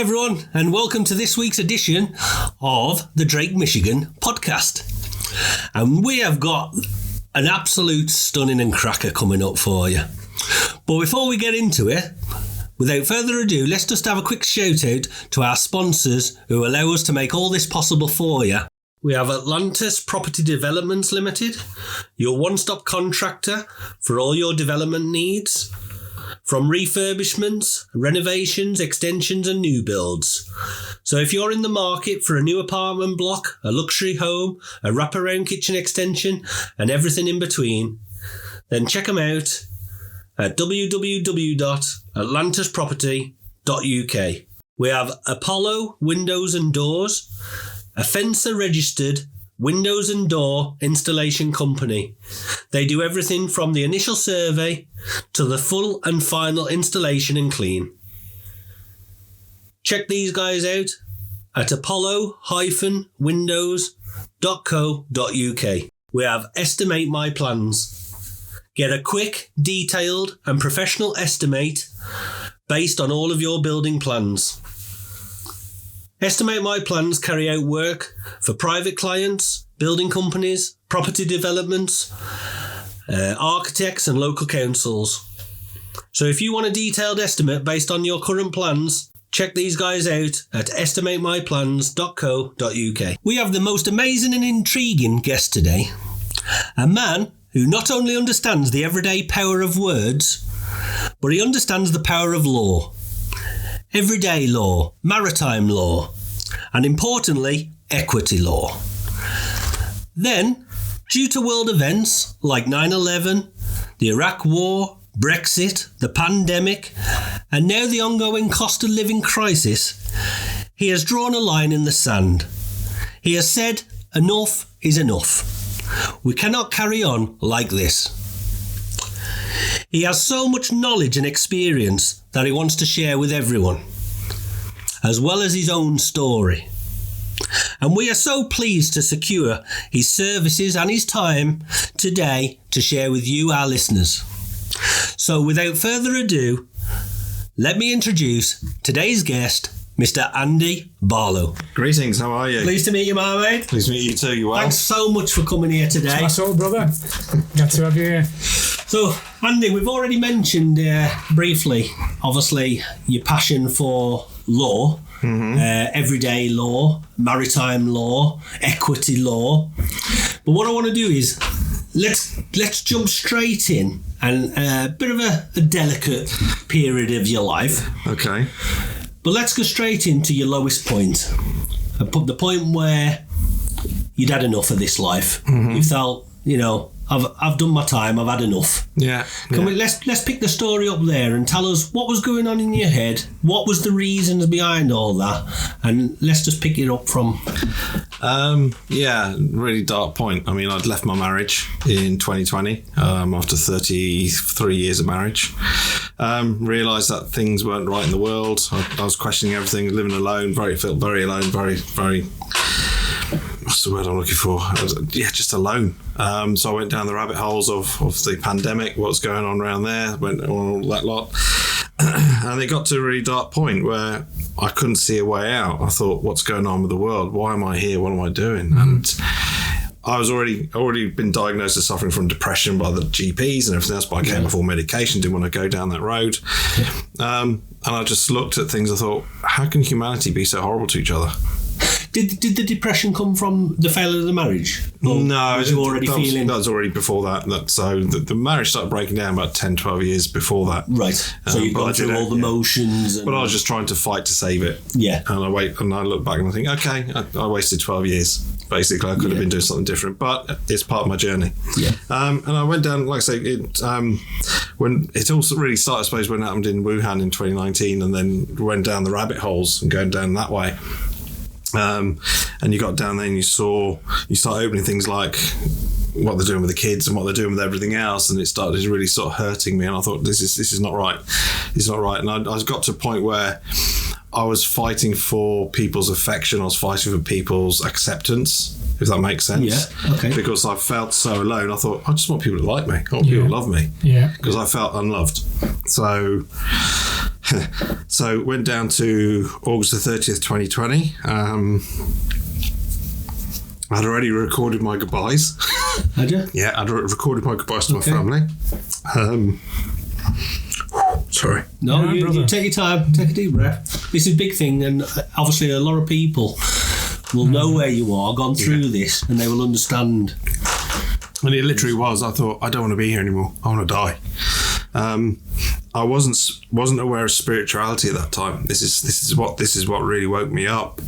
everyone, and welcome to this week's edition of the Drake Michigan podcast. And we have got an absolute stunning and cracker coming up for you. But before we get into it, without further ado, let's just have a quick shout out to our sponsors who allow us to make all this possible for you. We have Atlantis Property Developments Limited, your one-stop contractor for all your development needs. From refurbishments, renovations, extensions and new builds. So if you're in the market for a new apartment block, a luxury home, a wraparound kitchen extension and everything in between, then check them out at www.atlantisproperty.uk. We have Apollo Windows and Doors, a Fencer registered windows and door installation company. They do everything from the initial survey to the full and final installation and clean. Check these guys out at apollo-windows.co.uk. We have Estimate My Plans. Get a quick, detailed and professional estimate based on all of your building plans. Estimate My Plans carry out work for private clients, building companies, property developments, architects and local councils. So if you want a detailed estimate based on your current plans, check these guys out at estimatemyplans.co.uk. We have the most amazing and intriguing guest today. A man who not only understands the everyday power of words, but he understands the power of law. Everyday law, maritime law, and importantly, equity law. Then, due to world events like 9/11, the Iraq War, Brexit, the pandemic, and now the ongoing cost of living crisis, he has drawn a line in the sand. He has said, enough is enough. We cannot carry on like this. He has so much knowledge and experience that he wants to share with everyone, as well as his own story. And we are so pleased to secure his services and his time today to share with you, our listeners. So without further ado, let me introduce today's guest, Mr. Andy Barlow. Greetings, how are you? Pleased to meet you, my mate. Pleased to meet you too, you well? Thanks so much for coming here today. That's all, brother. Glad to have you here. So, Andy, we've already mentioned briefly, obviously, your passion for law, everyday law, maritime law, equity law. But what I want to do is, let's jump straight in, and a bit of a delicate period of your life. Okay. But let's go straight into your lowest point. The point where you'd had enough of this life. You felt, I've done my time, I've had enough. Yeah. Let's pick the story up there and tell us what was going on in your head, what was the reasons behind all that, and let's just pick it up from... really dark point. I mean, I'd left my marriage in 2020 after 33 years of marriage. Realised that things weren't right in the world. I was questioning everything, living alone, felt very alone, very, very... What's the word I'm looking for? Just alone. So I went down the rabbit holes of the pandemic, what's going on around there, went on all that lot. And it got to a really dark point where I couldn't see a way out. I thought, what's going on with the world? Why am I here? What am I doing? And I was already been diagnosed as suffering from depression by the GPs and everything else, but I came off all medication, didn't want to go down that road. And I just looked at things, I thought, how can humanity be so horrible to each other? Did the depression come from the failure of the marriage? No, was you already feeling... That was already before that. So the marriage started breaking down about 10, 12 years before that. Right. So you'd gone through all the motions. But I was just trying to fight to save it. Yeah. And I look back and I think, okay, I wasted 12 years. Basically, I could have been doing something different, but it's part of my journey. Yeah. And I went down, like I say, when it all really started, I suppose, when it happened in Wuhan in 2019, and then went down the rabbit holes and going down that way. And you got down there and you start opening things like what they're doing with the kids and what they're doing with everything else, and it started really sort of hurting me, and I thought, this is not right. It's not right. And I got to a point where I was fighting for people's affection, I was fighting for people's acceptance, if that makes sense. Yeah, okay. Because I felt so alone. I thought, I just want people to like me. I want people to love me. Yeah. Because I felt unloved. So So went down to August the 30th, 2020. I'd already recorded my goodbyes. Had you? Yeah, I'd recorded my goodbyes to my family. Sorry. No, Yeah, you brother. take your time, take a deep breath. This is a big thing, and obviously a lot of people will know where you are, gone through this, and they will understand. And it literally was. I thought, I don't want to be here anymore. I want to die. I wasn't aware of spirituality at that time. This is what really woke me up.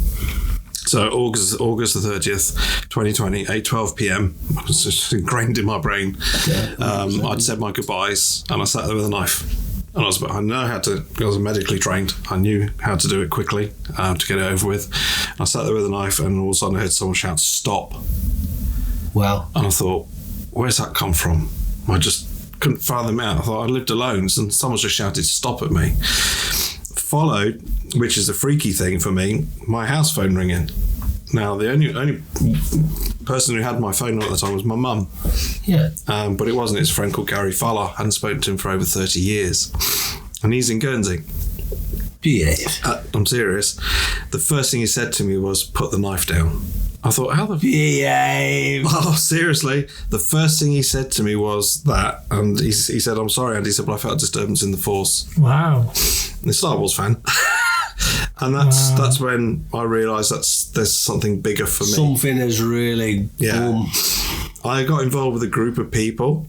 So August the 30th, 2020, 8:12 p.m. It was just ingrained in my brain. I'd said my goodbyes, and I sat there with a knife. And I know how to. I was medically trained. I knew how to do it quickly to get it over with. I sat there with a knife, and all of a sudden I heard someone shout, "Stop!" Wow. And I thought, where's that come from? I just couldn't fathom it out. I thought I lived alone, and someone just shouted "Stop" at me. Followed, which is the freaky thing for me, my house phone ringing. Now, the only person who had my phone at the time was my mum. Yeah. But it wasn't. It's a friend called Gary Fowler. I hadn't spoken to him for over 30 years. And he's in Guernsey. Yeah. I'm serious. The first thing he said to me was, "Put the knife down." I thought, how the... Yeah. Oh, seriously? The first thing he said to me was that. And he said, "I'm sorry, Andy." He said, "But I felt a disturbance in the force." Wow. I'm a Star Wars fan. And that's when I realised there's something bigger for me. Something has really... Yeah. I got involved with a group of people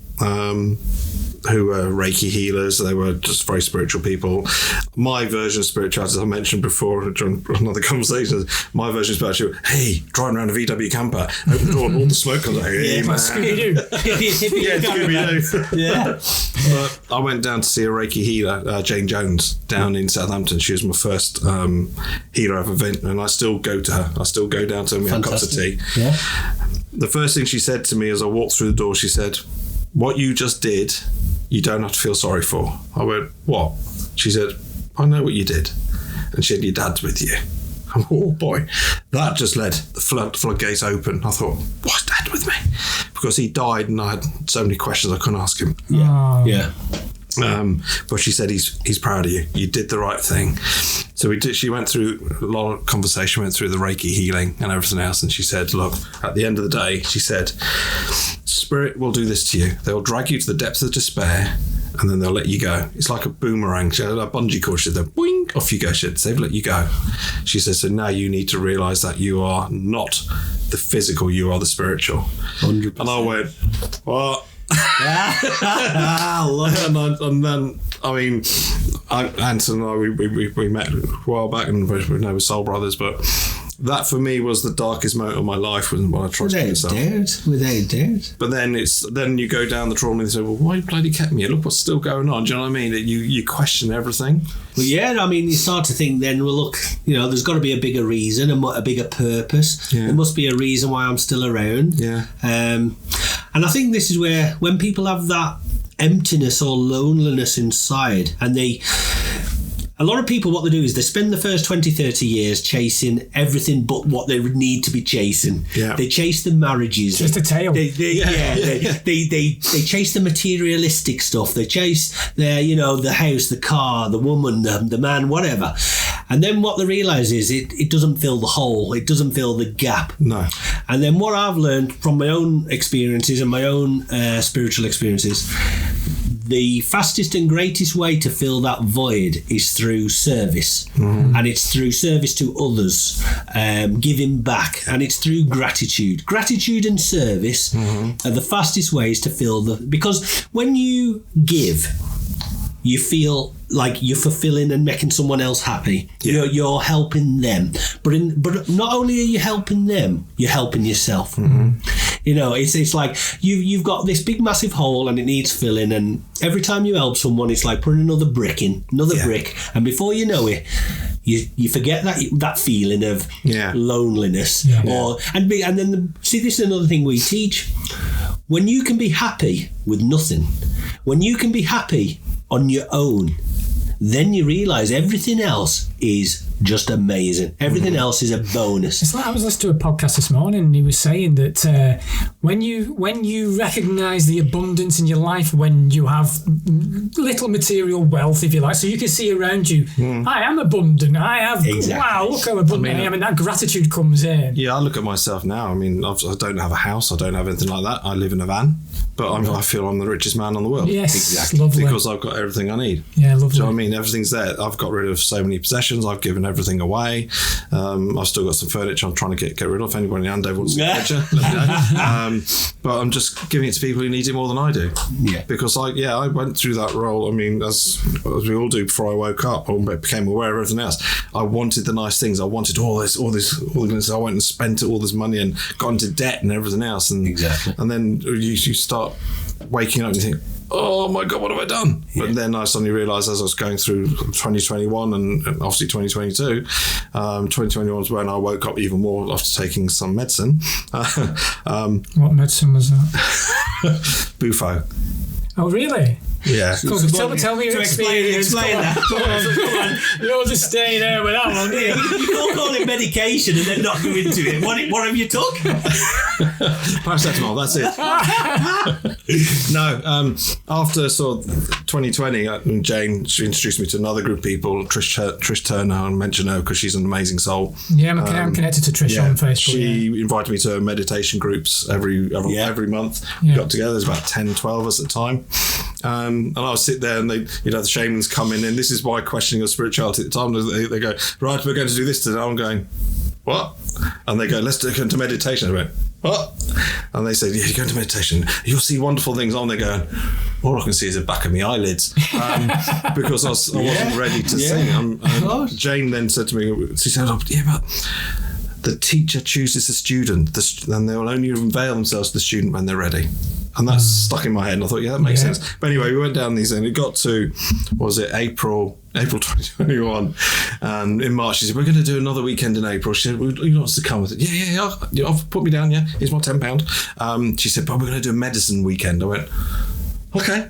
who were Reiki healers. They were just very spiritual people. My version of spirituality, as I mentioned before during another conversation, my version of spirituality, hey, driving around a VW camper, open the door and all the smoke comes out. Hey, man. Scooby-Doo. Yeah. But I went down to see a Reiki healer, Jane Jones, down in Southampton. She was my first healer I've event, and I still go to her. I still go down to her and have cups of tea. Yeah. The first thing she said to me as I walked through the door, she said, "What you just did, you don't have to feel sorry for." I went, "What?" She said, "I know what you did." And she said, "Your dad's with you." Oh boy, that just let the floodgates open. I thought, why's Dad with me? Because he died and I had so many questions I couldn't ask him. Yeah. Yeah. But she said, he's proud of you. You did the right thing. So she went through a lot of conversation, went through the Reiki healing and everything else. And she said, look, at the end of the day, she said, spirit will do this to you. They'll drag you to the depths of despair and then they'll let you go. It's like a boomerang. She had a bungee cord. She said, boing, off you go. She said, they've let you go. She said, so now you need to realise that you are not the physical, you are the spiritual. 100%. And I went, what? And then, I mean, Anton and I, we met a while back and we know we're soul brothers, but that for me was the darkest moment of my life when I tried to kill myself. Without doubt. But then you go down the trauma and you say, well, why you bloody kept me? Look what's still going on. Do you know what I mean? That you question everything. Well, yeah, I mean, you start to think then, well, look, there's got to be a bigger reason and a bigger purpose. Yeah. There must be a reason why I'm still around. Yeah. And I think this is where, when people have that emptiness or loneliness inside, and a lot of people, what they do is they spend the first 20, 30 years chasing everything but what they need to be chasing. Yeah. They chase the marriages. Just a tail. They chase the materialistic stuff. They chase the house, the car, the woman, the man, whatever. And then what they realise is it doesn't fill the hole. It doesn't fill the gap. No. And then what I've learned from my own experiences and my own spiritual experiences, the fastest and greatest way to fill that void is through service. Mm-hmm. And it's through service to others, giving back, and it's through gratitude. Gratitude and service are the fastest ways to fill because when you give, you feel like you're fulfilling and making someone else happy. Yeah. You're helping them. But not only are you helping them, you're helping yourself. Mm-hmm. It's like you've got this big massive hole and it needs filling, and every time you help someone, it's like putting another brick in, brick, and before you know it, you forget that feeling of loneliness. Yeah. And then see, this is another thing we teach. When you can be happy with nothing, when you can be happy on your own, then you realise everything else is just amazing. Everything else is a bonus. It's like I was listening to a podcast this morning, and he was saying that when you recognise the abundance in your life, when you have little material wealth, if you like, so you can see around you, I am abundant. I have wow, look how abundant I am, and that gratitude comes in. Yeah, I look at myself now. I mean, I don't have a house. I don't have anything like that. I live in a van, but I feel I'm the richest man on the world. Yes, exactly. Lovely. Because I've got everything I need. Yeah, lovely. Do you know what I mean? Everything's there. I've got rid of so many possessions. I've given everything away. I've still got some furniture I'm trying to get rid of. If anybody in Andover wants some furniture, let me know. But I'm just giving it to people who need it more than I do. Yeah. Because I went through that role. I mean, as we all do before I woke up or became aware of everything else. I wanted the nice things. I wanted all this. I went and spent all this money and got into debt and everything else. And and then you start waking up and you think, oh my God, what have I done? Yeah. But then I suddenly realised as I was going through 2021 and obviously 2022, 2021 was when I woke up even more after taking some medicine. What medicine was that? Bufo. Oh, really? Yeah. Tell me your experience. Explain that. Come on. You'll just stay there with that one. You can't call it medication and then not go into it. What have you took? Paracetamol, that's it. No, after sort of 2020, Jane, she introduced me to another group of people, Trish Turner, I'll mention her because she's an amazing soul. Yeah, I'm connected to Trish on Facebook. She invited me to meditation groups every month. We got together, there's about 10, 12 of us at the time. And I would sit there and the shamans come in, and this is why questioning your spirituality at the time. They go, right, we're going to do this today. I'm going, what? And they go, let's go into meditation. I went, what? And they said, yeah, you go into meditation, you'll see wonderful things. On there going, all I can see is the back of my eyelids, because I wasn't ready to sing. Jane then said to me, she said, but the teacher chooses the student, and they will only unveil themselves to the student when they're ready. And that's stuck in my head, and I thought, that makes sense. But anyway, we went down these, and it got to, April 2021, and in March she said, we're going to do another weekend in April. She said, you want us to come with it? Yeah, I'll put me down, here's my £10. She said, but we're going to do a medicine weekend. I went, okay.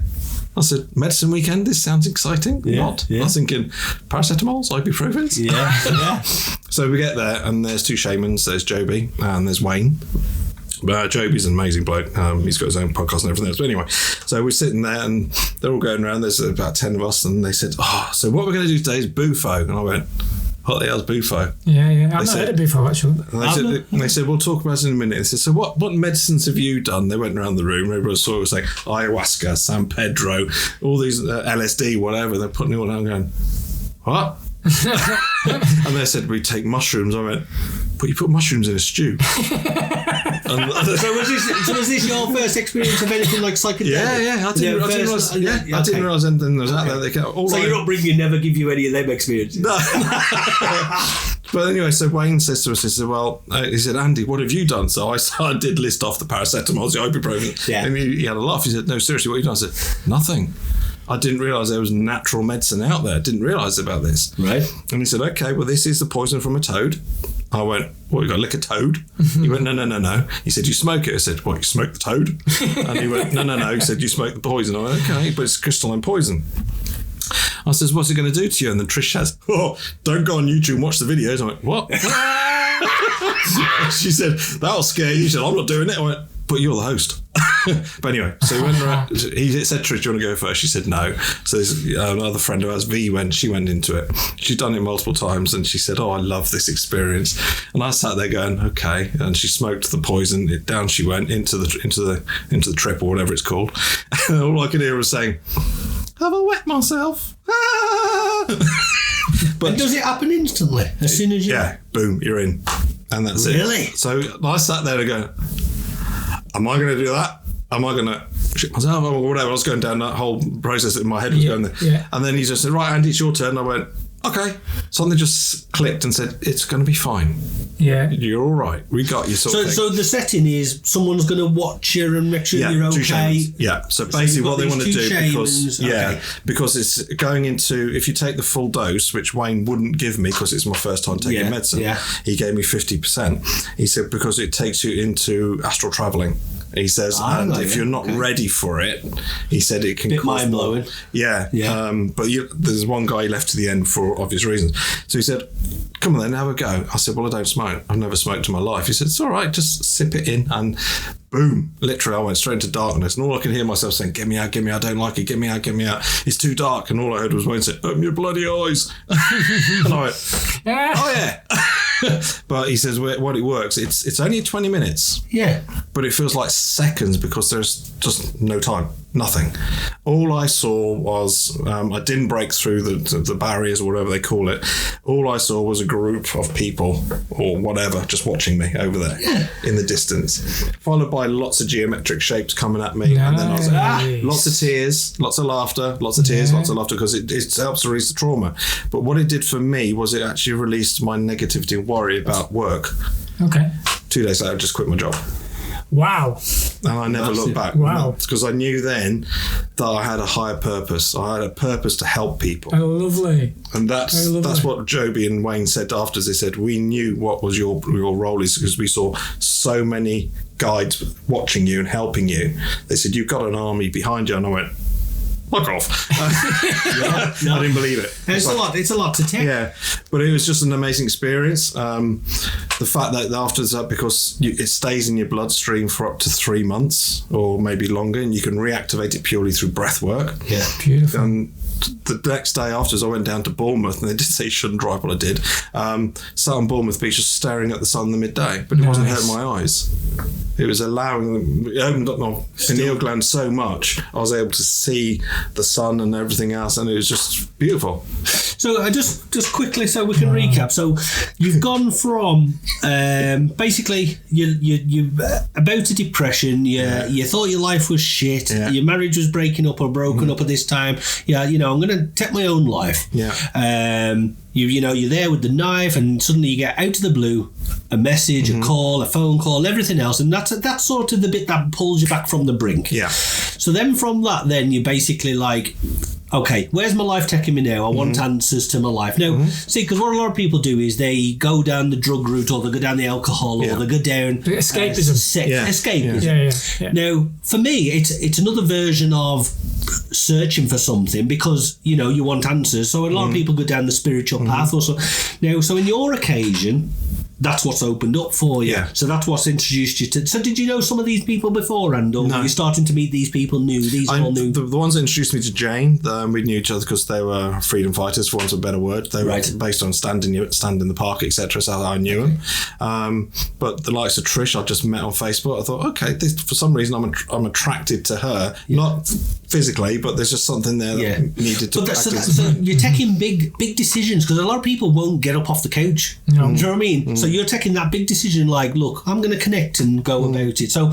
I said, medicine weekend, this sounds exciting. What? I was thinking, paracetamols, ibuprofens? Yeah. So we get there, and there's two shamans, there's Joby and there's Wayne. Joby's an amazing bloke. He's got his own podcast and everything else. But anyway, so we're sitting there and they're all going around. There's about 10 of us, and they said, so what we're going to do today is Bufo. And I went, what the hell's Bufo? Yeah. I've not heard of Bufo, actually. And they said, we'll talk about it in a minute. They said, so what medicines have you done? They went around the room. Everybody was sort of saying ayahuasca, San Pedro, all these LSD, whatever. They're putting it all down going, what? And they said, we take mushrooms. I went, but you put mushrooms in a stew. So was this your first experience of anything like psychedelic? Yeah. I didn't realise anything was out there. So your upbringing never give you any of them experiences? No. But anyway, so Wayne says to us, he said, Andy, what have you done? So I did list off the paracetamols, the ibuprofen. Yeah. And he had a laugh. He said, no, seriously, what have you done? I said, nothing. I didn't realise there was natural medicine out there. I didn't realise about this. Right. And he said, okay, well, this is the poison from a toad. I went, what, you got to lick a toad? He went, no. He said, you smoke it. I said, what, you smoke the toad? And he went, no. He said, you smoke the poison. I went, okay, but it's crystalline poison. I says, what's it going to do to you? And then Trish says, don't go on YouTube and watch the videos. I went, what? She said, that'll scare you. She said, I'm not doing it. I went, but you're the host. But anyway, so we went around. He said, Trish, do you want to go first? She said no. So there's another friend of ours, she went into it. She'd done it multiple times, and she said, I love this experience. And I sat there going, okay. And she smoked the poison. Down she went into the trip, or whatever it's called. And all I could hear was saying, have I wet myself? But and does it happen instantly as soon as you? Yeah, boom, you're in, and that's it. Really? So I sat there and go, am I going to do that? Am I going to shit myself or whatever? I was going down that whole process in my head was going there. Yeah. And then he just said, right, Andy, it's your turn. And I went, okay. Something just clicked and said, it's going to be fine. Yeah. You're all right. We got you sort of thing. So the setting is someone's going to watch you and make sure you're okay. Yeah. So basically what they want to do, because it's going into, if you take the full dose, which Wayne wouldn't give me because it's my first time taking medicine, he gave me 50%. He said, because it takes you into astral travelling. He says, if you're not ready for it, he said it can bit cause mind-blowing. Yeah. But there's one guy left to the end for obvious reasons. So he said, come on then, have a go. I said, well, I don't smoke. I've never smoked in my life. He said, it's all right, just sip it in. And boom, literally I went straight into darkness. And all I can hear myself saying, get me out, I don't like it, get me out. It's too dark. And all I heard was Wayne say, open your bloody eyes. And I went, oh yeah. But he says, what it works, it's only 20 minutes. Yeah. But it feels like seconds because there's just no time. Nothing. All I saw was, I didn't break through the barriers or whatever they call it. All I saw was a group of people or whatever just watching me over there in the distance, followed by lots of geometric shapes coming at me. Nice. And then I was like, lots of tears, lots of laughter, lots of tears, lots of laughter, because it helps to release the trauma. But what it did for me was it actually released my negativity and worry about work. Okay. 2 days later, I just quit my job. Wow. And I never looked back. Wow. Because I knew then that I had a higher purpose. I had a purpose to help people. Oh, lovely. And that's what Joby and Wayne said afterwards. They said, we knew what was your role is because we saw so many guides watching you and helping you. They said, you've got an army behind you. And I went, fuck off. I didn't believe it. It's a lot to take. Yeah, but it was just an amazing experience. The fact that after that, because it stays in your bloodstream for up to 3 months or maybe longer, and you can reactivate it purely through breath work. Yeah, beautiful. And the next day afterwards, I went down to Bournemouth, and they did say you shouldn't drive, but I did. Sat on Bournemouth Beach just staring at the sun in the midday, but it wasn't hurting my eyes. It was allowing, it opened up my pineal gland so much, I was able to see the sun and everything else, and it was just beautiful. So just quickly, so we can recap. So you've gone from basically you about a depression. You thought your life was shit. Yeah. Your marriage was breaking up or broken up at this time. Yeah, I'm going to take my own life. Yeah. You're there with the knife, and suddenly you get out of the blue a message, a call, a phone call, everything else, and that's sort of the bit that pulls you back from the brink. Yeah. So then from that, then you're basically like, okay, where's my life taking me now? I want answers to my life. Now, see, because what a lot of people do is they go down the drug route, or they go down the alcohol, or they go down escapism. Escapism. Yeah. Now, for me, it's another version of searching for something, because you want answers. So a lot of people go down the spiritual path, or so. Now, so in your occasion, that's what's opened up for you. Yeah. So that's what's introduced you to. So did you know some of these people beforehand, or were you starting to meet these people new? All new. The ones that introduced me to Jane, we knew each other because they were freedom fighters, for want of a better word. They were based on stand in the park, etc. So I knew them. But the likes of Trish, I just met on Facebook. I thought, okay, for some reason I'm attracted to her, not physically, but there's just something there that needed to. But so you're taking big decisions, because a lot of people won't get up off the couch. No. Do you know what I mean? So you're taking that big decision, like, look, I'm going to connect and go about it. So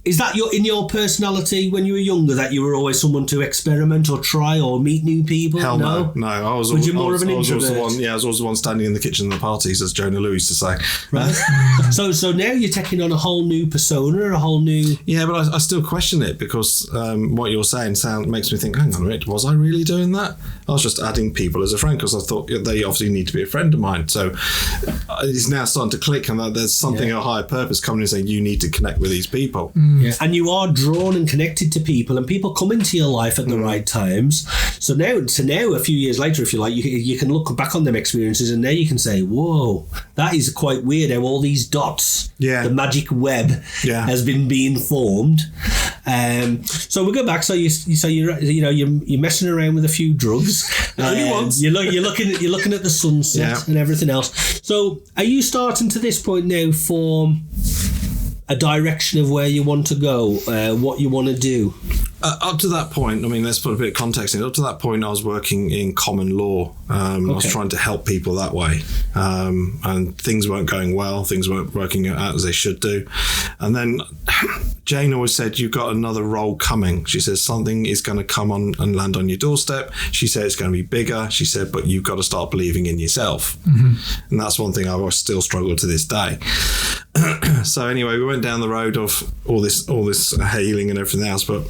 is that in your personality when you were younger, that you were always someone to experiment or try or meet new people? Hell no. I was always, you more of an introvert? I was always the one standing in the kitchen of the parties, as Jonah Lewis used to say. Right. So now you're taking on a whole new persona, a whole new... Yeah, but I still question it, because what you're saying makes me think, hang on a minute, was I really doing that? I was just adding people as a friend, because I thought they obviously need to be a friend of mine. So it's now starting to click, and that there's something, a higher purpose coming and saying you need to connect with these people. Yeah. And you are drawn and connected to people, and people come into your life at the right times. So now, a few years later, if you like, you can look back on them experiences, and now you can say, whoa, that is quite weird how all these dots, the magic web, has been being formed. So we go back. So you're messing around with a few drugs. Only once. You're looking at the sunset and everything else. So are you starting to this point now form a direction of where you want to go, what you want to do? Up to that point, I mean, let's put a bit of context in. Up to that point, I was working in common law. I was trying to help people that way. And things weren't going well. Things weren't working out as they should do. And then Jane always said, you've got another role coming. She says, something is going to come on and land on your doorstep. She said, it's going to be bigger. She said, but you've got to start believing in yourself. And that's one thing I still struggle to this day. So anyway, we went down the road of all this healing and everything else, but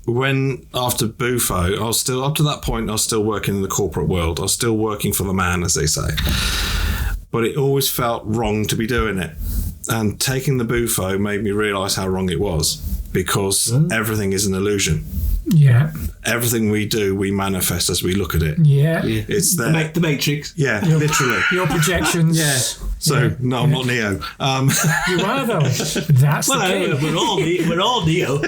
when after Bufo, I was still, up to that point, I was still working in the corporate world. I was still working for the man, as they say. But it always felt wrong to be doing it. And taking the bufo made me realise how wrong it was, because everything is an illusion. Yeah. Everything we do, we manifest as we look at it. Yeah. It's there. The Matrix. Yeah, literally. Your projections. Yeah. So, no, I'm not Neo. You are, though. That's the key. We're all Neo.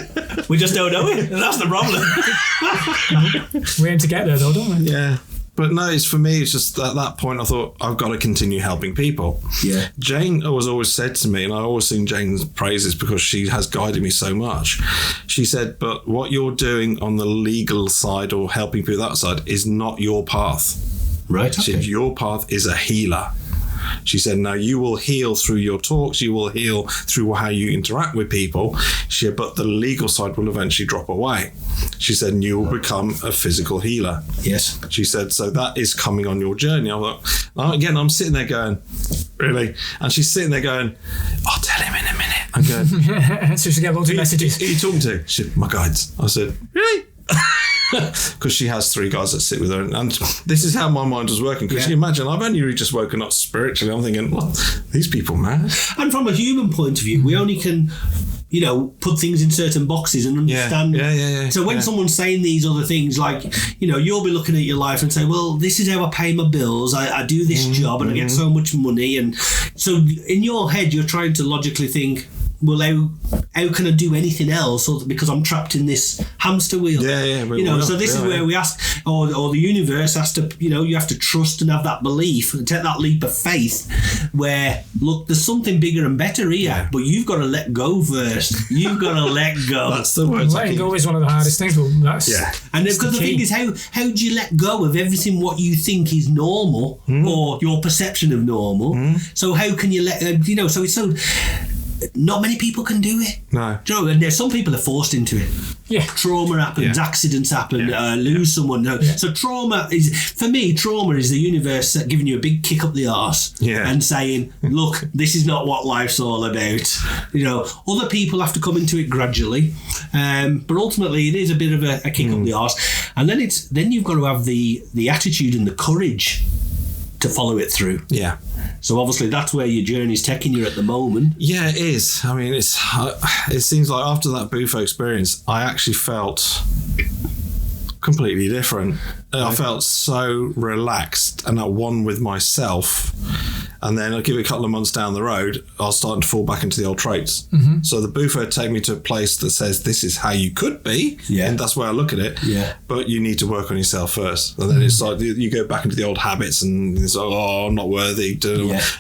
We just don't know it. That's the problem. We aim to get there, though, don't we? Yeah. But no, it's for me, it's just at that point I thought, I've got to continue helping people. Yeah. Jane always said to me, and I always sing Jane's praises because she has guided me so much. She said, but what you're doing on the legal side or helping people that side is not your path. Right. She said, your path is a healer. She said, now you will heal through your talks, you will heal through how you interact with people. She said, but the legal side will eventually drop away. She said, and you will become a physical healer. Yes. She said, so that is coming on your journey. I thought, again, I'm sitting there going, really? And she's sitting there going, I'll tell him in a minute. I'm going, so she got loads of messages. Who are you talking to? She said, my guides. I said, really? Because she has 3 guys that sit with her, and this is how my mind was working. Because you imagine, I've only really just woken up spiritually. I'm thinking, well, these people, man. And from a human point of view, we only can, put things in certain boxes and understand. Yeah. So when someone's saying these other things, like, you'll be looking at your life and say, well, this is how I pay my bills. I do this job and I get so much money. And so in your head, you're trying to logically think, well, how can I do anything else? Or because I'm trapped in this hamster wheel. So this is where we ask, or the universe has to, you have to trust and have that belief and take that leap of faith where, look, there's something bigger and better here, but you've got to let go first. You've got to let go. That's the word. Letting go is one of the hardest things, but that's And because the thing is, how do you let go of everything what you think is normal or your perception of normal? So how can you let, so it's so... Not many people can do it. No. Do you know, and there's some people are forced into it. Yeah. Trauma happens, accidents happen, lose someone. So trauma is the universe giving you a big kick up the arse and saying, look, this is not what life's all about. Other people have to come into it gradually. But ultimately it is a bit of a kick up the arse. And then you've got to have the attitude and the courage to follow it through. Yeah. So obviously that's where your journey's taking you at the moment. Yeah, it is. I mean, it seems like after that bufo experience, I actually felt completely different. I felt so relaxed and at one with myself. And then I'll give it a couple of months down the road, I was starting to fall back into the old traits. So the bufo take me to a place that says this is how you could be. Yeah. And that's where I look at it. Yeah. But you need to work on yourself first. And then it's like you go back into the old habits and it's like, oh, I'm not worthy.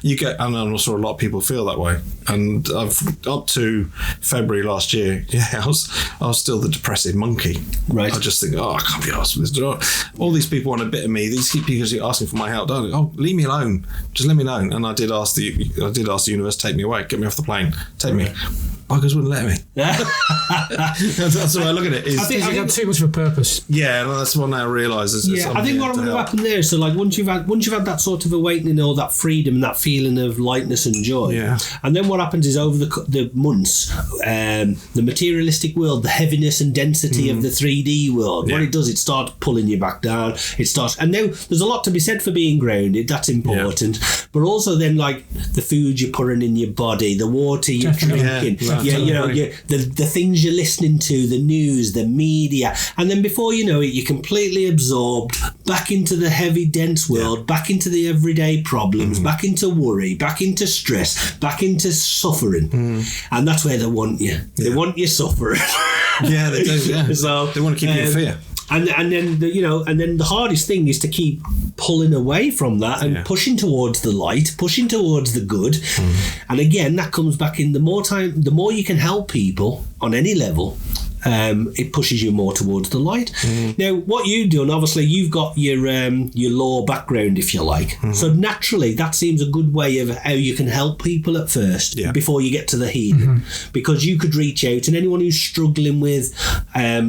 You get, and I'm sure a lot of people feel that way. And I've up to February last year, I was still the depressive monkey. Right. I just think, I can't be asked for this. All these people want a bit of me. These people are asking for my help. Leave me alone. Just let me know. And I did ask the universe, take me away, get me off the plane, take me. Buggers wouldn't let me. That's the way I look at it. I think I got too much of a purpose. Yeah, that's what I realise. I think what will happen there. So, like once you've had that sort of awakening or that freedom and that feeling of lightness and joy, and then what happens is over the months, the materialistic world, the heaviness and density of the 3D world, what it does, it starts pulling you back down. And now there's a lot to be said for being grounded. That's important, but also then like the food you're putting in your body, the water you're drinking. The things you're listening to, the news, the media, and then before you know it, you're completely absorbed back into the heavy, dense world, back into the everyday problems, back into worry, back into stress, back into suffering, and that's where they want you. They want you suffering. Yeah, they do. Yeah, so they want to keep you in fear. And then the hardest thing is to keep pulling away from that and pushing towards the light, pushing towards the good. And again, that comes back in the more you can help people on any level, it pushes you more towards the light. Now, what you've done, obviously, you've got your law background, if you like. So naturally, that seems a good way of how you can help people at first before you get to the healing, because you could reach out and anyone who's struggling with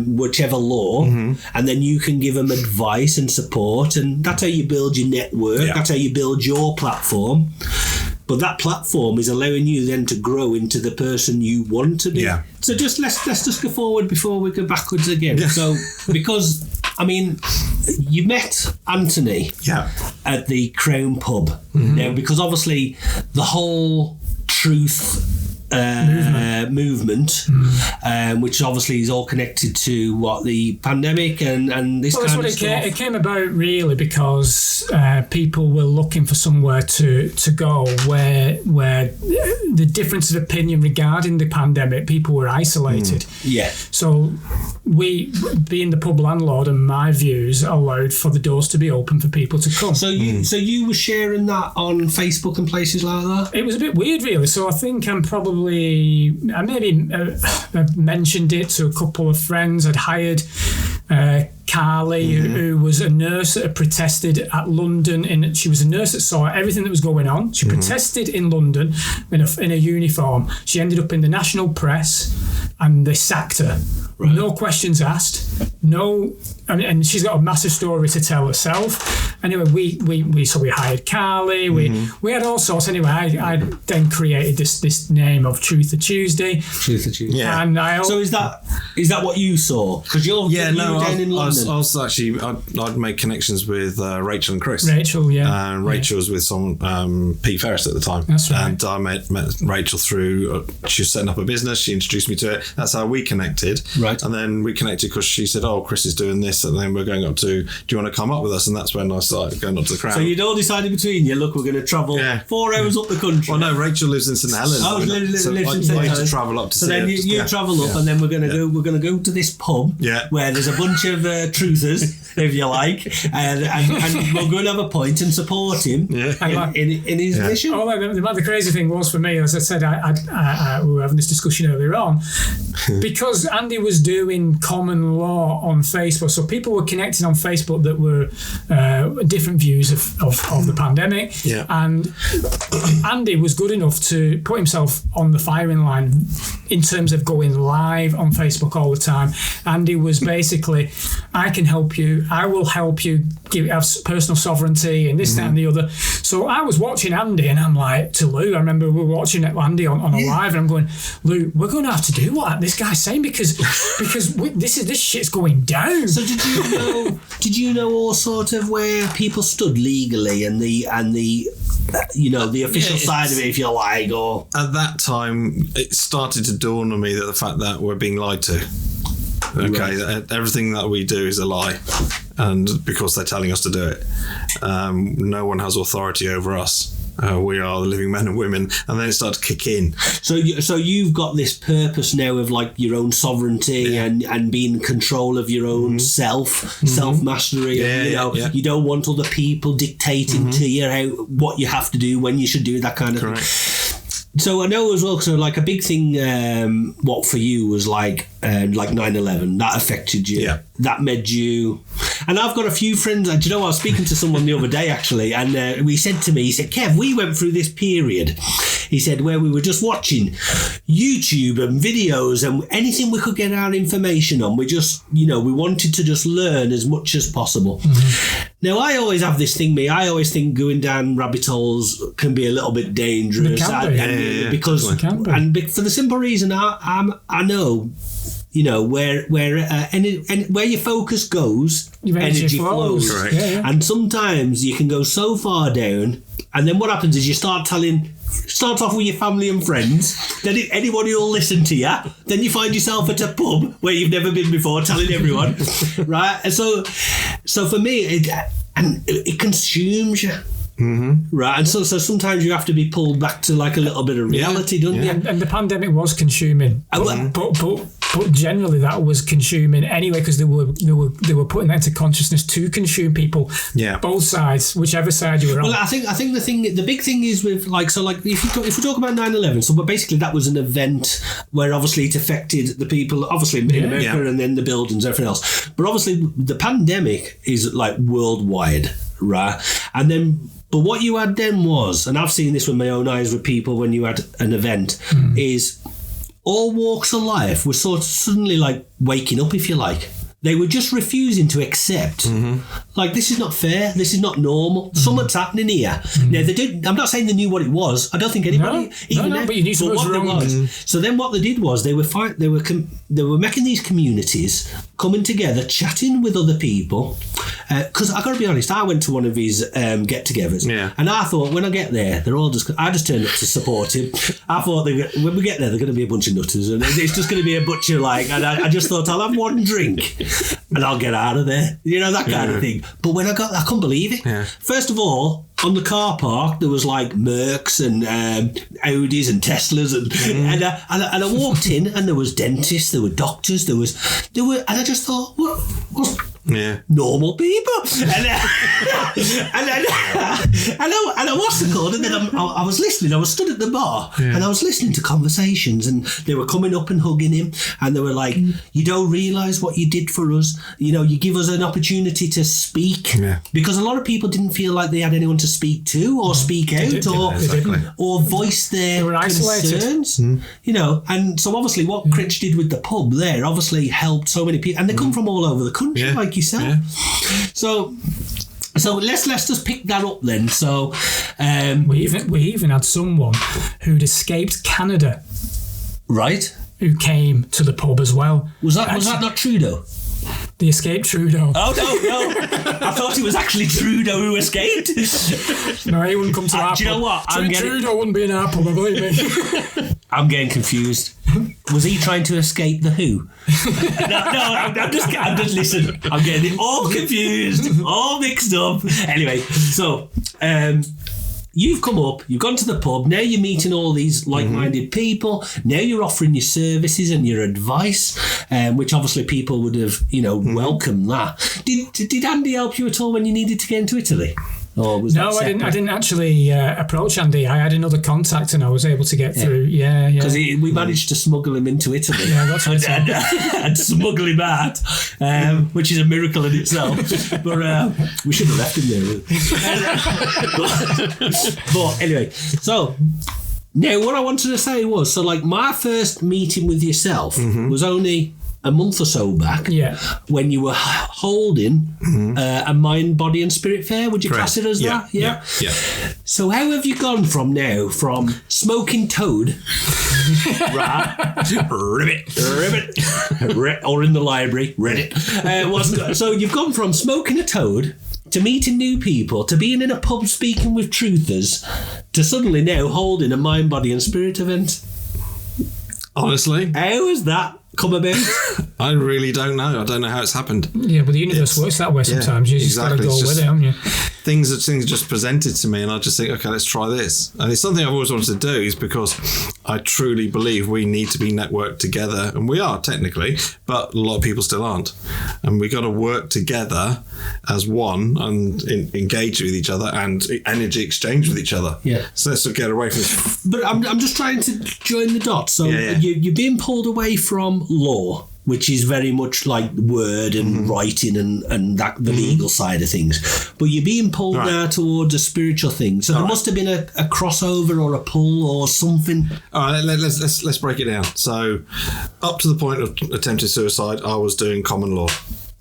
whichever law, and then you can give them advice and support, and that's how you build your network. That's how you build your platform. But that platform is allowing you then to grow into the person you want to be. Yeah. So let's just go forward before we go backwards again. Yeah. So because you met Anthony at the Crown Pub. Now, because obviously the whole truth movement, which obviously is all connected to the pandemic and this kind of stuff. It came about really because people were looking for somewhere to go where the difference of opinion regarding the pandemic, people were isolated. So we, being the pub landlord, and my views allowed for the doors to be open for people to come. So you were sharing that on Facebook and places like that? It was a bit weird, really. So I think I mentioned it to a couple of friends. I'd hired Carly, who was a nurse that had protested at London, and she was a nurse that saw everything that was going on. She protested in London in a uniform. She ended up in the national press, and they sacked her. Right. No questions asked. No, and she's got a massive story to tell herself. Anyway, we hired Carly. We had all sorts. Anyway, I then created this name of Truth of Tuesday. Truth of Tuesday. Yeah. And so is that what you saw? Because you were down in London. I was actually I'd made connections with Rachel and Chris. Rachel, yeah. And Rachel was with Pete Ferris at the time. That's right. And I met Rachel through. She was setting up a business. She introduced me to it. That's how we connected. Right. And then we connected because she said, "Oh, Chris is doing this," and then we're going up to. Do you want to come up with us? And that's when I started going up to the Crown. So you'd all decided between you. Look, we're going to travel 4 hours up the country. Well, no, Rachel lives in St Helens. I lives in St Helens. I used to travel up to see her. So then you travel up, and then we're going to go. We're going to go to this pub where there's a bunch of truthers, if you like, and we're going to have a point and support him in his mission. Oh, the crazy thing was for me, as I said, we were having this discussion earlier on, because Andy was doing common law on Facebook, so people were connecting on Facebook that were different views of the pandemic, and Andy was good enough to put himself on the firing line in terms of going live on Facebook all the time. Andy was basically, I can help you, I will help you have personal sovereignty and this, that and the other. So I was watching Andy and I'm like, to Lou, I remember we were watching Andy on a live, and I'm going, Lou, we're going to have to do what this guy's saying because this shit's going down. So did you know all sort of where people stood legally and the official side of it, if you like? Or at that time, it started to dawn on me that the fact that we're being lied to. Okay, everything that we do is a lie, and because they're telling us to do it, no one has authority over us. We are the living men and women, and then it started to kick in. So you've got this purpose now of like your own sovereignty and being in control of your own self-mastery. You don't want other people dictating to you what you have to do, when you should do, that kind of thing. So I know as well, so like a big thing, what for you was like 9/11, that affected you. Yeah. That made you. And I've got a few friends, do you know, I was speaking to someone the other day actually, and he said, Kev, we went through this period, he said, where we were just watching YouTube and videos and anything we could get our information on. We just, we wanted to just learn as much as possible. Now, I always have this thing, I always think going down rabbit holes can be a little bit dangerous. Because for the simple reason, I know, where your focus goes, energy flows. And sometimes you can go so far down, and then what happens is you start off with your family and friends, then anyone who will listen to you, then you find yourself at a pub where you've never been before telling everyone, right? And so for me, it consumes you. Right, and so sometimes you have to be pulled back to like a little bit of reality, don't you? And the pandemic was consuming, but generally that was consuming anyway, because they were putting that into consciousness to consume people. Both sides, whichever side you were on. Well, I think the big thing is with if we talk about 9/11, so basically that was an event where obviously it affected the people, obviously in America, and then the buildings, everything else. But obviously the pandemic is like worldwide, right? And then. But what you had then was, and I've seen this with my own eyes with people when you had an event, is all walks of life were sort of suddenly like waking up, if you like. They were just refusing to accept, like, this is not fair, this is not normal, something's happening here. Now, they did. I'm not saying they knew what it was. I don't think anybody but you knew what was wrong. So then what they did was they were making these communities coming together, chatting with other people. Because I got to be honest, I went to one of his get-togethers, and I thought when I get there, they're all just. I just turned up to support him. I thought when we get there, they're going to be a bunch of nutters, and it's just going to be a butcher like. And I just thought I'll have one drink, and I'll get out of there. You know, that kind of thing. But when I got there, I couldn't believe it. Yeah. First of all, on the car park, there was like Mercs and Audis and Teslas, and I walked in, and there was dentists, there were doctors, there were, and I just thought, what? Normal people, and I was called, and then I was listening. I was stood at the bar, and I was listening to conversations, and they were coming up and hugging him, and they were like, "You don't realise what you did for us. You know, you give us an opportunity to speak," because a lot of people didn't feel like they had anyone to speak to or speak out or voice their concerns. You know, and so obviously what Critch did with the pub there obviously helped so many people, and they come from all over the country, like yourself. So let's just pick that up then. So we even had someone who'd escaped Canada, right? Who came to the pub as well. Was that not Trudeau? The Escape Trudeau. Oh, no. I thought it was actually Trudeau who escaped. No, he wouldn't come to our pub. Do you know what? Trudeau wouldn't be in our pub, believe me. I'm getting confused. Was he trying to escape the Who? I'm just listen. I'm getting it all confused, all mixed up. Anyway, so you've come up, you've gone to the pub, now you're meeting all these like-minded people, now you're offering your services and your advice, which obviously people would have, welcomed that. Did Andy help you at all when you needed to get into Italy? Or was no, I didn't actually approach Andy. I had another contact and I was able to get through. Yeah. Because we managed to smuggle him into Italy. Yeah, that's right. and smuggle him out, which is a miracle in itself. But we should have left him there. But anyway, so now what I wanted to say was, so like my first meeting with yourself was only a month or so back, when you were holding a mind, body and spirit fair. Would you class it as that? Yeah. So how have you gone from smoking toad, ribbit, or in the library, Reddit. So you've gone from smoking a toad to meeting new people, to being in a pub speaking with truthers, to suddenly now holding a mind, body and spirit event. Honestly, how has that come about? I really don't know. I don't know how it's happened. Yeah, but the universe works that way sometimes. You just got to go with it, haven't you? Things just presented to me, and I just think, okay, let's try this. And it's something I've always wanted to do, is because I truly believe we need to be networked together, and we are technically, but a lot of people still aren't. And we got to work together as one and engage with each other and energy exchange with each other. Yeah. So let's get away from. But I'm just trying to join the dots. So you're being pulled away from law, which is very much like word and writing and that the legal side of things. But you're being pulled now towards a spiritual thing. So there must have been a crossover or a pull or something. All right, let's break it down. So up to the point of attempted suicide, I was doing common law.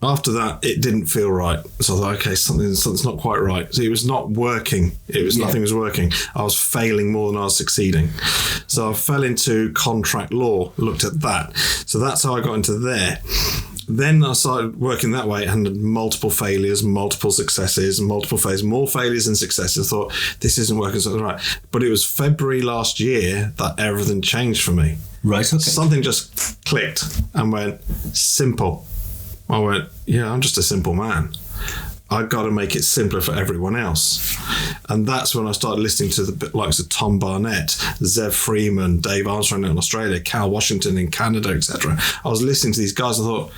After that, it didn't feel right. So I thought, okay, something's not quite right. So it was not working. Nothing was working. I was failing more than I was succeeding. So I fell into contract law, looked at that. So that's how I got into there. Then I started working that way and had multiple failures, multiple successes, multiple failures, more failures than successes. I thought, this isn't working something right. But it was February last year that everything changed for me. Right, okay. Something just clicked and went, simple. I went, I'm just a simple man. I've got to make it simpler for everyone else. And that's when I started listening to the likes of Tom Barnett, Zev Freeman, Dave Armstrong in Australia, Cal Washington in Canada, etc. I was listening to these guys and I thought,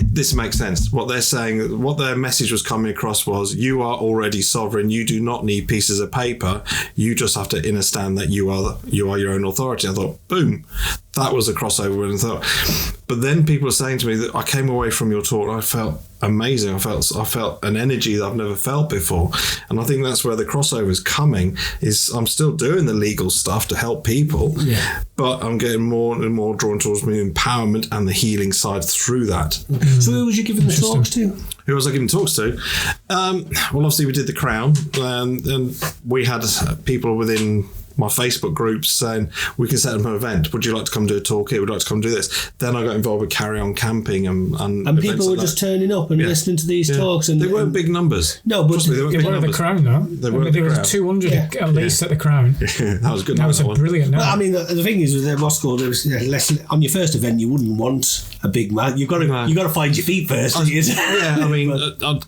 this makes sense. What they're saying, what their message was coming across was, you are already sovereign. You do not need pieces of paper. You just have to understand that you are your own authority. I thought, boom, that was a crossover. And I thought, but then people were saying to me that I came away from your talk and I felt amazing. I felt an energy that I've never felt before. And I think that's where the crossover is coming, is I'm still doing the legal stuff to help people, but I'm getting more and more drawn towards the empowerment and the healing side through that. So who was you giving the talks to? Who was I giving talks to? Well, obviously we did the Crown, and we had people within my Facebook groups saying, we can set up an event. Would you like to come do a talk here? Would you like to come do this? Then I got involved with Carry On Camping and people were just turning up and listening to these talks. And they weren't big numbers. No, but they weren't big at the numbers. Crown, though. There was 200 at least at the Crown. That was good. That was a brilliant night. Well, I mean, the thing is, with what's called on your first event, you wouldn't want a big man. You've got to find your feet first. I mean,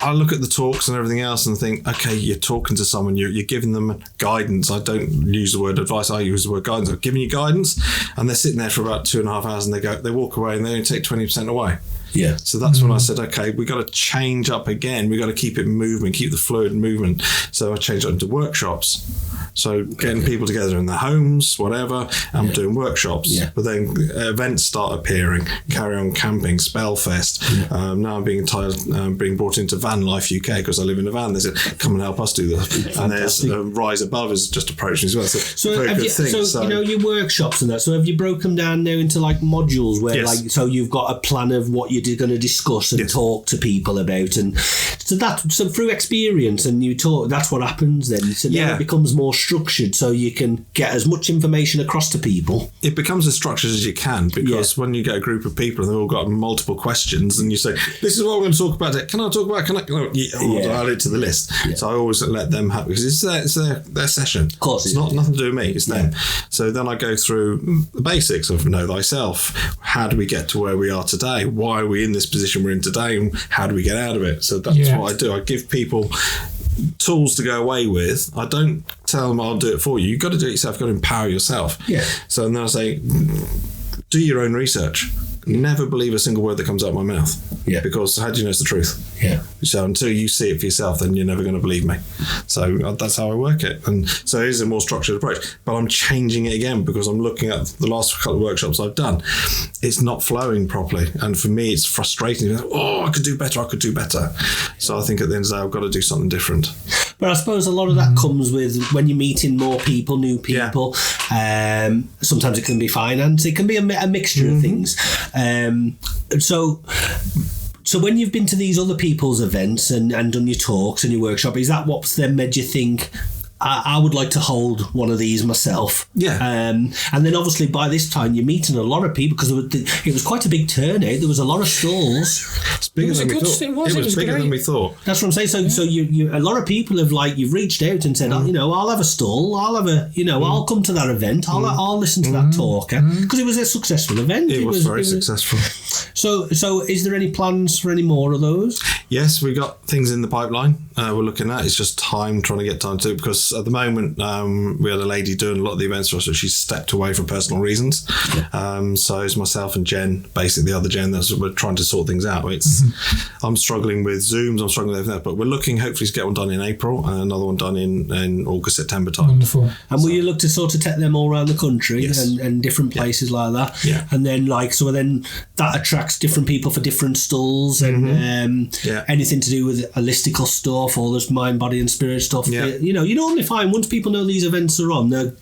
I look at the talks and everything else and think, okay, you're talking to someone, you're giving them guidance. I don't use the word advice, I use the word guidance. I'm giving you guidance, and they're sitting there for about 2.5 hours, and they walk away, and they only take 20% away. Yeah. So that's when I said, okay, we got to change up again. We got to keep it moving, keep the fluid movement. So I changed it into workshops. So getting people together in their homes, whatever, and doing workshops. Yeah. But then events start appearing. Carry On Camping, Spellfest. Yeah. Now I'm being brought into Van Life UK because I live in a van. They said, come and help us do this. And there's Rise Above has just approached me as well. So very good thing. So, you know, your workshops and that. So have you broken down now into like modules where so you've got a plan of what you're going to discuss and talk to people about, and so through experience and you talk, that's what happens then. So now it becomes more structured so you can get as much information across to people. It becomes as structured as you can, because when you get a group of people and they've all got multiple questions and you say, this is what I'm going to talk about it. Can I talk about it? I'll add it to the list. Yeah. So I always let them have, because it's their session. Of course. It's nothing to do with me, it's them. So then I go through the basics of know thyself. How do we get to where we are today? Why are we in this position we're in today, and how do we get out of it? So that's what I do. I give people tools to go away with. I don't tell them I'll do it for you. You've got to do it yourself. You've got to empower yourself. Yeah. So then I say, do your own research. Never believe a single word that comes out of my mouth. Yeah. Because how do you know it's the truth? Yeah. So until you see it for yourself, then you're never going to believe me. So that's how I work it. And so it is a more structured approach. But I'm changing it again because I'm looking at the last couple of workshops I've done. It's not flowing properly. And for me, it's frustrating. I could do better. So I think at the end of the day, I've got to do something different. But I suppose a lot of that comes with when you're meeting more people, new people. Yeah. Sometimes it can be finance. It can be a mixture of things. So when you've been to these other people's events and done your talks and your workshop, is that what's then made you think, I would like to hold one of these myself? Yeah. And then obviously by this time you're meeting a lot of people, because it was quite a big turnout. There was a lot of stalls. It's bigger than we thought. It was bigger than we thought. That's what I'm saying. So you a lot of people have you've reached out and said, I'll have a stall. I'll have I'll come to that event. I'll listen to that talk, because it was a successful event. It was very successful. So is there any plans for any more of those? Yes, we got things in the pipeline. We're looking at. It's just trying to get time to it, because at the moment we had a lady doing a lot of the events for us, but she stepped away for personal reasons. Yeah. So it's myself and Jen, basically the other Jen, we're trying to sort things out. I'm struggling with Zooms, I'm struggling with everything, but we're looking hopefully to get one done in April and another one done in August, September time. Wonderful. And will you look to sort of take them all around the country and different places like that? Yeah. And then then that attracts different people for different stalls and anything to do with holistical stuff, all this mind, body and spirit stuff. Yeah. You normally find once people know these events are on, they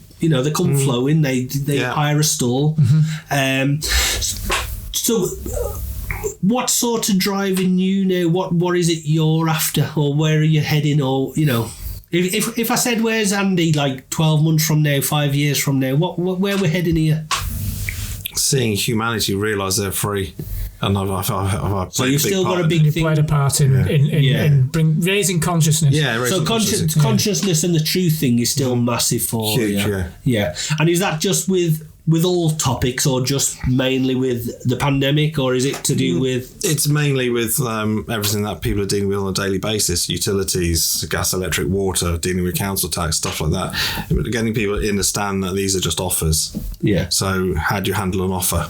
come flowing, they hire a stall. So what's sort of driving you now? What is it you're after, or where are you heading? Or if I said, where's Andy 12 months from now, 5 years from now, where we're heading here? Seeing humanity realise they're free. And I've so you've still got a big thing. Played a part in raising consciousness. Yeah, so consciousness and the truth thing is still massive for you. Huge, yeah. And is that just with all topics, or just mainly with the pandemic, or is it to do with? It's mainly with everything that people are dealing with on a daily basis: utilities, gas, electric, water, dealing with council tax, stuff like that. Getting people to understand that these are just offers. Yeah. So how do you handle an offer?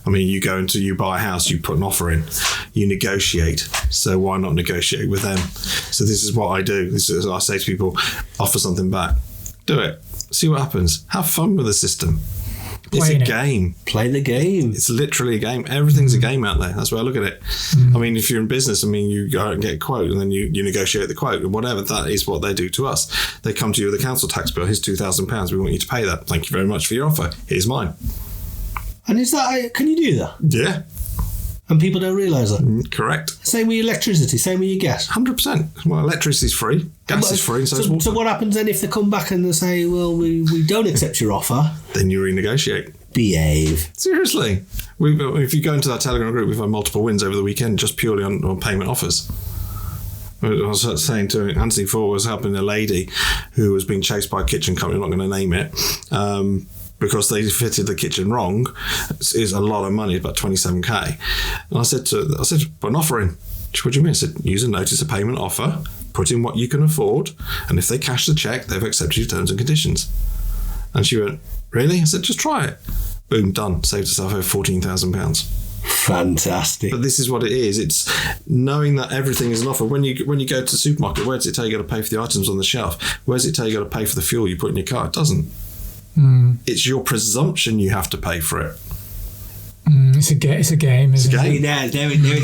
I mean, you buy a house, you put an offer in, you negotiate. So why not negotiate with them? So this is what I do. I say to people, offer something back. Do it. See what happens. Have fun with the system. It's a game. Play the game. It's literally a game. Everything's a game out there. That's where I look at it. I mean, if you're in business, you go out and get a quote, and then you negotiate the quote, and whatever. That is what they do to us. They come to you with a council tax bill. Here's £2,000. We want you to pay that. Thank you very much for your offer. Here's mine. And is that, can you do that? Yeah. And people don't realise that. Correct. Same with electricity, same with your gas. 100%. Well, electricity's free, gas is free, and so is water. So what happens then if they come back and they say, well, we don't accept your offer? Then you renegotiate. Behave. Seriously. If you go into that Telegram group, we've had multiple wins over the weekend just purely on payment offers. I was saying to Anthony Ford, was helping a lady who was being chased by a kitchen company, I'm not going to name it, because they fitted the kitchen wrong. It's a lot of money, about 27k. And I said, put an offer in. What do you mean? I said, use a notice of payment offer, put in what you can afford, and if they cash the cheque, they've accepted your terms and conditions. And she went, really? I said, just try it. Boom, done. Saved herself over £14,000. Fantastic. But this is what it is. It's knowing that everything is an offer. When you go to the supermarket, where does it tell you got to pay for the items on the shelf? Where does it tell you got to pay for the fuel you put in your car? It doesn't. It's your presumption you have to pay for it. It's a game, isn't it? See, now it's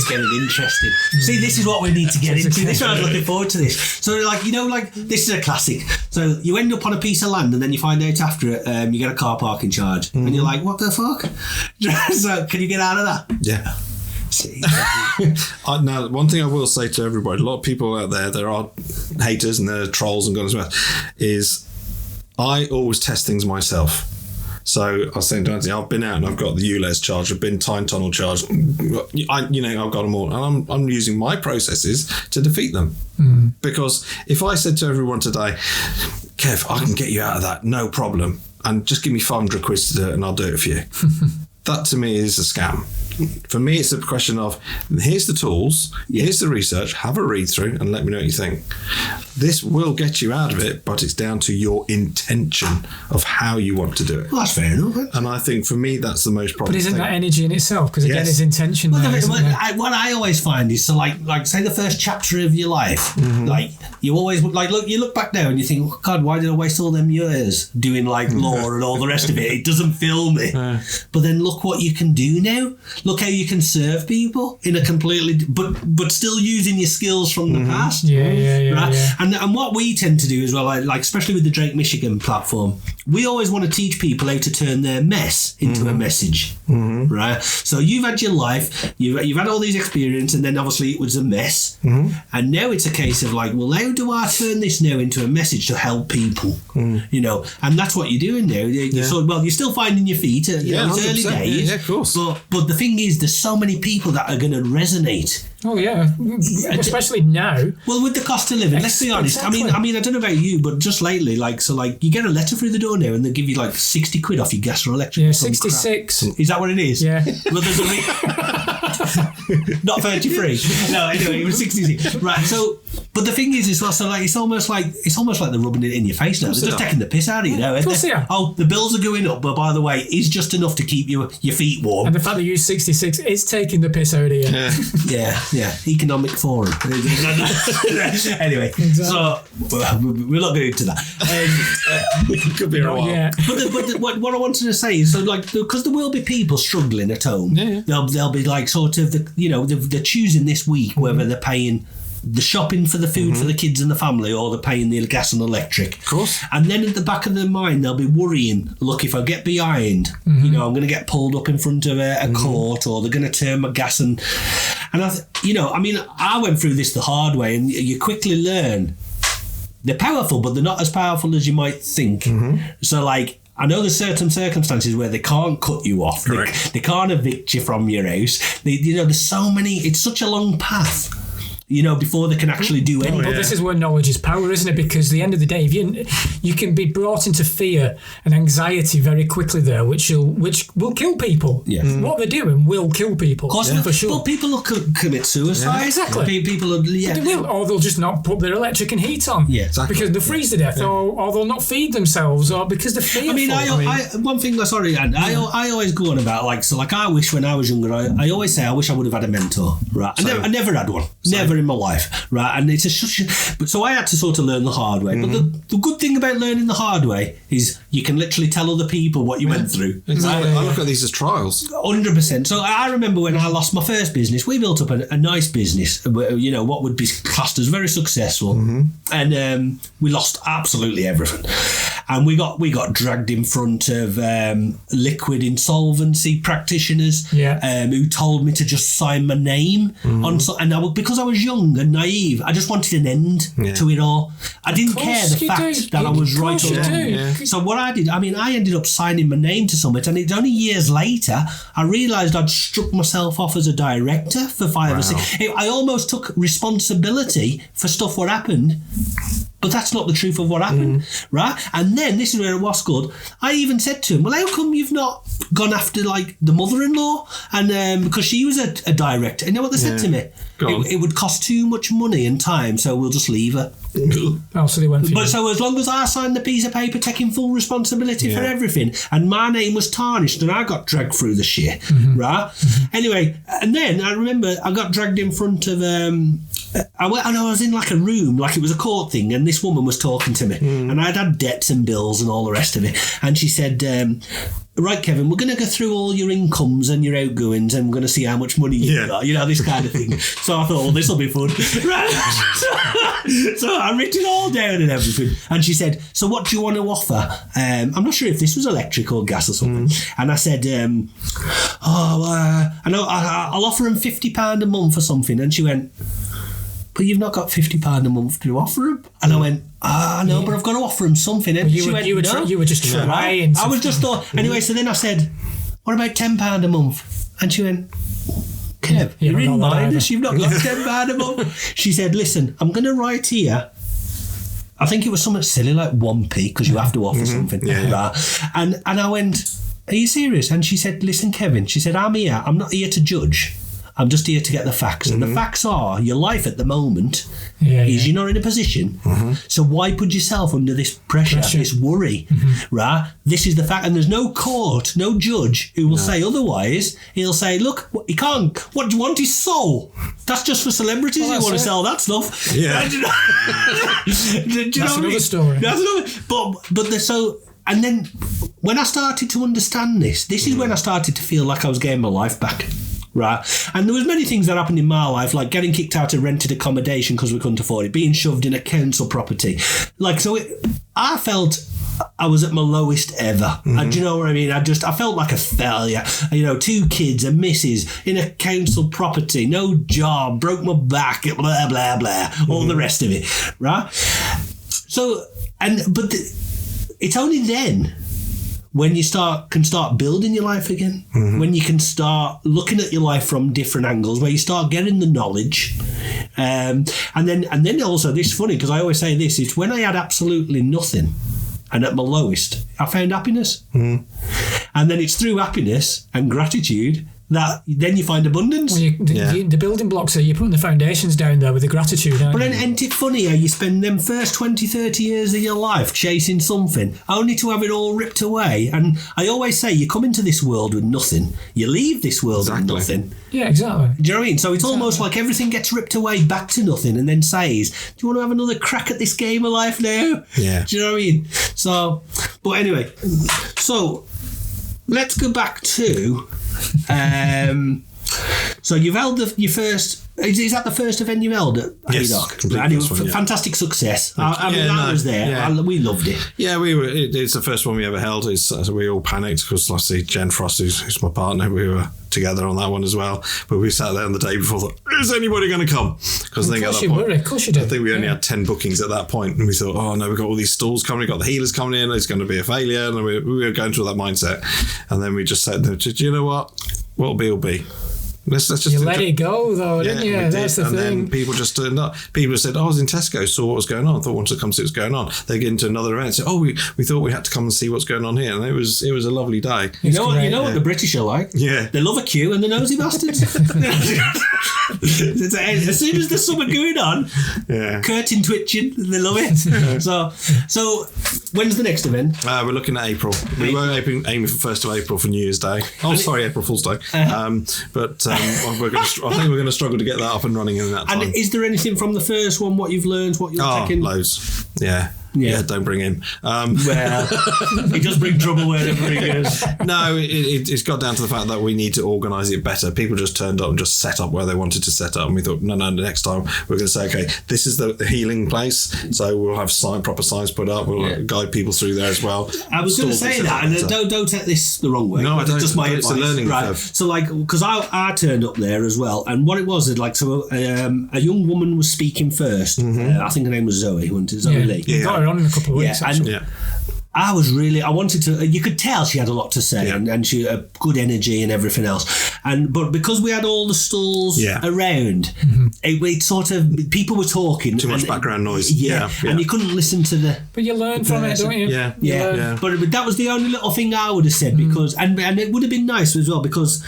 getting interesting. See, this is what we need to get into. This is why I was looking forward to this. So, this is a classic. So, you end up on a piece of land and then you find out after it, you get a car parking charge. And you're like, what the fuck? So, can you get out of that? Yeah. See? Now, one thing I will say to everybody, a lot of people out there are haters and there are trolls and guns, is I always test things myself. So I was saying to Anthony, I've been out and I've got the ULEZ charge, I've been Tyne Tunnel charged, I've got them all, and I'm using my processes to defeat them. Because if I said to everyone today, Kev, I can get you out of that, no problem, and just give me 500 quid to do it and I'll do it for you. That to me is a scam. For me, it's a question of, here's the tools, here's the research, have a read through and let me know what you think. This will get you out of it, but it's down to your intention of how you want to do it. Well, that's fair enough. And I think for me, that's the most problem. But isn't that energy in itself? Because again, it's intention. What I always find is, so like say the first chapter of your life, like you always you look back now and you think, oh, God, why did I waste all them years doing law and all the rest of it? It doesn't fill me. But then look what you can do now. Look how you can serve people in a completely, but still using your skills from the past. Right? And what we tend to do as well, like especially with the Drake Michigan platform, we always want to teach people how to turn their mess into a message. Right? So you've had your life, you've had all these experiences, and then obviously it was a mess. And now it's a case of like, well, how do I turn this now into a message to help people? You know, and that's what you're doing now. So, well, you're still finding your feet. It's early days. Yeah, of course. But the thing is, there's so many people that are going to resonate. Oh yeah, especially now. Well, with the cost of living, let's be honest. Exactly. I mean, I don't know about you, but just lately, you get a letter through the door now, and they give you 60 quid off your gas or electric. Yeah, 66. Is that what it is? Yeah. Well, there's not 33. No, anyway, it was 66. Right. So, but the thing is, well, so it's almost like they're rubbing it in your face now. They're just taking the piss out of you now. Oh, the bills are going up, but by the way, it's just enough to keep your feet warm. And the fact that you use 66 is taking the piss out of you. Yeah. Economic forum. Anyway, so we're not going into that. We could be wrong. But what I wanted to say is, so because there will be people struggling at home. They'll be they're choosing this week whether they're paying the shopping for the food for the kids and the family, or they're paying the gas and electric. Of course. And then at the back of their mind, they'll be worrying, look, if I get behind, I'm going to get pulled up in front of a court, or they're going to turn my gas and I went through this the hard way, and you quickly learn they're powerful, but they're not as powerful as you might think. So I know there's certain circumstances where they can't cut you off. They can't evict you from your house. There's so many, it's such a long path. Before they can actually do anything. But this is where knowledge is power, isn't it? Because at the end of the day, if you can be brought into fear and anxiety very quickly there, which will kill people. Yeah. What they're doing will kill people. Of course, for sure. But people will commit suicide. Yeah, exactly. People will, They will, or they'll just not put their electric and heat on. Yeah, exactly. Because they'll freeze to death, or they'll not feed themselves, or because they're fearful. One thing, I always go on about, I wish when I was younger, I always say I wish I would have had a mentor. Right. I never had one. Never in my life, right? And it's but so I had to sort of learn the hard way. But the good thing about learning the hard way is you can literally tell other people what you went through. Exactly. I look at these as trials. 100%. So I remember when I lost my first business, we built up a nice business, you know, what would be classed as very successful, and we lost absolutely everything. And we got dragged in front of liquid insolvency practitioners who told me to just sign my name on. And because I was young and naive, I just wanted an end to it all. I didn't care the fact that I was right or wrong. So what I did, I mean, I ended up signing my name to something, and it's only years later I realised I'd struck myself off as a director for 5 or 6. I almost took responsibility for stuff what happened. But that's not the truth of what happened, right? And then, this is where it was good, I even said to him, well, how come you've not gone after, like, the mother-in-law? And because she was a director. And you know what they said to me? It would cost too much money and time, so we'll just leave her. Oh, so they went for But so as long as I signed the piece of paper taking full responsibility for everything, and my name was tarnished and I got dragged through the shit, right? Anyway, and then I remember I got dragged in front of... I was in like a room, like it was a court thing, and this woman was talking to me, and I'd had debts and bills and all the rest of it, and she said, right, Kevin, we're going to go through all your incomes and your outgoings, and we're going to see how much money you've got, you know, this kind of thing. So I thought, well, this will be fun. Right? So I wrote it all down and everything, and she said, so what do you want to offer? I'm not sure if this was electric or gas or something. And I said, I'll offer him £50 a month or something. And she went, but you've not got £50 a month to offer him. And I went, no, but I've got to offer him something. And you were just trying. I was just thought. Anyway, so then I said, what about £10 a month? And she went, Kev, you're in minus, you've not got £10 a month. She said, listen, I'm going to write here. I think it was something silly like 1p, because you have to offer something. Right? And I went, are you serious? And she said, listen, Kevin, she said, I'm here. I'm not here to judge. I'm just here to get the facts. And the facts are, your life at the moment is you're not in a position. So why put yourself under this pressure. This worry, right? This is the fact. And there's no court, no judge who will say otherwise. He'll say, look, he can't. What do you want? His soul. That's just for celebrities who want to sell that stuff. Yeah. Do you know That's another story. That's another. But they're so... And then when I started to understand this is when I started to feel like I was getting my life back. Right, and there was many things that happened in my life, like getting kicked out of rented accommodation because we couldn't afford it, being shoved in a council property, like I felt I was at my lowest ever. And do you know what I mean? I felt like a failure. You know, 2 kids, a missus in a council property, no job, broke my back, blah blah blah, all the rest of it, right? So, it's only then when you can start building your life again, when you can start looking at your life from different angles, where you start getting the knowledge. And then also, this is funny, because I always say this, it's when I had absolutely nothing and at my lowest, I found happiness. And then it's through happiness and gratitude that then you find abundance. Well, the building blocks are, you're putting the foundations down there with the gratitude, aren't But then, ain't it funny how you spend them first 20, 30 years of your life chasing something, only to have it all ripped away? And I always say, you come into this world with nothing, you leave this world with nothing. Yeah, exactly. Do you know what I mean? So it's almost like everything gets ripped away back to nothing, and then says, do you want to have another crack at this game of life now? Yeah. Do you know what I mean? So, but anyway, so let's go back to... so you've held your first... Is that the first event you've held at Yes, and it was fantastic success. I was there. Yeah. We loved it. Yeah, it's the first one we ever held. We all panicked because, like I say, Jen Frost, who's my partner, we were together on that one as well. But we sat there on the day before, thought, is anybody going to come? Because I think at that point, of course you did. I think we only had 10 bookings at that point, and we thought, oh no, we've got all these stalls coming, we've got the healers coming in, it's going to be a failure, and we were going through that mindset. And then we just said, do you know what? What'll be will be. Let's just let it go, though, didn't you? That's the thing. Then people just turned up. People said, I was in Tesco, saw what was going on. I thought I wanted to come see what's going on. They get into another event and say, we thought we had to come and see what's going on here. And it was a lovely day. You know what the British are like? Yeah. They love a queue and they're nosy bastards. As soon as there's something going on, curtain twitching, they love it. So when's the next event? We're looking at April. We were aiming for 1st of April for New Year's Day. Oh, sorry, April Fool's Day. But I think we're going to struggle to get that up and running in that time. And is there anything from the first one, what you've learned, what you're taking? Loads. Yeah, don't bring him. Well, he does bring trouble wherever he goes. No, it's got down to the fact that we need to organise it better. People just turned up and just set up where they wanted to set up, and we thought, no, next time we're going to say, okay, this is the healing place, so we'll have proper signs put up. We'll guide people through there as well. I was going to say that, and don't take this the wrong way. No, I don't. Just my it's a learning curve. So, like, because I turned up there as well, and what it was, a young woman was speaking first. I think her name was Zoe, wasn't it? Zoe Lee. Yeah. Got her on in a couple of weeks. I wanted to, you could tell she had a lot to say and she had good energy and everything else. But because we had all the stalls around, it sort of, people were talking. Too much background noise. And you couldn't listen to the... But you learn from it, don't you? Yeah. But that was the only little thing I would have said because, and it would have been nice as well because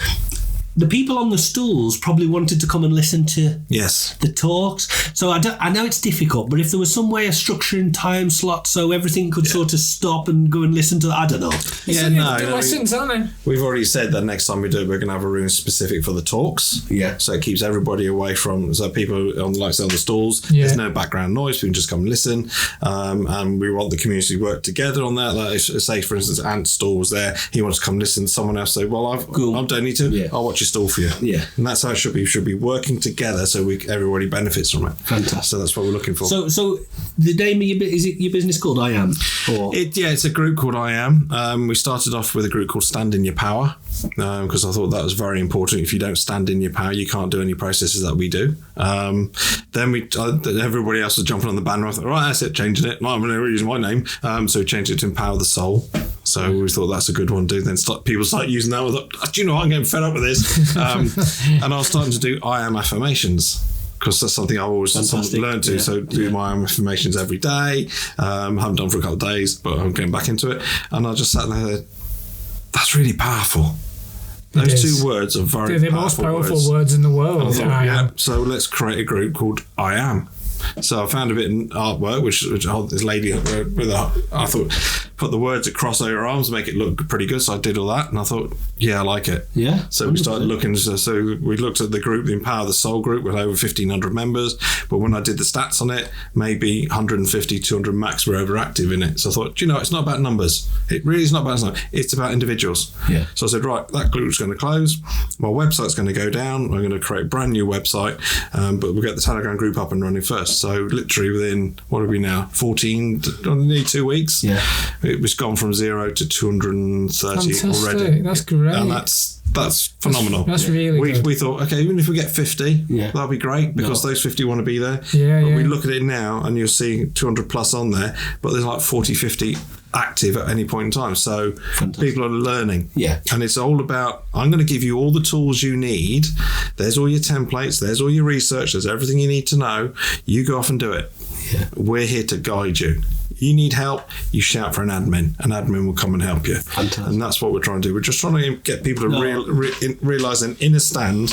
the people on the stools probably wanted to come and listen to the talks. So I know it's difficult, but if there was some way of structuring time slots so everything could sort of stop and go and listen to, I don't know. Lessons, aren't they? We've already said that next time we do it, we're going to have a room specific for the talks. Yeah. So it keeps everybody away from, so people on the stalls, there's no background noise, we can just come and listen. And we want the community to work together on that. Like say, for instance, Ant's stall was there, he wants to come listen, someone else say, well, I'm donating to, I'll watch your stall for you. Yeah. And that's how it should be. We should be working together so everybody benefits from it. Fantastic. So that's what we're looking for. So the name of is it your business called I Am? It's a group called I Am. We started off with a group called Stand in Your Power because I thought that was very important. If you don't stand in your power, you can't do any processes that we do. Then everybody else was jumping on the bandwagon. I thought, right, that's it, changing it. I'm going to use my name. So we changed it to Empower the Soul. So we thought that's a good one to do. Then people start using that. I thought, do you know what? I'm getting fed up with this. And I was starting to do I Am affirmations because that's something I've always learned to. So do my own affirmations every day. Haven't done for a couple of days, but I'm getting back into it. And I just sat there. That's really powerful. Those two words are very powerful. They're the most powerful words in the world. I am. So let's create a group called I Am. So I found a bit in artwork, which this lady I thought put the words across her arms, make it look pretty good. So I did all that, and I thought, I like it. Yeah. So we started looking. So we looked at the group, the Empower the Soul group, with over 1,500 members. But when I did the stats on it, maybe 150, 200 max were overactive in it. So I thought, it's not about numbers. It really is not about numbers. It's about individuals. Yeah. So I said, right, that group's going to close. My website's going to go down. I'm going to create a brand new website, but we'll get the Telegram group up and running first. So literally within, what are we now, 14, nearly 2 weeks, it was gone from 0 to 230 already. That's great. And that's phenomenal. That's really good. We thought, okay, even if we get 50, that'll be great because those 50 want to be there. But we look at it now and you'll see 200 plus on there, but there's like 40, 50 active at any point in time. So people are learning. Yeah. And it's all about, I'm going to give you all the tools you need. There's all your templates. There's all your research. There's everything you need to know. You go off and do it. Yeah. We're here to guide you. You need help, you shout for an admin. An admin will come and help you. Fantastic. And that's what we're trying to do. We're just trying to get people to realise and understand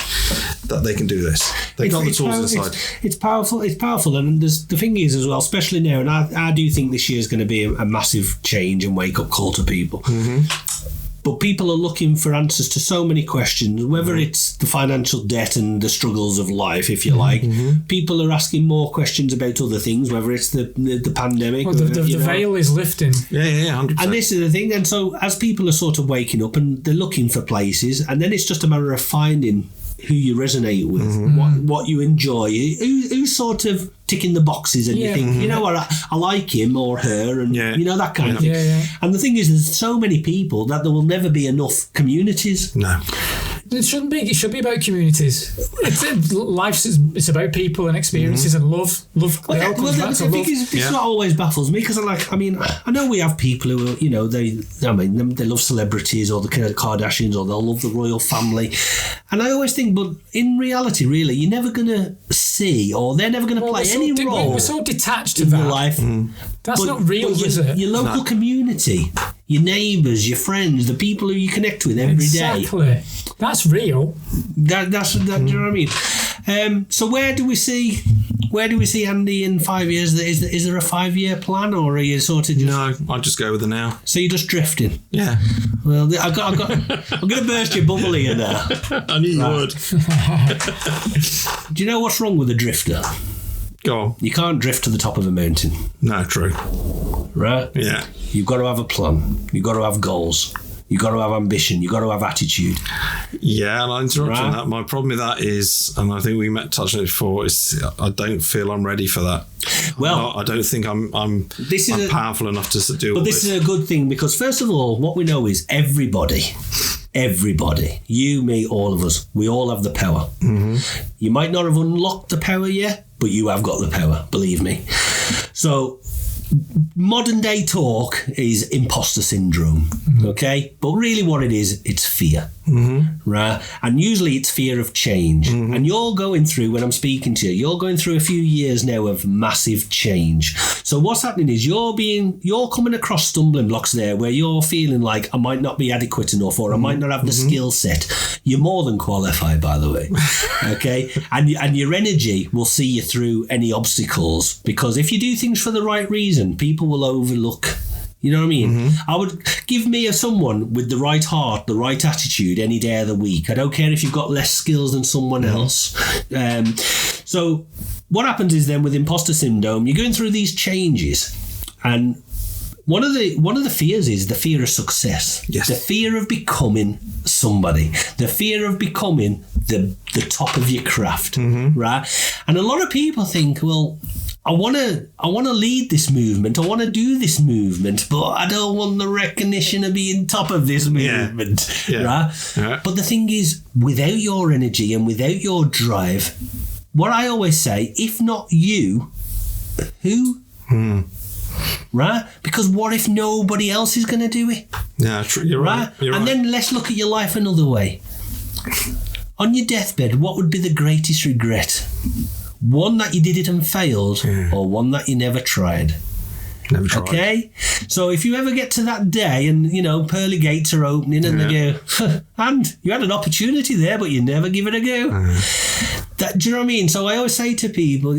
that they can do this. They've got the tools inside. It's powerful. It's powerful. And the thing is as well, especially now, and I do think this year is going to be a massive change and wake-up call to people. Mm-hmm. But people are looking for answers to so many questions, whether it's the financial debt and the struggles of life, if you like. Mm-hmm. People are asking more questions about other things, whether it's the pandemic. Well, the veil is lifting. Yeah, 100%. And this is the thing. And so as people are sort of waking up and they're looking for places, and then it's just a matter of finding who you resonate with, what you enjoy, who's sort of ticking the boxes, and you think, you know what, I like him or her, and you know, that kind of thing. Yeah. And the thing is, there's so many people that there will never be enough communities. No. It shouldn't be. It should be about communities. It's about people and experiences and love. The thing is, it's not always baffles me because I know we have people who, they love celebrities or the Kardashians or they'll love the royal family, and I always think, but in reality, really, you're never going to see, or they're never going to play any role. We're so detached to in that. Your life. That's not real, is it? Your local community, your neighbours, your friends, the people who you connect with every day. Exactly. That's real. Do you know what I mean? So where do we see Andy in 5 years? Is there a 5-year plan, or are you sort of just... No, I'll just go with the now. So you're just drifting? Yeah. Well, I'm going to burst your bubble here now. I knew you would. Do you know what's wrong with a drifter? Go on. You can't drift to the top of a mountain. No, true. Right? Yeah. You've got to have a plan. You've got to have goals. You've got to have ambition. You've got to have attitude. Yeah, and I interrupt on that. My problem with that is, and I think we touched on it before, is I don't feel I'm ready for that. Well, I don't think I'm powerful enough to deal with it. But this is a good thing, because first of all, what we know is everybody, you, me, all of us, we all have the power. Mm-hmm. You might not have unlocked the power yet, but you have got the power, believe me. So modern day talk is imposter syndrome, okay? But really what it is, it's fear, right? And usually it's fear of change. And you're going through, when I'm speaking to you, you're going through a few years now of massive change. So what's happening is you're coming across stumbling blocks there where you're feeling like, I might not be adequate enough, or I might not have the skill set. You're more than qualified, by the way, okay? And your energy will see you through any obstacles, because if you do things for the right reason, people will overlook. You know what I mean? I would give me someone with the right heart, the right attitude any day of the week. I don't care if you've got less skills than someone else. So what happens is then with imposter syndrome, you're going through these changes, and one of the fears is the fear of success. Yes. The fear of becoming somebody. The fear of becoming the top of your craft, right? And a lot of people think, well, I want to lead this movement. I want to do this movement, but I don't want the recognition of being top of this movement, right? Yeah. But the thing is, without your energy and without your drive, what I always say, if not you, who? Right? Because what if nobody else is going to do it? Yeah, true. You're right. And then let's look at your life another way. On your deathbed, what would be the greatest regret? One that you did it and failed, or one that you never tried? Never tried. Okay? So if you ever get to that day and, pearly gates are opening and they go, and you had an opportunity there, but you never give it a go. Do you know what I mean? So I always say to people,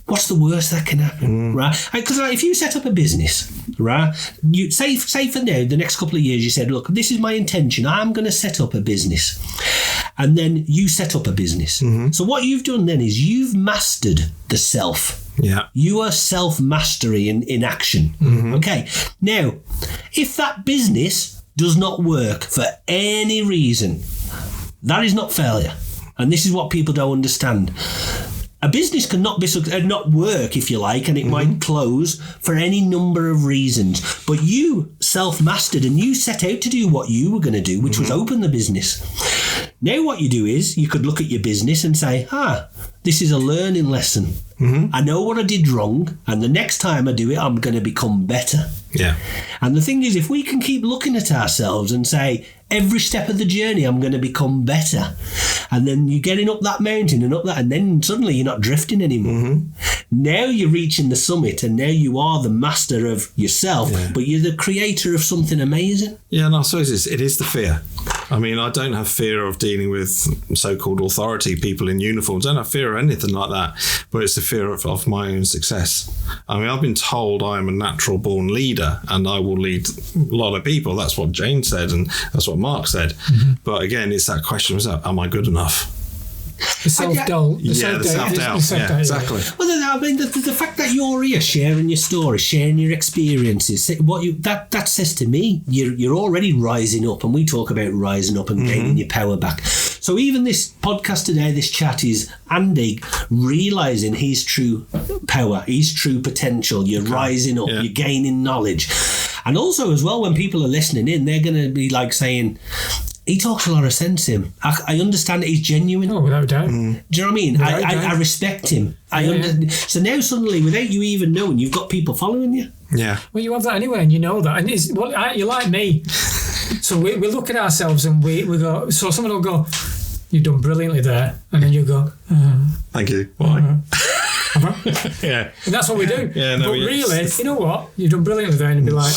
what's the worst that can happen, right? Because if you set up a business, right, you say for now, the next couple of years, you said, look, this is my intention. I'm going to set up a business. And then you set up a business. So what you've done then is you've mastered the self. Yeah. You are self-mastery in action. Okay. Now, if that business does not work for any reason, that is not failure. And this is what people don't understand. A business cannot not work, if you like, and it might close for any number of reasons. But you self-mastered and you set out to do what you were going to do, which was open the business. Now what you do is you could look at your business and say, this is a learning lesson. I know what I did wrong, and the next time I do it, I'm going to become better. Yeah. And the thing is, if we can keep looking at ourselves and say, every step of the journey, I'm going to become better. And then you're getting up that mountain and up that, and then suddenly you're not drifting anymore. Now you're reaching the summit, and now you are the master of yourself, but you're the creator of something amazing. Yeah, and I suppose it is the fear. I mean, I don't have fear of dealing with so-called authority, people in uniforms. I don't have fear of anything like that, but it's the fear of my own success. I mean, I've been told I am a natural born leader and I will lead a lot of people. That's what Jane said and that's what Mark said. But again, it's that question, am I good enough? The self-doubt. The self-doubt. Yeah, exactly. Well, I mean, the fact that you're here sharing your story, sharing your experiences, that says to me, you're already rising up, and we talk about rising up and gaining your power back. So even this podcast today, this chat is Andy realising his true power, his true potential. You're rising up, you're gaining knowledge. And also as well, when people are listening in, they're going to be like saying, he talks a lot of sense, him. I understand that he's genuine. Oh, without doubt. Do you know what I mean? I respect him. So now suddenly, without you even knowing, you've got people following you. Yeah. Well, you have that anyway, and you know that. And you're like me. So we look at ourselves and we go, so someone will go, you've done brilliantly there. And then you go, thank you. Why? Yeah. And that's what we do. Yeah, no, but really, you know what? You've done brilliantly there. And you'd be like,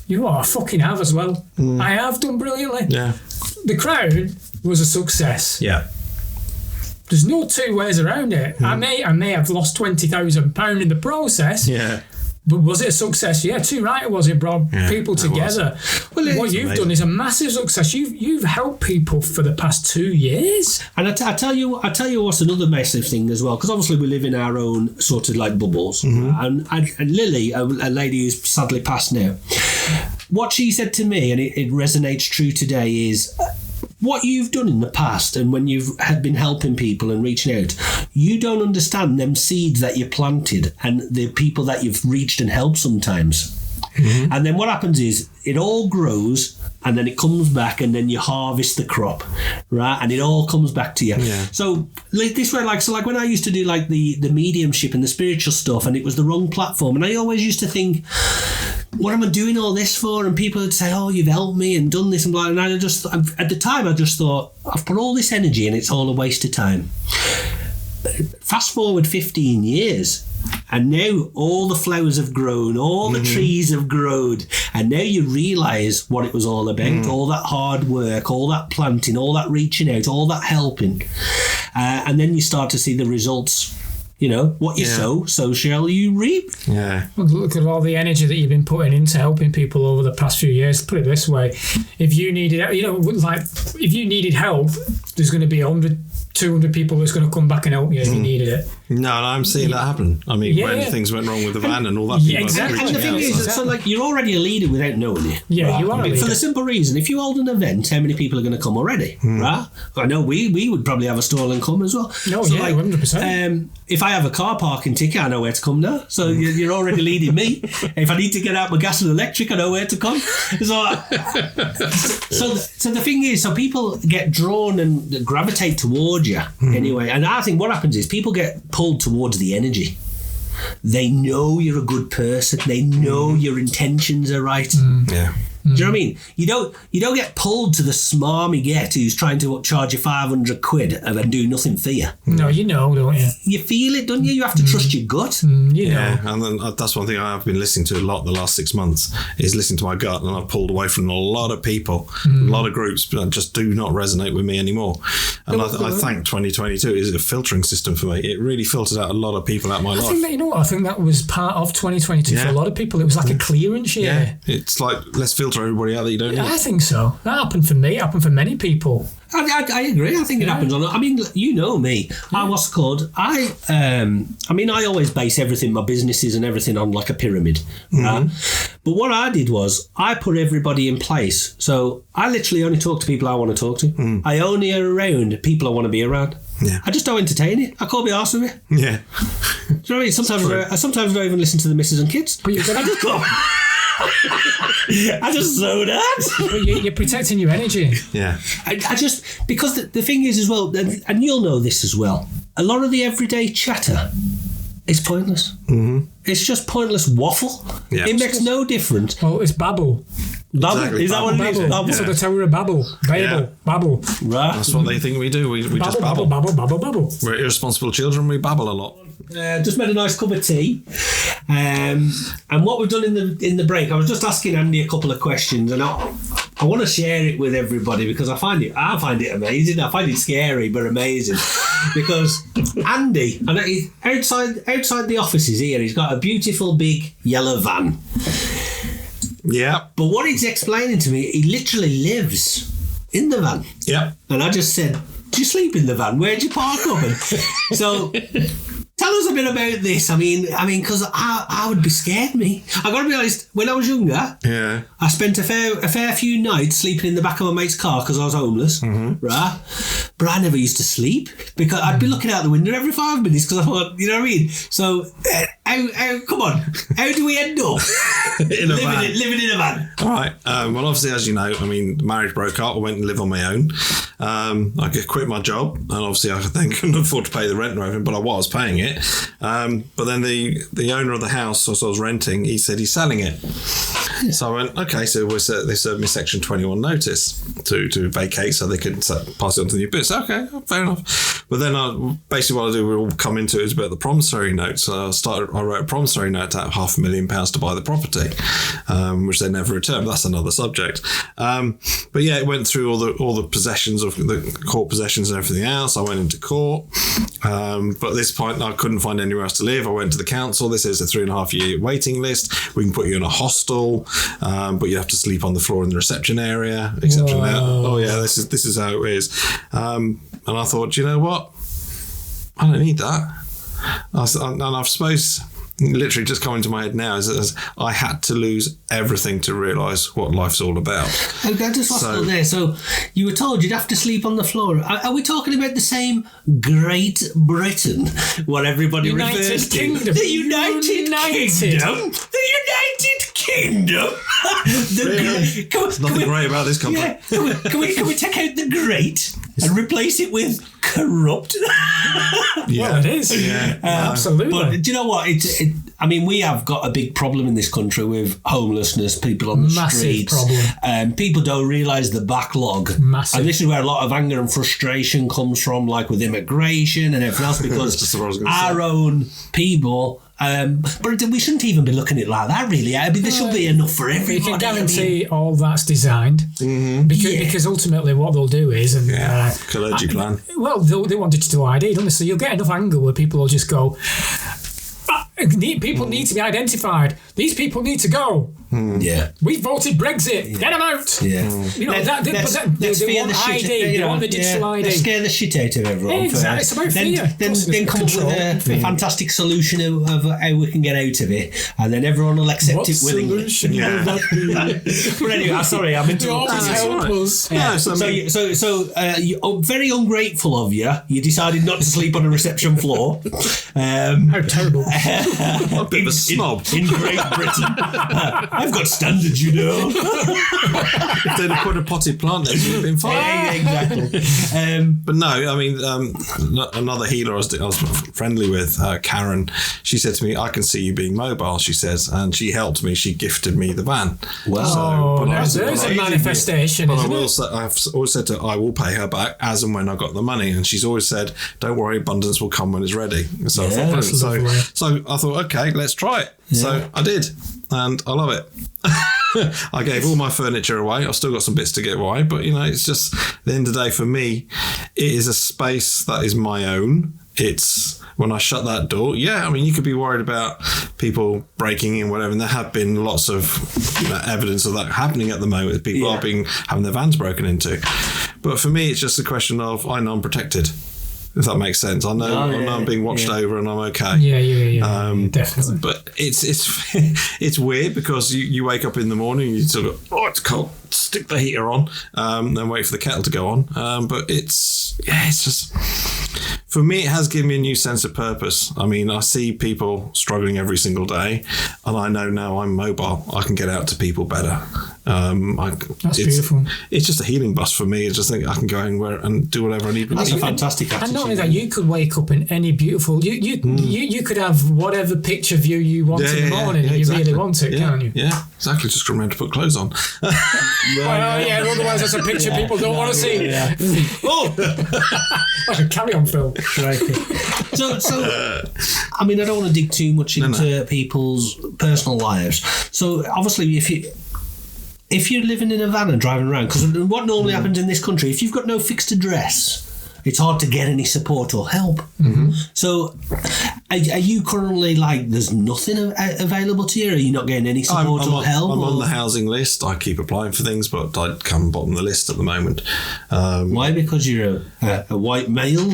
you know what? I fucking have as well. I have done brilliantly. Yeah. The crowd was a success. Yeah. there's no two ways around it. I may have lost £20,000 in the process. Yeah. But was it a success? Yeah, too right it was. It brought people together. Well, what you've done is a massive success. You've helped people for the past 2 years. And I tell you what's another massive thing as well, because obviously we live in our own sort of like bubbles. And Lily, a lady who's sadly passed now, what she said to me, and it resonates true today, is what you've done in the past and when you've been helping people and reaching out, you don't understand them seeds that you planted and the people that you've reached and helped sometimes. And then what happens is it all grows and then it comes back and then you harvest the crop, right? And it all comes back to you. Yeah. So like this way, like when I used to do like the mediumship and the spiritual stuff, and it was the wrong platform, and I always used to think, what am I doing all this for? And people would say, oh, you've helped me and done this and blah. And I just, at the time, I just thought, I've put all this energy and it's all a waste of time. Fast forward 15 years, and now all the flowers have grown, all the trees have grown, and now you realise what it was all about, all that hard work, all that planting, all that reaching out, all that helping. And then you start to see the results. You know, what you sow, so shall you reap. Yeah. Look at all the energy that you've been putting into helping people over the past few years. Put it this way, if you needed help, there's going to be 100, 200 people that's going to come back and help you if you needed it. No, I'm seeing that happen. I mean, when things went wrong with the van and all that. Exactly. And the thing is, so like you're already a leader without knowing it. Yeah, right? You are a leader. For the simple reason, if you hold an event, how many people are going to come already? Right? I know we would probably have a stall and come as well. No, so 100%. If I have a car parking ticket, I know where to come now. So you're already leading me. If I need to get out my gas and electric, I know where to come. So the thing is, so people get drawn and gravitate towards you anyway. And I think what happens is people get pulled towards the energy. They know you're a good person. They know your intentions are right. Yeah. Do you know what I mean? You don't get pulled to the smarmy get who's trying to charge you 500 quid and do nothing for you. No, you know, don't you? You feel it, don't you? You have to trust your gut. You know. And then that's one thing I have been listening to a lot the last 6 months is listening to my gut, and I've pulled away from a lot of people, a lot of groups that just do not resonate with me anymore. And I think 2022 is a filtering system for me. It really filters out a lot of people out of my life. I think that was part of 2022 for a lot of people. It was like a clearance year. Yeah, it's like, let's filter everybody out that you don't need. I think so. That happened for me. It happened for many people. I agree. I think it happens on. I mean, you know me. I always base everything, my businesses and everything, on like a pyramid. Right? But what I did was I put everybody in place. So I literally only talk to people I want to talk to. I only are around people I want to be around. Yeah. I just don't entertain it. I can't be arsed with it. Yeah. Do you know what I mean? Sometimes I don't even listen to the missus and kids. But I just go. I just zone out. But you're protecting your energy. Yeah. I just, because the thing is as well, and you'll know this as well, a lot of the everyday chatter is pointless. It's just pointless waffle. Yeah. It makes no difference. Well, it's babble. Exactly. Is that what it is? Babble. So the Tower of Babel. Babble. Right. That's what they think we do. We just babble. Babble. We're irresponsible children. We babble a lot. Just made a nice cup of tea, and what we've done in the break, I was just asking Andy a couple of questions, and I want to share it with everybody because I find it amazing. I find it scary but amazing because Andy, and outside the offices here, he's got a beautiful big yellow van. Yeah. But what he's explaining to me, he literally lives in the van. Yeah. And I just said, do you sleep in the van? Where'd you park up? And so tell us a bit about this. I mean, because I would be scared, me. I got to be honest, when I was younger, I spent a fair few nights sleeping in the back of my mate's car because I was homeless, right? But I never used to sleep because I'd be looking out the window every 5 minutes because I thought, you know what I mean? So, come on, how do we end up living in a van? All right. Well, obviously, as you know, I mean, marriage broke up. I went and lived on my own. I quit my job, and obviously, I then couldn't afford to pay the rent or anything, but I was paying it. But then the owner of the house, I was renting, he said he's selling it. So I went, okay, so they served me Section 21 notice to vacate so they could pass it on to the new bits. Okay, fair enough. But then basically what I do, we'll come into it is about the promissory note. So I wrote a promissory note to have £500,000 to buy the property, which they never returned. But that's another subject. But yeah, it went through all the possessions of the court possessions and everything else. I went into court, but at this point I couldn't find anywhere else to live. I went to the council. This is a 3.5 year waiting list. We can put you in a hostel, but you have to sleep on the floor in the reception area, etc. Oh yeah, this is how it is. And I thought, do you know what? I don't need that. And I suppose literally just coming to my head now is I had to lose everything to realise what life's all about. Okay, just stop there. So you were told you'd have to sleep on the floor. Are we talking about the same Great Britain, what everybody refers to? Kingdom. The United Kingdom. The United Kingdom. Really? There's nothing great about this country. Yeah, can we take out the great and replace it with corrupt? Well, it is. Yeah. Absolutely. But do you know what? I mean, we have got a big problem in this country with homelessness, people on the streets. Massive problem. People don't realise the backlog. Massive. And this is where a lot of anger and frustration comes from, like with immigration and everything else, because our own people... but we shouldn't even be looking at it like that, really. I mean, there should be enough for everybody. You can guarantee all that's designed, because ultimately what they'll do is... Clergy plan. Well, they want digital ID, don't they? So you'll get enough anger where people will just go... People need to be identified. These people need to go. Yeah. We voted Brexit. Get them out. Yeah. You know, they want ID. They want the digital ID. Let's scare the shit out of everyone. Exactly. It's about fear. Then come up with a fantastic solution of how we can get out of it, and then everyone will accept it willingly. But anyway, sorry, I'm interrupting. So very ungrateful of you. You decided not to sleep on a reception floor. How terrible. A bit of a snob. In Great Britain. I've got standards, you know. If they'd have put a potted plant there, it would have been fine. Exactly. But no, I mean, another healer I was friendly with, Karen, she said to me, I can see you being mobile, she says, and she helped me. She gifted me the van. Wow. There's a manifestation, isn't it? I've always said to her, I will pay her back as and when I got the money. And she's always said, don't worry, abundance will come when it's ready. So, I thought, okay, let's try it. Yeah. So I did. And I love it. I gave all my furniture away. I've still got some bits to give away, but it's just at the end of the day for me, it is a space that is my own. It's when I shut that door. Yeah, I mean, you could be worried about people breaking in, whatever, and there have been lots of evidence of that happening at the moment. People are having their vans broken into. But for me, it's just a question of I know I'm protected. If that makes sense. I know I'm being watched over and I'm okay. Yeah. Definitely. But it's weird because you wake up in the morning and you sort of, it's cold, stick the heater on, then wait for the kettle to go on. But it's just, for me, it has given me a new sense of purpose. I mean, I see people struggling every single day and I know now I'm mobile. I can get out to people better. That's beautiful. It's just a healing bus for me. I just think I can go anywhere and do whatever I need. That's a fantastic attitude. And not only that, you could wake up in any beautiful... You could have whatever picture view you want in the morning if you really want it, can't you? Yeah, exactly. Just come around to put clothes on. Otherwise that's a picture people don't want to see. Yeah. Like a carry-on film. So, I mean, I don't want to dig too much into people's personal lives. So, obviously, if you're living in a van and driving around, because what normally happens in this country, if you've got no fixed address, it's hard to get any support or help. Mm-hmm. So, are you currently there's nothing available to you? Or are you not getting any support or help? I'm on the housing list. I keep applying for things, but I come bottom of the list at the moment. Why? Because you're a white male?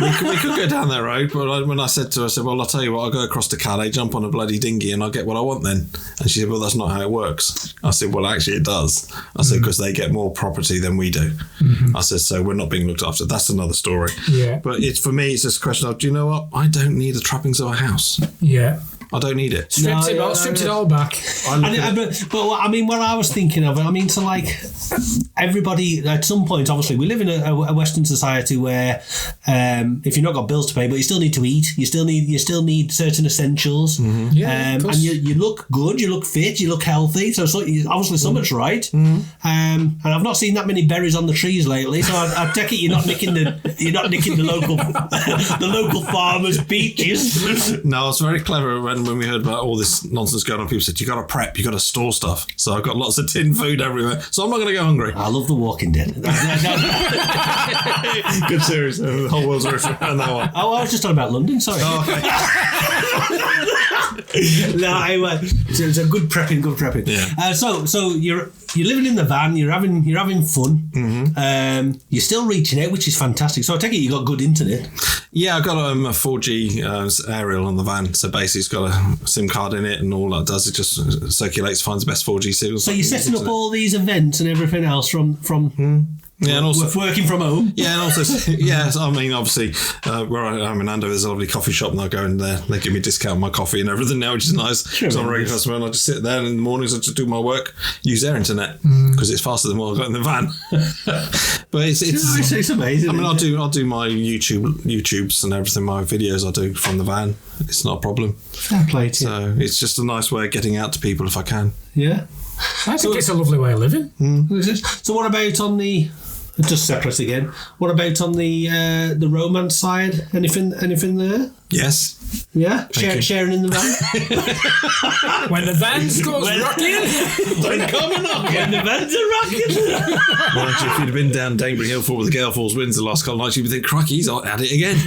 We could go down that road, but when I said to her, I said, well, I'll tell you what, I'll go across to Calais, jump on a bloody dinghy and I'll get what I want then. And she said, well, that's not how it works. I said, well, actually it does. I said, because they get more property than we do. Mm-hmm. I said, so we're not being looked after. That's another story. Yeah. But for me, it's just a question of, do you know what? I don't need the trappings of a house. Yeah. I don't need it. Stripped it all back. But what I was thinking of, so like everybody at some point, obviously, we live in a Western society where if you've not got bills to pay, but you still need to eat, you still need certain essentials, and you look good, you look fit, you look healthy. So obviously something's right. And I've not seen that many berries on the trees lately, so I take it you're not nicking the local the local farmers' peaches. No, it's very clever when we heard about all this nonsense going on. People said you got to prep, you got to store stuff. So I've got lots of tin food everywhere, so I'm not going to go hungry. I love The Walking Dead. Good series. The whole world's referring on that one. Oh, I was just talking about London. Sorry. Oh, okay. No, it's a good prepping. Yeah. So you're living in the van. You're having fun. You're still reaching out, which is fantastic. So I take it you got good internet. Yeah, I've got a 4G aerial on the van. So basically, it's got a SIM card in it, and all that does, it just circulates, finds the best 4G signal. So you're setting up all these events and everything else from yeah, and also working from home. Yeah, and also obviously where I am in Andover, there's a lovely coffee shop, and I go in there. They give me a discount on my coffee and everything now, which is nice. Because I'm a regular customer, and I just sit there, and in the mornings I just do my work, use their internet because it's faster than what I've got in the van. But it's amazing. I'll do my YouTubes and everything, my videos I do from the van. It's not a problem. Fair play to you. So it's just a nice way of getting out to people if I can. Yeah. I think it's a lovely way of living. So what about on the... Just separate again. What about on the romance side? Anything there? Yes. Yeah? Sharing in the van? When the van goes rocking, when the vans are rocking. Well, actually, if you'd have been down Dainbury Hill for with the Gale Falls winds the last couple of nights, you'd think, crikey, he's at it again.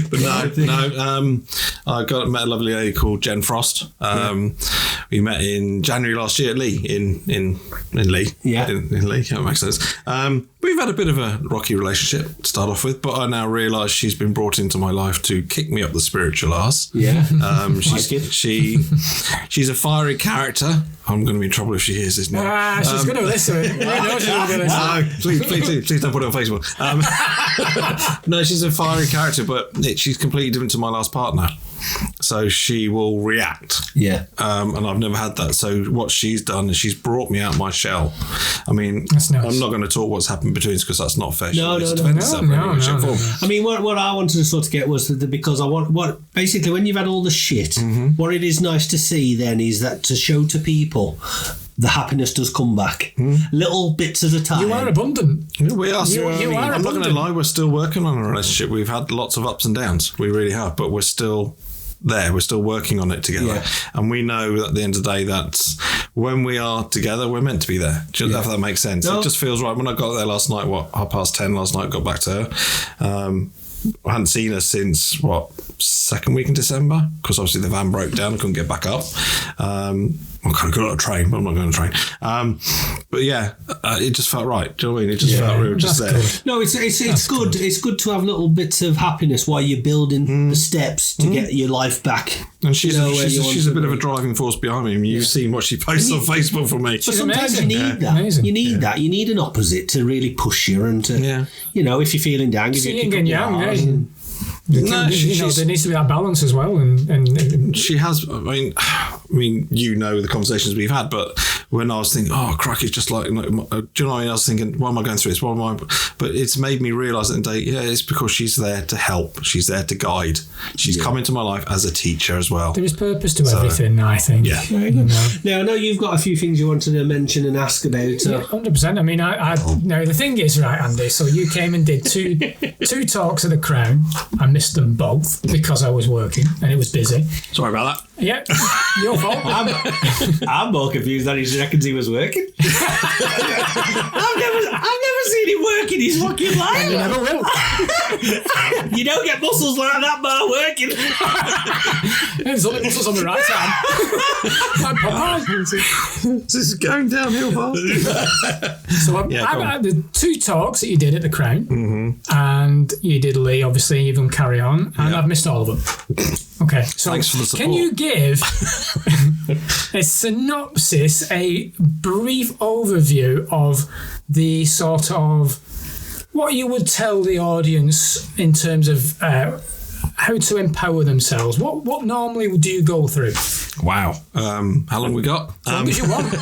But no. I met a lovely lady called Jen Frost. We met in January last year at Lee, in Lee. Yeah. In Lee, that makes sense. We've had a bit of a rocky relationship to start off with, but I now realise she's been brought into my life to kick me up the spiritual arse. Yeah. She's a fiery character. I'm going to be in trouble if she hears this now. She's going to listen. I know she's going to listen. No, please don't put it on Facebook. No, she's a fiery character, but she's completely different to my last partner. So she will react. Yeah. And I've never had that. So what she's done is she's brought me out my shell. I mean, that's nice. I'm not going to talk what's happened between us because that's not fair. No. I mean, what I wanted to sort of get was that because basically when you've had all the shit, what it is nice to see then is that to show to people the happiness does come back. Little bits at a time. You are abundant. We are. I'm not going to lie, we're still working on a relationship. We've had lots of ups and downs. We really have, but we're still there. We're still working on it together. Yeah. And we know at the end of the day that when we are together, we're meant to be there. If that makes sense. No. It just feels right. When I got there last night, 10:30 last night, got back to her. I hadn't seen her since, second week in December, because obviously the van broke down. I couldn't get back up. I could have got on a train, but I'm not going on a train. But yeah, it just felt right. Do you know what I mean? It just felt we were just there. Good. No, it's good. It's good to have little bits of happiness while you're building the steps to get your life back. And she's a bit of a driving force behind me. I mean, you've seen what she posts on Facebook for me. But sometimes you need that. Amazing. You need that. You need an opposite to really push you and to, if you're feeling down, give you a kick up your arse. There needs to be that balance as well, and she has. I mean, the conversations we've had, but when I was thinking, oh, crikey, it's just like, do you know what I mean? I was thinking, why am I going through this? But it's made me realise that it's because she's there to help. She's there to guide. She's come into my life as a teacher as well. There is purpose to everything, I think. Yeah. Very good. Now, I know you've got a few things you wanted to mention and ask about. 100%. I mean, now the thing is, right, Andy, so you came and did two talks at the Crown. I missed them both because I was working and it was busy. Sorry about that. Yeah, your fault. I'm more confused that he reckons he was working. I've never seen him work in his fucking life. And you never will. You don't get muscles like that by working. There's only muscles on the right side. This is going downhill fast. So I've had the two talks that you did at the Crown, and you did Lee, obviously, you've done Carry On, and I've missed all of them. Okay, so thanks for the support. Can you give a synopsis, a brief overview of the sort of what you would tell the audience in terms of how to empower themselves? What normally do you go through? Wow. How long we got? As long as you want.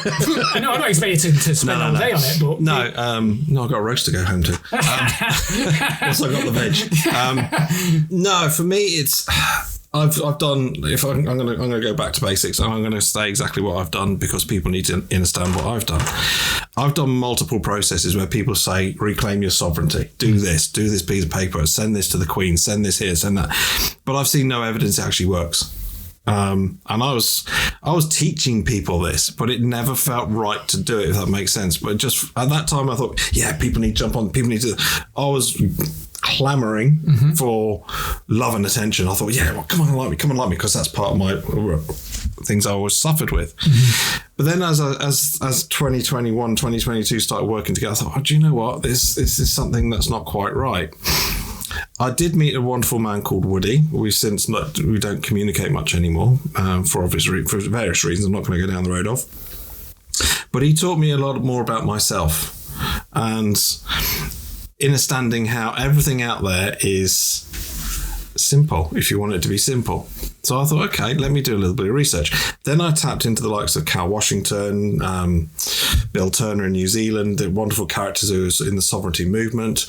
I know, I'm not expecting you to spend all day on it, but... No, I've got a roast to go home to. Also, I've got the veg. No, for me, it's... I've done. If I'm going to go back to basics, I'm going to say exactly what I've done because people need to understand what I've done. I've done multiple processes where people say, reclaim your sovereignty, do this piece of paper, send this to the Queen, send this here, send that. But I've seen no evidence it actually works. And I was teaching people this, but it never felt right to do it, if that makes sense. But just at that time, I thought, yeah, people need to jump on. People need to. I was clamoring for love and attention. I thought, yeah, well, come on, like me, because that's part of my things I always suffered with. But then as 2021, 2022 started working together, I thought, oh, do you know what? This is something that's not quite right. I did meet a wonderful man called Woody. We don't communicate much anymore for various reasons. I'm not going to go down the road of. But he taught me a lot more about myself and understanding how everything out there is simple if you want it to be simple. So I thought, okay, let me do a little bit of research. Then I tapped into the likes of Cal Washington, Bill Turner in New Zealand, the wonderful characters who was in the sovereignty movement,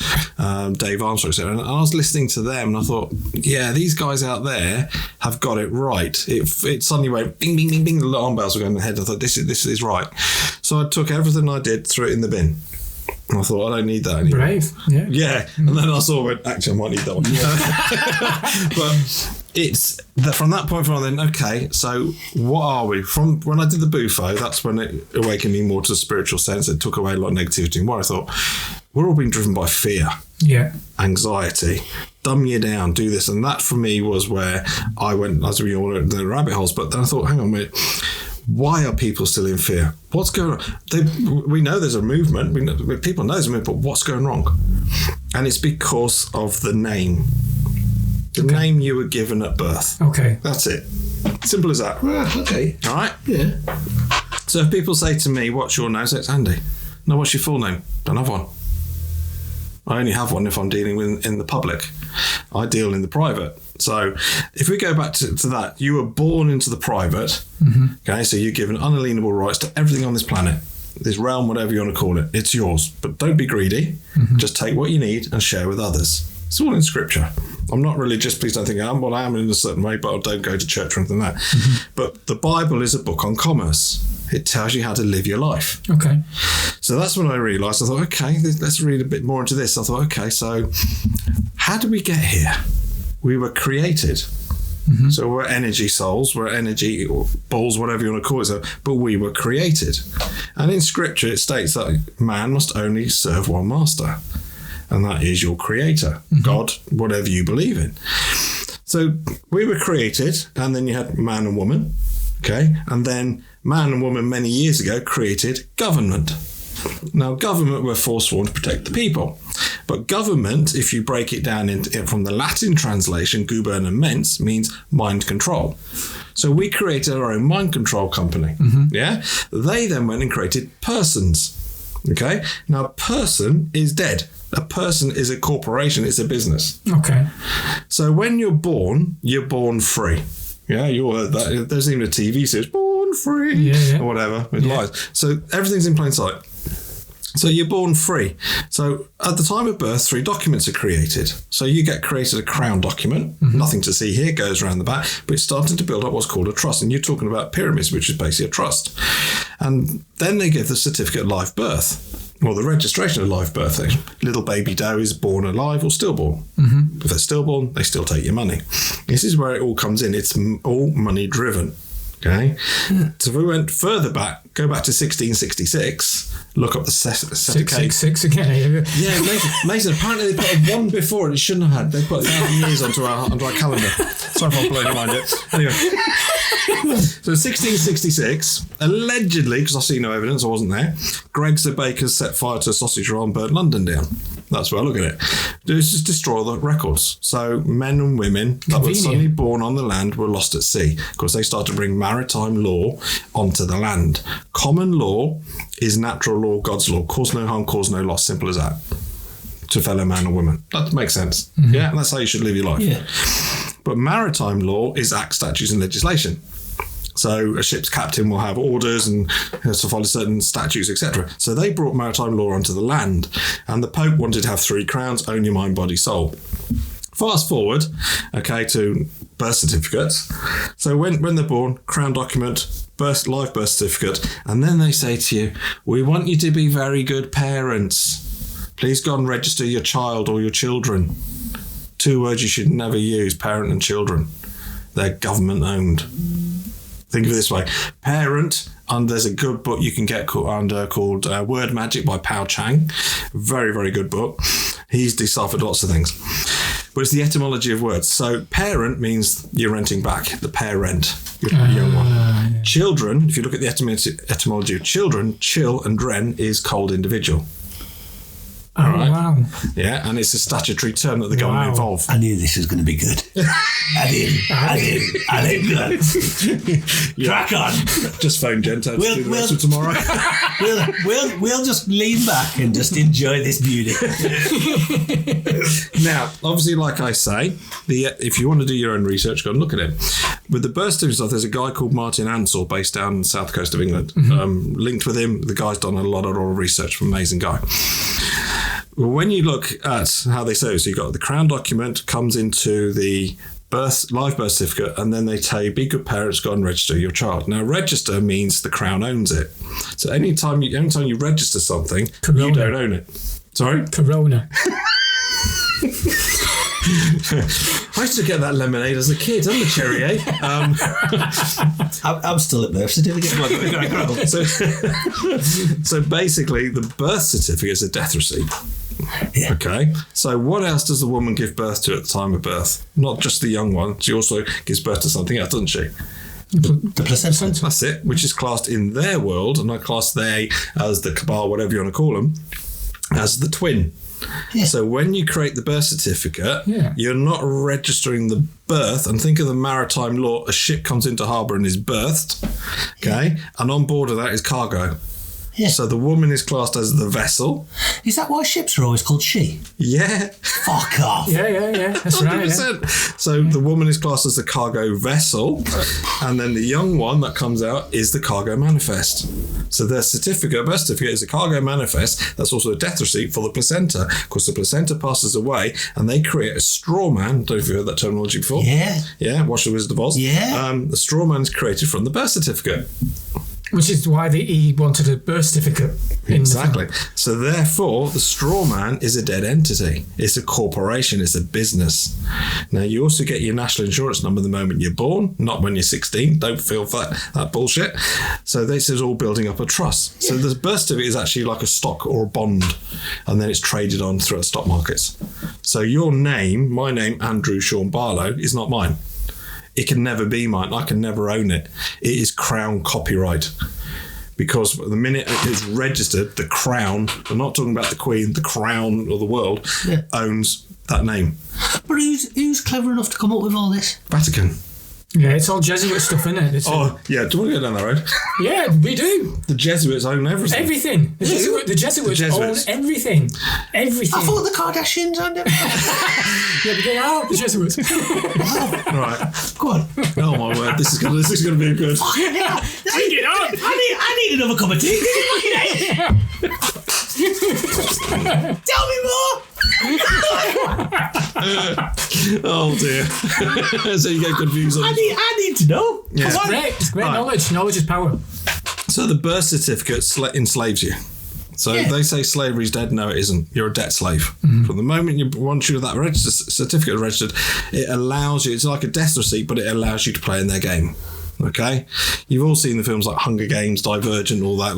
Dave Armstrong, etc. And I was listening to them and I thought, yeah, these guys out there have got it right. It suddenly went bing, bing, bing, bing, the alarm bells were going in the head. I thought, this is right. So I took everything I did, threw it in the bin. And I thought, I don't need that anymore. Brave, yeah. Yeah, and then I saw, actually, I might need that one. But it's from that point on, then, okay, so what are we? From when I did the Bufo, that's when it awakened me more to the spiritual sense. It took away a lot of negativity. And what I thought, we're all being driven by fear, anxiety, dumb you down, do this. And that for me was where I went, as we all know, the rabbit holes. But then I thought, hang on a minute. Why are people still in fear? What's going on? We know there's a movement. People know there's a movement, but what's going wrong? And it's because of the name. The name you were given at birth. Okay. That's it. Simple as that. Okay. All right? Yeah. So if people say to me, what's your name? I say, it's Andy. No, what's your full name? Don't have one. I only have one if I'm dealing with in the public. I deal in the private. So if we go back to that, you were born into the private. Okay, so you're given unalienable rights to everything on this planet, this realm, whatever you want to call it. It's yours, but don't be greedy. Just take what you need and share with others. It's all in scripture. I'm not religious. Please don't think I am. Well, I am in a certain way, but I don't go to church or anything like that. But the Bible is a book on commerce. It tells you how to live your life. Okay. So that's when I realised, I thought, okay, let's read a bit more into this. I thought, okay, so how did we get here? We were created. So we're energy souls, we're energy balls, whatever you want to call it. But we were created. And in scripture, it states that man must only serve one master. And that is your creator, God, whatever you believe in. So we were created, and then you had man and woman. Okay. And then man and woman many years ago created government. Now, government were forsworn to protect the people. But government, if you break it down from the Latin translation, gubernamens, means mind control. So we created our own mind control company. Yeah. They then went and created persons. Okay. Now, a person is dead. A person is a corporation. It's a business. Okay. So when you're born free. Yeah, you all heard that. There's even a TV series, Born Free, or whatever, with lies. So everything's in plain sight. So you're born free. So at the time of birth, 3 documents are created. So you get created a crown document, nothing to see here, goes around the back, but it's starting to build up what's called a trust. And you're talking about pyramids, which is basically a trust. And then they give the certificate of live birth. Well, the registration of live birth. Little baby doe is born alive or stillborn. If they're stillborn, they still take your money. This is where it all comes in. It's all money driven. Okay. So if we went further back, go back to 1666, look up the set of cake. 666 again. Yeah, amazing. Apparently they put a 1 before and it shouldn't have had. They put 1,000 years onto our calendar. Sorry if I'm blowing your mind yet. Anyway. So 1666, allegedly, because I see no evidence, I wasn't there, Greggs the baker set fire to a sausage roll and burnt London down. That's where I look at it. This is destroy the records. So men and women that were suddenly born on the land were lost at sea because they started to bring maritime law onto the land. Common law is natural law, God's law. Cause no harm, cause no loss. Simple as that. To fellow man or woman. That makes sense. Yeah, and that's how you should live your life. Yeah. But maritime law is acts, statutes and legislation. So a ship's captain will have orders and has to follow certain statutes, etc. So they brought maritime law onto the land, and the Pope wanted to have 3 crowns: own your mind, body, soul. Fast forward, okay, to birth certificates. So when they're born, crown document, live birth certificate, and then they say to you, we want you to be very good parents. Please go and register your child or your children. 2 words you should never use, parent and children. They're government owned. Think of it this way. Parent, and there's a good book you can get called Word Magic by Pao Chang. Very, very good book. He's deciphered lots of things. But it's the etymology of words. So parent means you're renting back, the parent, your young one. Yeah. Children, if you look at the etymology of children, chill and ren is cold individual. Oh, right. Wow. Yeah, and it's a statutory term that the government involve. I knew this was going to be good. I did good. Crack on. Just phone Jen to do the rest of tomorrow. we'll just lean back and just enjoy this beauty. Now, obviously, like I say, if you want to do your own research, go and look at it. With the birth certificate stuff, there's a guy called Martin Ansell based down on the south coast of England. Mm-hmm. Linked with him, the guy's done a lot of research. Amazing guy. Well, when you look at how they say it, so you've got the Crown document comes into the live birth certificate, and then they tell you, be good parents, go and register your child. Now, register means the Crown owns it. So anytime you register something, Corona. You don't own it. Sorry? Corona. I used to get that lemonade as a kid, and the cherry, eh? I'm still at birth certificate. So basically, the birth certificate is a death receipt. Yeah. Okay. So what else does the woman give birth to at the time of birth? Not just the young one. She also gives birth to something else, doesn't she? The placenta. That's it, which is classed in their world, and I class they as the cabal, whatever you want to call them, as the twin. Yeah. So when you create the birth certificate, you're not registering the birth. And think of the maritime law: a ship comes into harbour and is birthed, okay, and on board of that is cargo. Yeah. So the woman is classed as the vessel. Is that why ships are always called she? Yeah. Fuck off. Yeah. That's 100%. Right. Yeah. So the woman is classed as the cargo vessel, and then the young one that comes out is the cargo manifest. So their birth certificate is a cargo manifest. That's also a death receipt for the placenta, because the placenta passes away, and they create a straw man. I don't know if you've heard that terminology before. Yeah. Yeah. Watch The Wizard of Oz. Yeah. The straw man is created from the birth certificate. Which is why he wanted a birth certificate. Exactly. So therefore, the straw man is a dead entity. It's a corporation. It's a business. Now, you also get your national insurance number the moment you're born, not when you're 16. Don't feel that bullshit. So this is all building up a trust. So the birth certificate is actually like a stock or a bond, and then it's traded on through the stock markets. So your name, my name, Andrew Sean Barlow, is not mine. It can never be mine. I can never own it. It is Crown copyright. Because the minute it is registered, the Crown, I'm not talking about the Queen, the Crown of the world, owns that name. But who's clever enough to come up with all this? Vatican. Yeah, it's all Jesuit stuff, isn't it? Yeah. Do you want to go down that road? Yeah, we do. The Jesuits own everything. Everything. The Jesuits own everything. Everything. I thought the Kardashians owned it. Yeah, but they are the Jesuits. Right. Go on. Oh my word, this is gonna be good. Bring it on. I need another cup of tea. Tell me more. Oh dear. So you get good views on it. I need to know. Yeah. It's great knowledge. Knowledge is power. So the birth certificate enslaves you. So they say slavery is dead. No, it isn't. You're a debt slave. Mm-hmm. From the moment once you have that certificate registered, it allows you, it's like a death receipt, but it allows you to play in their game. Okay, you've all seen the films like Hunger Games, Divergent, all that.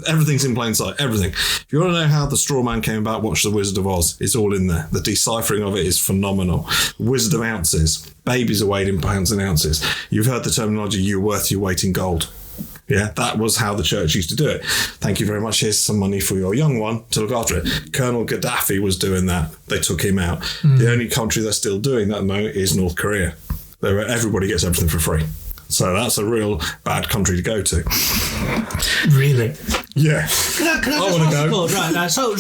Everything's in plain sight. Everything. If you want to know how the straw man came about, watch The Wizard of Oz. It's all in there. The deciphering of it is phenomenal. Wizard of Ounces. Babies are weighed in pounds and ounces. You've heard the terminology, you're worth your weight in gold. Yeah, that was how the church used to do it. Thank you very much. Here's some money for your young one to look after it. Colonel Gaddafi was doing that. They took him out. The only country that's still doing that at the moment is North Korea. Everybody gets everything for free. So that's a real bad country to go to. Really? Yeah. Can I just wanna ask go. a question? Right now, so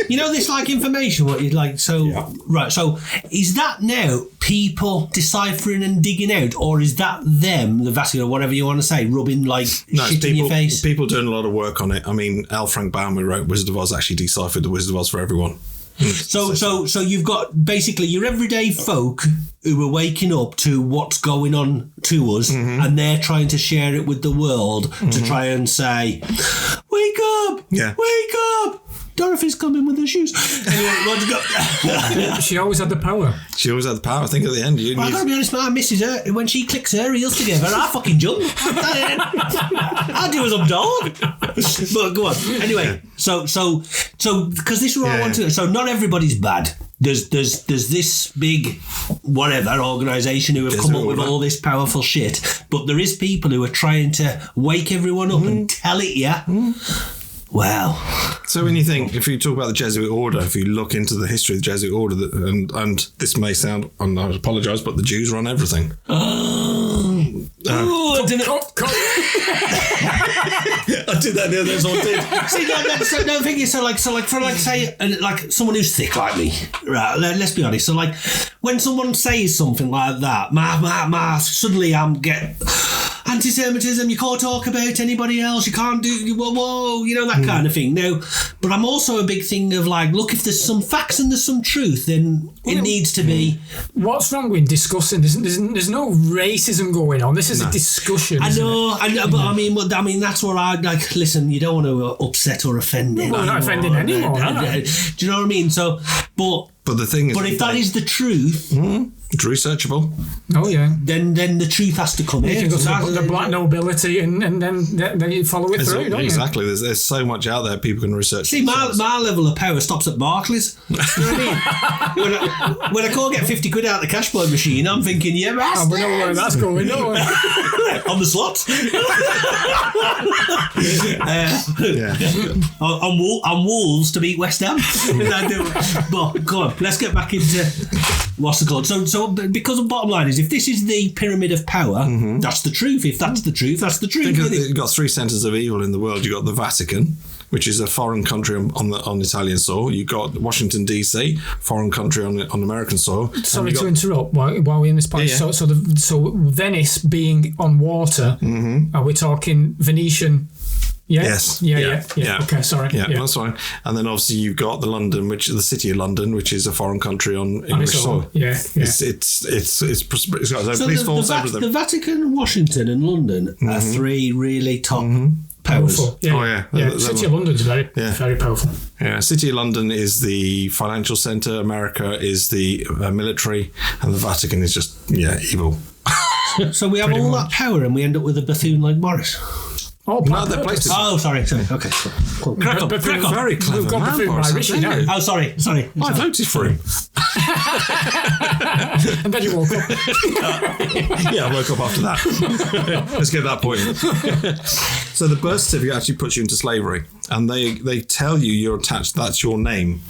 you know this like information, what you'd like. So Yeah. right, so is that now people deciphering and digging out, or is that them, the Vatican or whatever you want to say, rubbing like shit in your face? People doing a lot of work on it. I mean, L. Frank Baum, who wrote Wizard of Oz, actually deciphered the Wizard of Oz for everyone. So you've got basically your everyday folk who are waking up to what's going on to us, and they're trying to share it with the world to try and say, "Wake up! Yeah. Wake up! Dorothy's coming with her shoes." Anyway, what's got? She always had the power. She always had the power. I think at the end, Well, I gotta be honest, my missus, when she clicks her heels together, I fucking jump. I do as I'm told. But go on. Anyway, so because this is what I want to. So not everybody's bad. There's this big whatever organisation who have come up with all this powerful shit, but there is people who are trying to wake everyone up and tell it. Wow. So when you think, if you talk about the Jesuit order, if you look into the history of the Jesuit order, and this may sound, and I apologise, but the Jews run everything. I didn't. I did that the other day, so I did. See, no, the thing is, so for say, like someone who's thick like me, right? Let's be honest. So like, when someone says something like that, suddenly I'm get anti-Semitism. You can't talk about anybody else. You can't do whoa, you know that kind of thing. Now, but I'm also a big thing of like, look, if there's some facts and there's some truth, then it needs to be. What's wrong with discussing? There's no racism going on. This is a discussion. I know, but I mean, that's what I like. Listen, you don't want to upset or offend anyone. I'm not offending anyone. Do you know what I mean? So, but the thing is, if that is the truth, it's researchable. Oh yeah. Then the truth has to come in. You can go to the black nobility and then you follow it through, don't you? Exactly. There's so much out there people can research. See, my level of power stops at Barclays. You know what I mean? When I can't get 50 quid out of the cash point machine, I'm thinking, yeah, Oh, we know where that's going, don't we? On the slots. On Wolves to beat West Ham. But go on, let's get back into what's it called. So because the bottom line is, if this is the pyramid of power, that's the truth. If that's the truth, that's the truth. You've got three centres of evil in the world. You've got the Vatican, which is a foreign country on Italian soil. You've got Washington DC, foreign country on American soil. Sorry to interrupt while we're in this point. Yeah. So Venice being on water, are we talking Venetian? Yeah. Yes. Yeah. Okay, sorry. Yeah, that's fine. And then obviously you've got the city of London, which is a foreign country on English soil. Yeah. It's got its police force, everything. The Vatican, Washington, and London are three really top powers. Powerful. Yeah. City of London is very powerful. Yeah, City of London is the financial centre. America is the military, and the Vatican is just evil. So we have all that power, and we end up with a buffoon like Morris. Oh, they're placed. Oh, sorry. Okay. Cool. Crack on. Very clever. We've got the Boris, Rishi now. Oh, sorry. I voted for him. And then you woke up. I woke up after that. Let's get that point. So the birth certificate actually puts you into slavery, and they tell you you're attached. That's your name,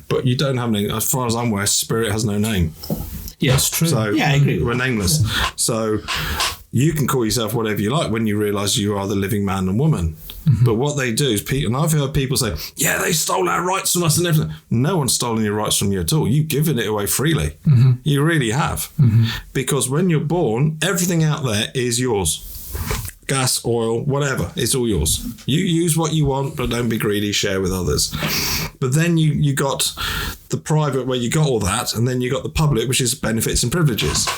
but you don't have any. As far as I'm aware, spirit has no name. Yeah, that's true. So I agree. We're nameless. So you can call yourself whatever you like when you realise you are the living man and woman. But what they do is, and I've heard people say, yeah, they stole our rights from us and everything. No one's stolen your rights from you at all. You've given it away freely. You really have. Because when you're born, everything out there is yours. Gas, oil, whatever, it's all yours. You use what you want, but don't be greedy, share with others. But then you got the private where you got all that, and then you got the public, which is benefits and privileges.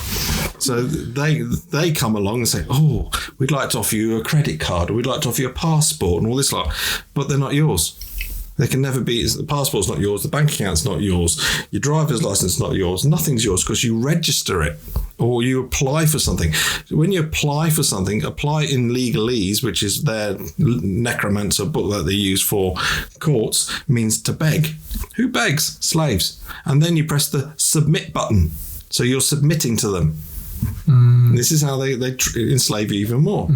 So they come along and say, oh, we'd like to offer you a credit card, or we'd like to offer you a passport and all this lot, but they're not yours. They can never be. The passport's not yours. The bank account's not yours. Your driver's license is not yours. Nothing's yours because you register it or you apply for something. When you apply for something, apply in legalese, which is their necromancer book that they use for courts, means to beg. Who begs? Slaves. And then you press the submit button. So you're submitting to them. This is how they enslave you even more.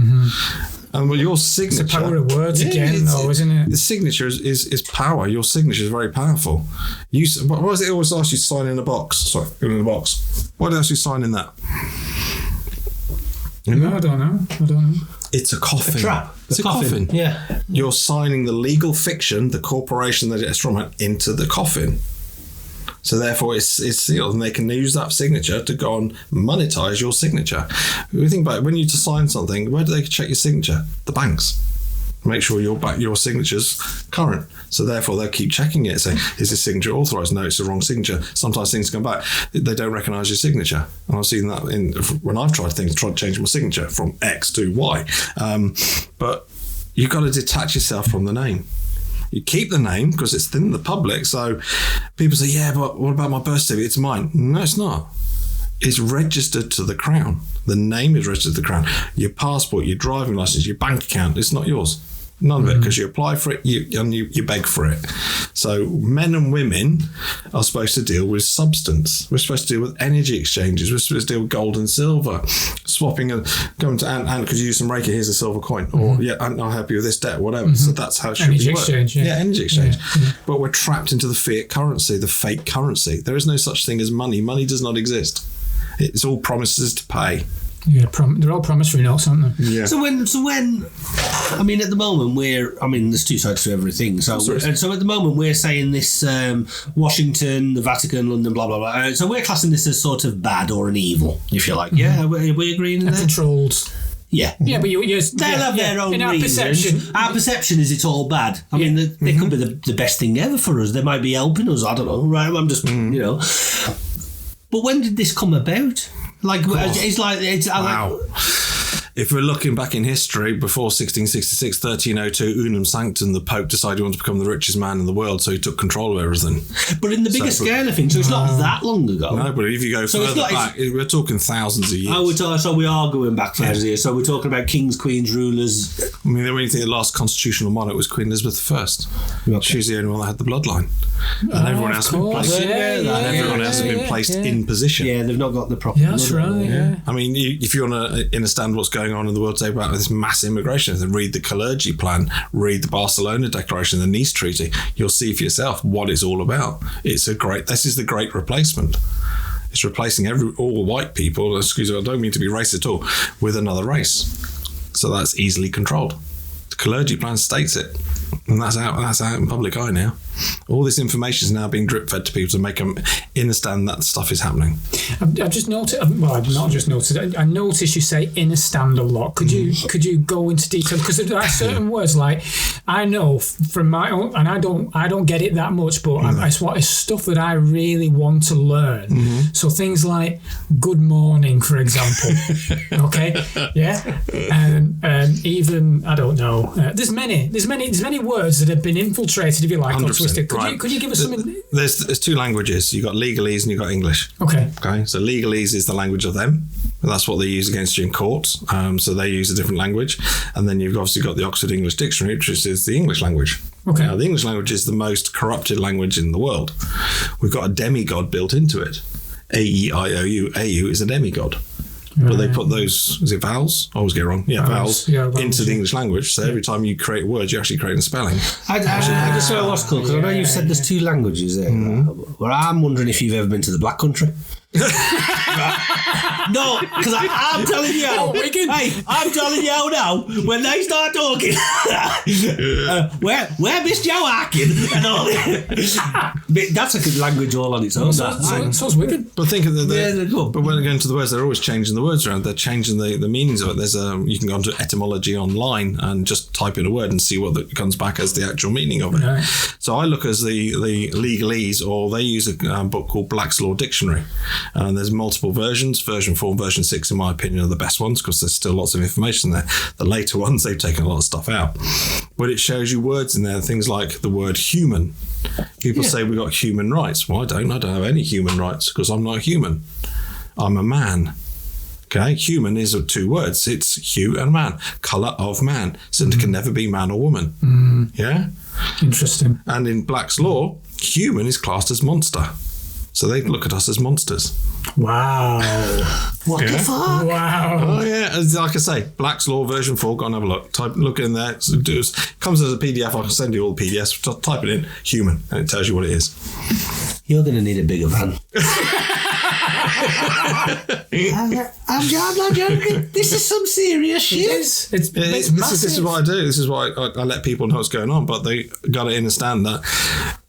And your signature... It's the power of words again, though, isn't it? The signature is power. Your signature is very powerful. Why does it always ask you to sign in a box? Sorry, in a box. Why do they ask you to sign in that? No, I don't know. It's a coffin. A trap. It's a coffin. Yeah. You're signing the legal fiction, the corporation that it's from, into the coffin. So therefore it's sealed, and they can use that signature to go and monetize your signature. If you think about it, when you sign something, where do they check your signature? The banks. Make sure your signature's current. So therefore they'll keep checking it, saying, is this signature authorized? No, it's the wrong signature. Sometimes things come back. They don't recognize your signature. And I've seen that when I've tried to change my signature from X to Y. But you've got to detach yourself from the name. You keep the name because it's in the public. So people say, yeah, but what about my birth certificate? It's mine. No, it's not. It's registered to the Crown. The name is registered to the Crown. Your passport, your driving license, your bank account, it's not yours. None of it, because you apply for it and you beg for it. So men and women are supposed to deal with substance. We're supposed to deal with energy exchanges. We're supposed to deal with gold and silver, swapping and going to Ant, could you use some Reiki? Here's a silver coin. Or I'll help you with this debt, whatever. So that's how it should energy be exchange. Yeah, energy exchange. Yeah. But we're trapped into the fiat currency, the fake currency. There is no such thing as money. Money does not exist. It's all promises to pay. Yeah, they're all promissory notes, aren't they? Yeah. So when, I mean, at the moment there's two sides to everything. So, so at the moment we're saying this Washington, the Vatican, London, blah blah blah. So we're classing this as sort of bad or an evil, if you like. Mm-hmm. Yeah, are we agreeing in that? Controlled. Yeah, yeah, but they'll have their own reasons. Our perception is it's all bad. I mean, they could be the best thing ever for us. They might be helping us. I don't know. Right? I'm just But when did this come about? Wow. If we're looking back in history, before 1666, 1302, Unum Sanctum, the Pope decided he wanted to become the richest man in the world, so he took control of everything. But in the bigger scale of things, so it's not that long ago. No, but if you go further back, we're talking thousands of years. So we are going back thousands of years. So we're talking about kings, queens, rulers. I mean, when you think the last constitutional monarch was Queen Elizabeth I. Okay. She was the only one that had the bloodline. And everyone else has been placed. Everyone else has been placed in position. Yeah, they've not got the proper. Yeah, that's right. Yeah. I mean, if you want to understand what's going on in the world today about this mass immigration, then read the Clergy Plan, read the Barcelona Declaration, the Nice Treaty. You'll see for yourself what it's all about. This is the great replacement. It's replacing all white people, excuse me, I don't mean to be racist at all, with another race. So that's easily controlled. The Clergy Plan states it. And that's out in public eye now. All this information is now being drip fed to people to make them understand that stuff is happening. I've just noticed. Well, I've not just noticed. I noticed you say "inner stand" a lot. Could you go into detail? Because there are certain words like I know from my own, and I don't get it that much, but it's stuff that I really want to learn. Mm-hmm. So things like "good morning," for example. Okay, yeah, and even I don't know. There's many words that have been infiltrated, if you like, or twisted. Could you give us something? There's two languages. You've got legalese and you've got English. Okay. So legalese is the language of them. That's what they use against you in courts. So they use a different language. And then you've obviously got the Oxford English Dictionary, which is the English language. Okay. Now, the English language is the most corrupted language in the world. We've got a demigod built into it. A-E-I-O-U. A-U is a demigod. Right. But they put those, is it vowels? I always get it wrong. Yeah, vowels into the English language. So every time you create words, you're actually creating a spelling. I just lost because I know you said there's two languages there. Mm-hmm. Well, I'm wondering if you've ever been to the Black Country. No, because I'm telling you, I'm telling you now, when they start talking, where Miss Joe Arkin and all that's a good language all on its own. Sounds wicked. But think of but when they go into the words, they're always changing the words around. They're changing the meanings of it. You can go onto etymology online and just type in a word and see what comes back as the actual meaning of it. Right. So I look as the legalese, or they use a book called Black's Law Dictionary. And there's multiple versions. Version 4 and version 6, in my opinion, are the best ones because there's still lots of information there. The later ones, they've taken a lot of stuff out. But it shows you words in there, things like the word human. People say we've got human rights. Well, I don't have any human rights because I'm not a human. I'm a man. Okay, human is two words. It's hue and man, colour of man. So it can never be man or woman. Mm. Yeah? Interesting. And in Black's Law, human is classed as monster. So they look at us as monsters. Wow. What the fuck? Wow. Oh, yeah. Like I say, Black's Law version 4, go and have a look. Look in there. It comes as a PDF. I can send you all the PDFs. Just type it in, human, and it tells you what it is. You're going to need a bigger van. I'm not joking. This is some serious shit. It's massive. This is what I do. This is why I let people know what's going on. But they got to understand that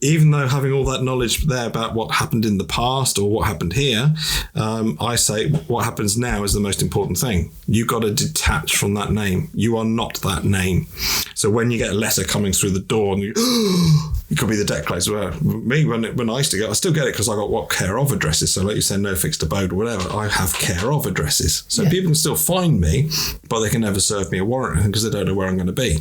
even though having all that knowledge there about what happened in the past or what happened here, I say what happens now is the most important thing. You got to detach from that name. You are not that name. So when you get a letter coming through the door and it could be the deck place. Well, me, when I used to get, I still get it because I got what care of addresses. So like you said, no fixed abode or whatever, I have care of addresses. So people can still find me, but they can never serve me a warrant because they don't know where I'm going to be.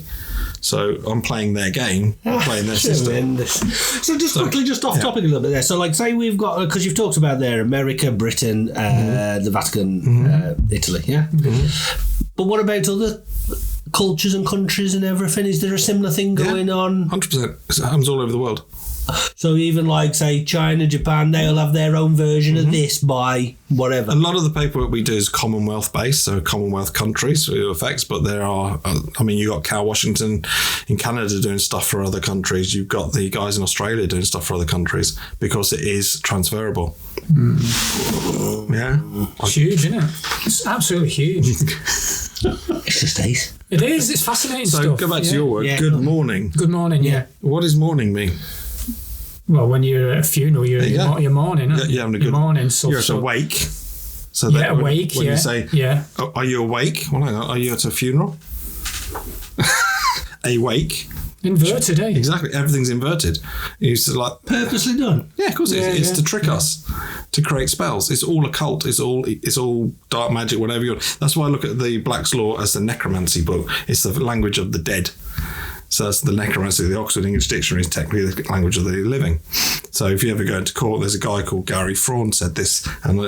So I'm playing their game, playing their system. So just quickly, just off topic a little bit there. So like say we've got, because you've talked about there, America, Britain, the Vatican, Italy, yeah? But what about other cultures and countries and everything? Is there a similar thing going on? 100%. It happens all over the world. So even like, say, China, Japan, they'll have their own version of this by whatever. A lot of the paperwork we do is Commonwealth-based, so Commonwealth countries for effects, but there are, you got Cal Washington in Canada doing stuff for other countries. You've got the guys in Australia doing stuff for other countries because it is transferable. Yeah. It's huge, isn't it? It's absolutely huge. It's just ace. It is. It's fascinating so stuff. Go back to your word. Yeah. Good morning. Good morning, yeah. What does morning mean? Well, when you're at a funeral, you're mourning. You're having a good morning. You're at awake. So awake. When you say, are you awake? Well, hang on. Are you at a funeral? Awake. Inverted, eh? Exactly. Everything's inverted. It's like purposely done. Yeah, of course it is. It's to trick us, to create spells. It's all occult. It's all dark magic, whatever you want. That's why I look at the Black's Law as the necromancy book. It's the language of the dead. So that's the necromancy. The Oxford English Dictionary is technically the language of the living. So if you ever go into court, there's a guy called Gary Fraun said this, and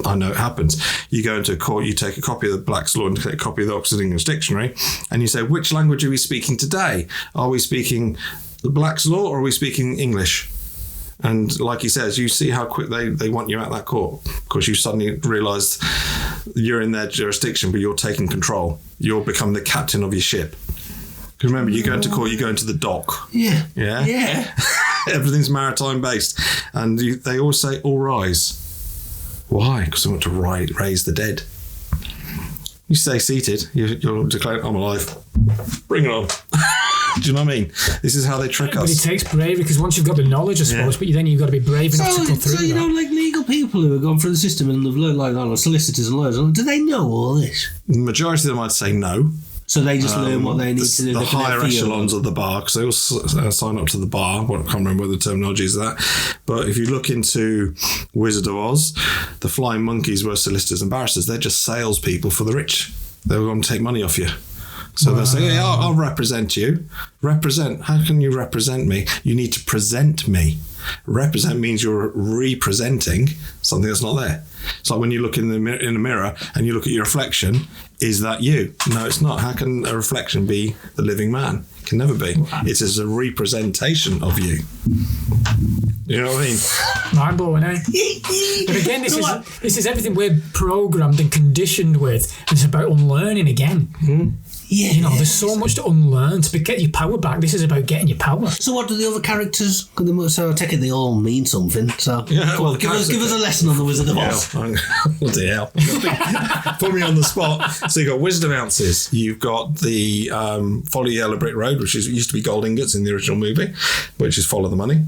I know it happens. You go into a court, you take a copy of the Black's Law and take a copy of the Oxford English Dictionary, and you say, which language are we speaking today? Are we speaking the Black's Law or are we speaking English? And like he says, you see how quick they want you out that court because you suddenly realise you're in their jurisdiction, but you're taking control. You're becoming the captain of your ship. Because remember, you go into court, you go into the dock. Yeah. Yeah? Yeah. Everything's maritime based. And they always say, all rise. Why? Because they want to raise the dead. You stay seated, you're declaring, I'm alive. Bring it on. Do you know what I mean? This is how they trick us. But it takes bravery because once you've got the knowledge, I suppose, but then you've got to be brave enough to go through So, you know, like legal people who have gone through the system and have learned, like, solicitors and lawyers, do they know all this? The majority of them I'd say no. So they just learn what they need to do. The higher echelons of the bar, because they all sign up to the bar. I can't remember what the terminology is that. But if you look into Wizard of Oz, the flying monkeys were solicitors and barristers. They're just salespeople for the rich. They were going to take money off you. So they'll say, yeah, I'll represent you. Represent. How can you represent me? You need to present me. Represent means you're representing something that's not there. It's like when you look in a mirror and you look at your reflection, is that you? No, it's not. How can a reflection be the living man? It can never be. It is a representation of you. You know what I mean? Mind blowing, eh? But again, this is everything we're programmed and conditioned with. It's about unlearning again. Mm-hmm. Yeah. You know, there's so much to unlearn to get your power back. This is about getting your power. So what do the other characters... So I take it they all mean something. So well, give us a lesson on the Wizard of Oz. Bloody hell. Put me on the spot. So you've got Wisdom Ounces. You've got the Follow Yellow Brick Road, which used to be Gold Ingots in the original movie, which is Follow the Money.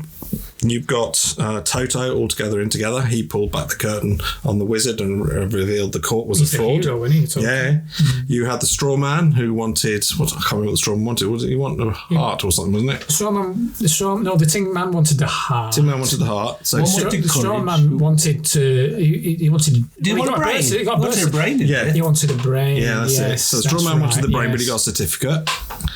You've got Toto all together in together. He pulled back the curtain on the wizard and revealed the court was a fraud. Hero, isn't he? Yeah. Mm-hmm. You had the straw man who wanted, I can't remember what the straw man wanted. He wanted a heart or something, wasn't it? The Tin Man wanted the heart. Tin Man wanted the heart. So the straw man wanted to. He wanted. Did he want a brain? He wanted a brain. Yeah. He wanted a brain. Yeah, that's it. So the straw man wanted the brain, but he got a certificate.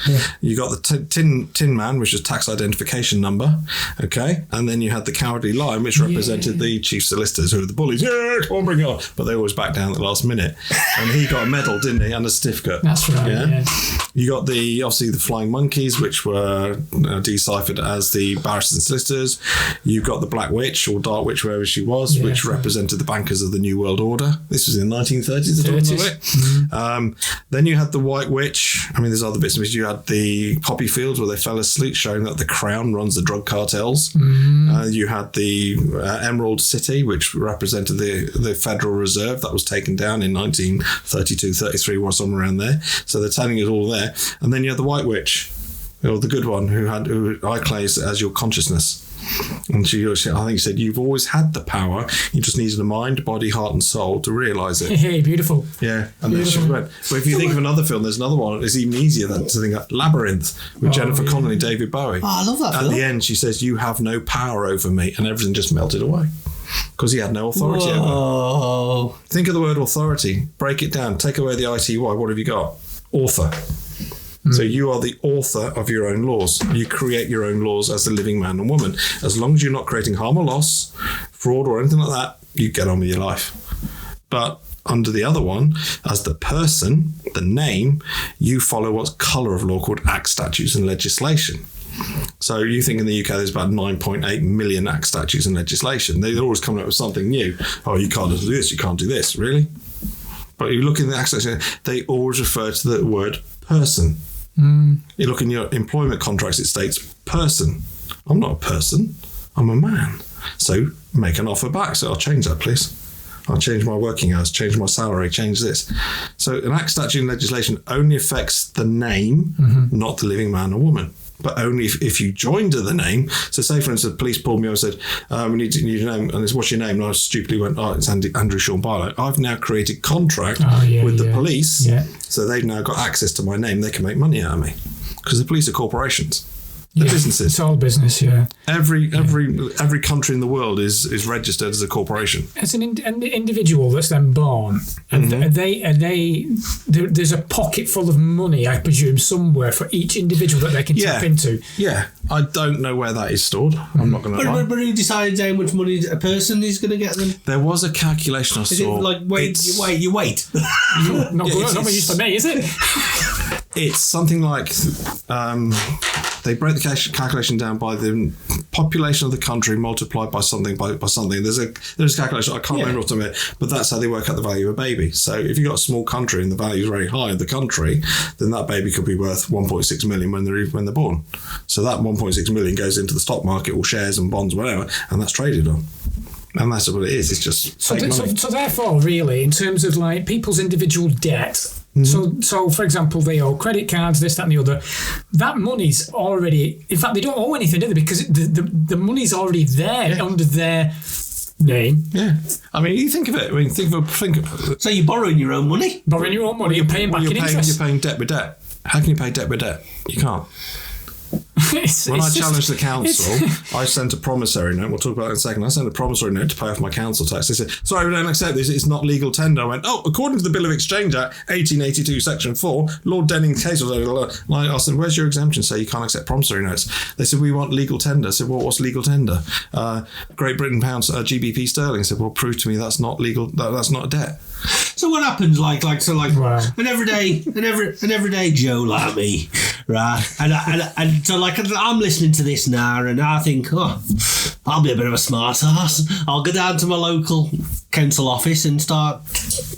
Yeah. You got the tin man, which is tax identification number. Okay. And then you had the Cowardly Lion, which represented the chief solicitors, who were the bullies. Yeah, come on, bring it on. But they always back down at the last minute. And he got a medal, didn't he? And a certificate. That's right. Yeah. You got obviously the flying monkeys, which were deciphered as the barristers and solicitors. You've got the Black Witch or Dark Witch, wherever she was, which represented the bankers of the New World Order. This was in the 1930s. Mm-hmm. Then you had the White Witch. I mean, there's other bits and pieces. You had had the poppy fields where they fell asleep, showing that the Crown runs the drug cartels. You had the Emerald City, which represented the Federal Reserve, that was taken down in 1932, 33, or somewhere around there. So they're telling you all there. And then you had the White Witch, or the good one, who I claim as your consciousness. And I think she said, you've always had the power, you just needed a mind, body, heart and soul to realise it. Hey, beautiful. Yeah, and then she went. But if you think of another film, there's another one, it's even easier than to think of Labyrinth, with Jennifer Connelly and David Bowie. Oh, I love that film. At the end, she says, you have no power over me, and everything just melted away. Because he had no authority over it. Think of the word authority, break it down, take away the ITY, what have you got? Author. So you are the author of your own laws. You create your own laws as the living man and woman. As long as you're not creating harm or loss, fraud or anything like that, you get on with your life. But under the other one, as the person, the name, you follow what's colour of law called acts, statutes and legislation. So you think in the UK there's about 9.8 million acts, statutes and legislation. They're always coming up with something new. Oh, you can't do this, you can't do this. Really? But you look in the acts, they always refer to the word person. You look in your employment contracts, it states person. I'm not a person, I'm a man. So make an offer back. So I'll change that, please. I'll change my working hours, change my salary, change this. So an act, statute and legislation only affects the name, not the living man or woman. But only if you joined to the name. So say, for instance, the police pulled me over and said, we need your name. And it's, what's your name? And I stupidly went, it's Andrew Sean Barlow. I've now created contract with the police. Yeah. So they've now got access to my name. They can make money out of me. Because the police are corporations. They're businesses. It's all business, yeah. Every country in the world is registered as a corporation. As an individual that's then born, and there's a pocket full of money, I presume, somewhere for each individual that they can tap into. Yeah, I don't know where that is stored. I'm not going to lie. But who decides how much money a person is going to get then? There was a calculation I saw. Is it like, you wait? Not used for me, is it? It's something like... they break the calculation down by the population of the country multiplied by something by something. There's a calculation, I can't remember off the top of it, but that's how they work out the value of a baby. So if you've got a small country and the value is very high in the country, then that baby could be worth 1.6 million when they're born. So that 1.6 million goes into the stock market or shares and bonds, whatever, and that's traded on. And that's what it is. It's just fake money. So therefore, really, in terms of like people's individual debt, so for example, they owe credit cards, this, that, and the other. That money's already. In fact, they don't owe anything, do they? Because the money's already there under their name. Yeah. I mean, you think of it. I mean, think of. So you're borrowing your own money. Borrowing your own money. You're paying back in interest. You're paying debt with debt. How can you pay debt with debt? You can't. When I challenged the council, I sent a promissory note. We'll talk about it in a second. I sent a promissory note to pay off my council tax. They said, sorry, we don't accept this. It's not legal tender. I went, according to the Bill of Exchange Act, 1882, Section 4, Lord Denning's case was... I said, where's your exemption? So you can't accept promissory notes. They said, we want legal tender. I said, well, what's legal tender? Great Britain pounds, GBP sterling. I said, well, prove to me that's not legal. That's not a debt. So what happens, an everyday Joe like me, right? And so I'm listening to this now, and I think, I'll be a bit of a smart ass. I'll go down to my local council office and start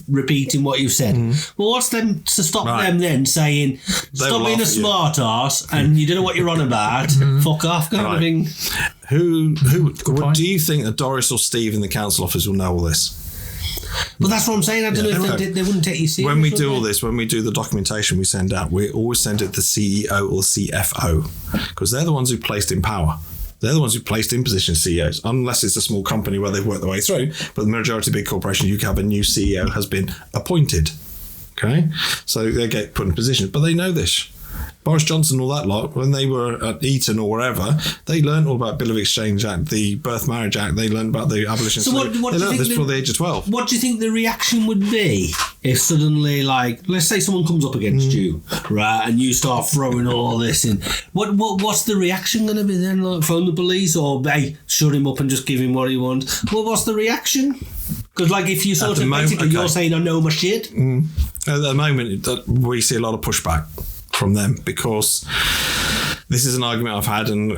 repeating what you've said. Well, what's them to stop them then saying, stop being a smart ass and you don't know what you're on about, fuck off, kind of thing. Who do you think that Doris or Steve in the council office will know all this? Well, that's what I'm saying. I don't know if they wouldn't take you seriously. When we do all this, when we do the documentation we send out, we always send it to the CEO or CFO because they're the ones who placed in power. They're the ones who placed in position CEOs, unless it's a small company where they've worked their way through. But the majority of big corporations, you can have a new CEO has been appointed. Okay? So they get put in position. But they know this. Boris Johnson, all that lot, when they were at Eton or wherever, they learned all about Bill of Exchange Act, the Birth Marriage Act, they learned about the abolition. So they learned this before the age of 12. What do you think the reaction would be if suddenly, let's say someone comes up against you, right, and you start throwing all this in? What's the reaction going to be then? Like, phone the police or, hey, shut him up and just give him what he wants? Well, what's the reaction? Because, if you sort of basically you're saying, I know my shit. At the moment, we see a lot of pushback from them because this is an argument I've had, and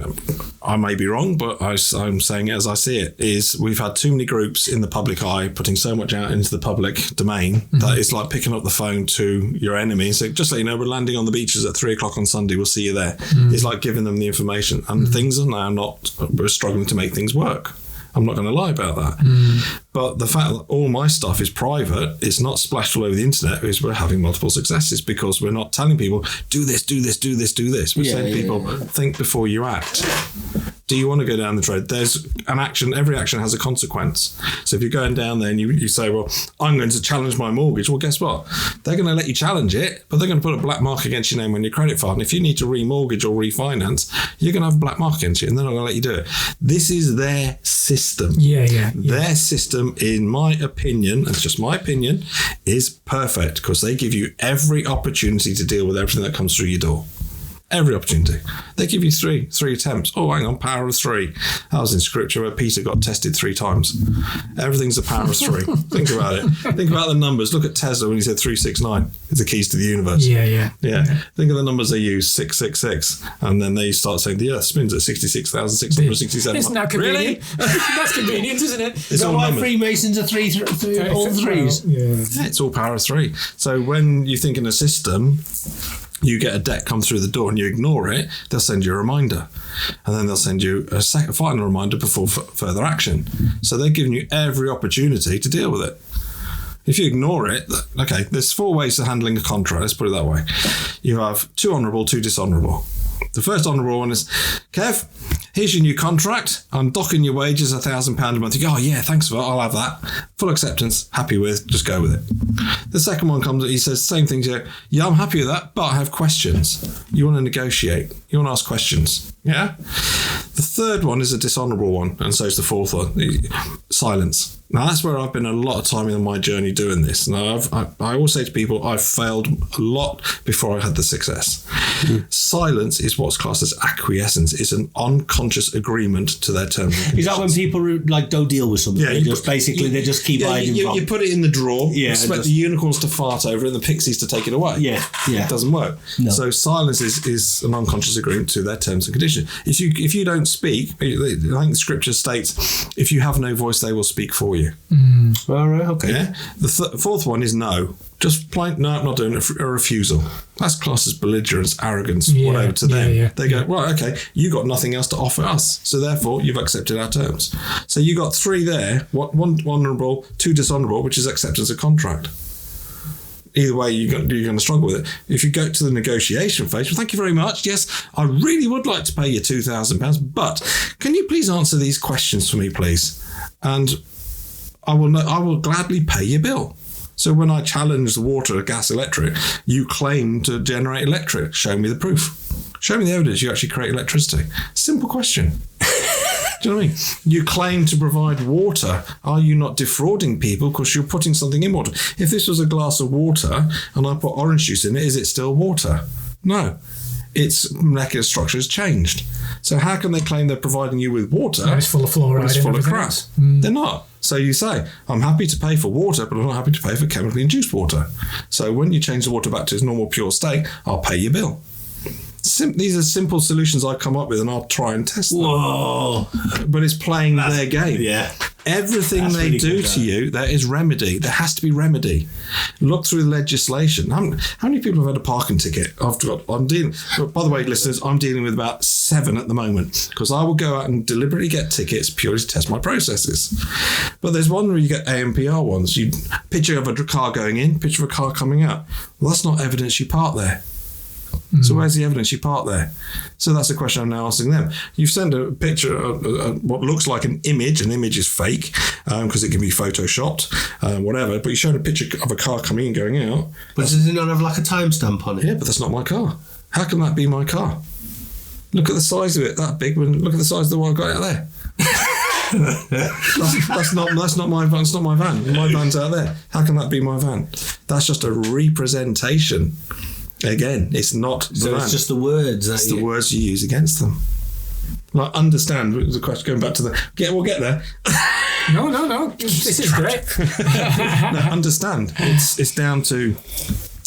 I may be wrong, but I'm saying it as I see it, is we've had too many groups in the public eye putting so much out into the public domain that it's like picking up the phone to your enemy. So just let you know, we're landing on the beaches at 3:00 on Sunday. We'll see you there. It's like giving them the information, and things are now we're struggling to make things work. I'm not going to lie about that. But the fact that all my stuff is private, it's not splashed all over the internet, is we're having multiple successes because we're not telling people, do this, do this, do this, do this. We're saying people, think before you act. Do you want to go down the road? There's an action, every action has a consequence. So if you're going down there and you say, well, I'm going to challenge my mortgage, well, guess what? They're going to let you challenge it, but they're going to put a black mark against your name on your credit file. And if you need to remortgage or refinance, you're going to have a black mark against you, and they're not going to let you do it. This is their system. Their system, in my opinion, and it's just my opinion, is perfect because they give you every opportunity to deal with everything that comes through your door. Every opportunity. They give you three attempts. Oh, hang on, power of 3. That was in scripture where Peter got tested 3 times. Everything's a power of 3. Think about it. Think about the numbers. Look at Tesla when he said 369. It's the keys to the universe. Yeah. Think of the numbers they use, 666. And then they start saying the earth spins at 66,667. Isn't that convenient? Really? That's convenient, isn't it? Is that why Freemasons are all threes? Yeah, it's all power of 3. So when you think in a system, you get a debt come through the door and you ignore it, they'll send you a reminder. And then they'll send you a final reminder before further action. So they're giving you every opportunity to deal with it. If you ignore it, okay, there's 4 ways to handling a contract, let's put it that way. You have 2 honourable, 2 dishonourable. The first honourable one is, Kev, here's your new contract. I'm docking your wages £1,000 a month. You go, oh yeah, thanks for that. I'll have that. Full acceptance, happy with, just go with it. The second one comes, he says same thing to you. Yeah, I'm happy with that, but I have questions. You want to negotiate. You want to ask questions. Yeah? The third one is a dishonourable one, and so is the fourth one. Silence. Now, that's where I've been a lot of time in my journey doing this. Now, I always say to people, I've failed a lot before I had the success. Silence is what's classed as acquiescence. It's an unconscious agreement to their terms and conditions. Is that when people like don't deal with something? Yeah, they just keep hiding from. You put it in the drawer, you expect the unicorns to fart over it and the pixies to take it away. Yeah. It doesn't work. No. So silence is an unconscious agreement to their terms and conditions. If you don't speak, I think the scripture states, if you have no voice, they will speak for you. All right, okay. Yeah. The fourth one is no. Just plain, no, I'm not doing it, a refusal. That's classed as belligerence, arrogance, whatever to them. They go, well, okay, you got nothing else to offer us. So therefore, you've accepted our terms. So you got 3 there, 1 honourable, 2 dishonourable, which is acceptance of contract. Either way, you're going to struggle with it. If you go to the negotiation phase, well, thank you very much. Yes, I really would like to pay you £2,000, but can you please answer these questions for me, please? And I will gladly pay your bill. So when I challenge the water, gas, electric, you claim to generate electric. Show me the proof. Show me the evidence you actually create electricity. Simple question. Do you know what I mean? You claim to provide water. Are you not defrauding people because you're putting something in water? If this was a glass of water and I put orange juice in it, is it still water? No. Its molecular structure has changed. So how can they claim they're providing you with water? It's full of fluoride. It's full of crap. They're not. So you say, I'm happy to pay for water, but I'm not happy to pay for chemically induced water. So when you change the water back to its normal pure state, I'll pay your bill. These are simple solutions I come up with, and I'll try and test them. Whoa! But it's playing their game. Yeah. Everything they really do to you, there is remedy. There has to be remedy. Look through the legislation. How many people have had a parking ticket? I'm dealing. By the way, listeners, I'm dealing with about 7 at the moment because I will go out and deliberately get tickets purely to test my processes. But there's one where you get AMPR ones. You picture of a car going in, picture of a car coming out. Well, that's not evidence you parked there. So where's the evidence you parked there? So that's the question I'm now asking them. You've sent a picture of what looks like an image. An image is fake because it can be photoshopped, whatever. But you're showing a picture of a car coming in, going out. But does it not have like a timestamp on it? Yeah, but that's not my car. How can that be my car? Look at the size of it, that big one. Look at the size of the one I got out there. that's not my van. It's not my van. My van's out there. How can that be my van? That's just a representation. Again, it's not the van. It's just the words. It's the words you use against them. Like, understand the question. Going back to we'll get there. No. This is great. No, understand. It's down to.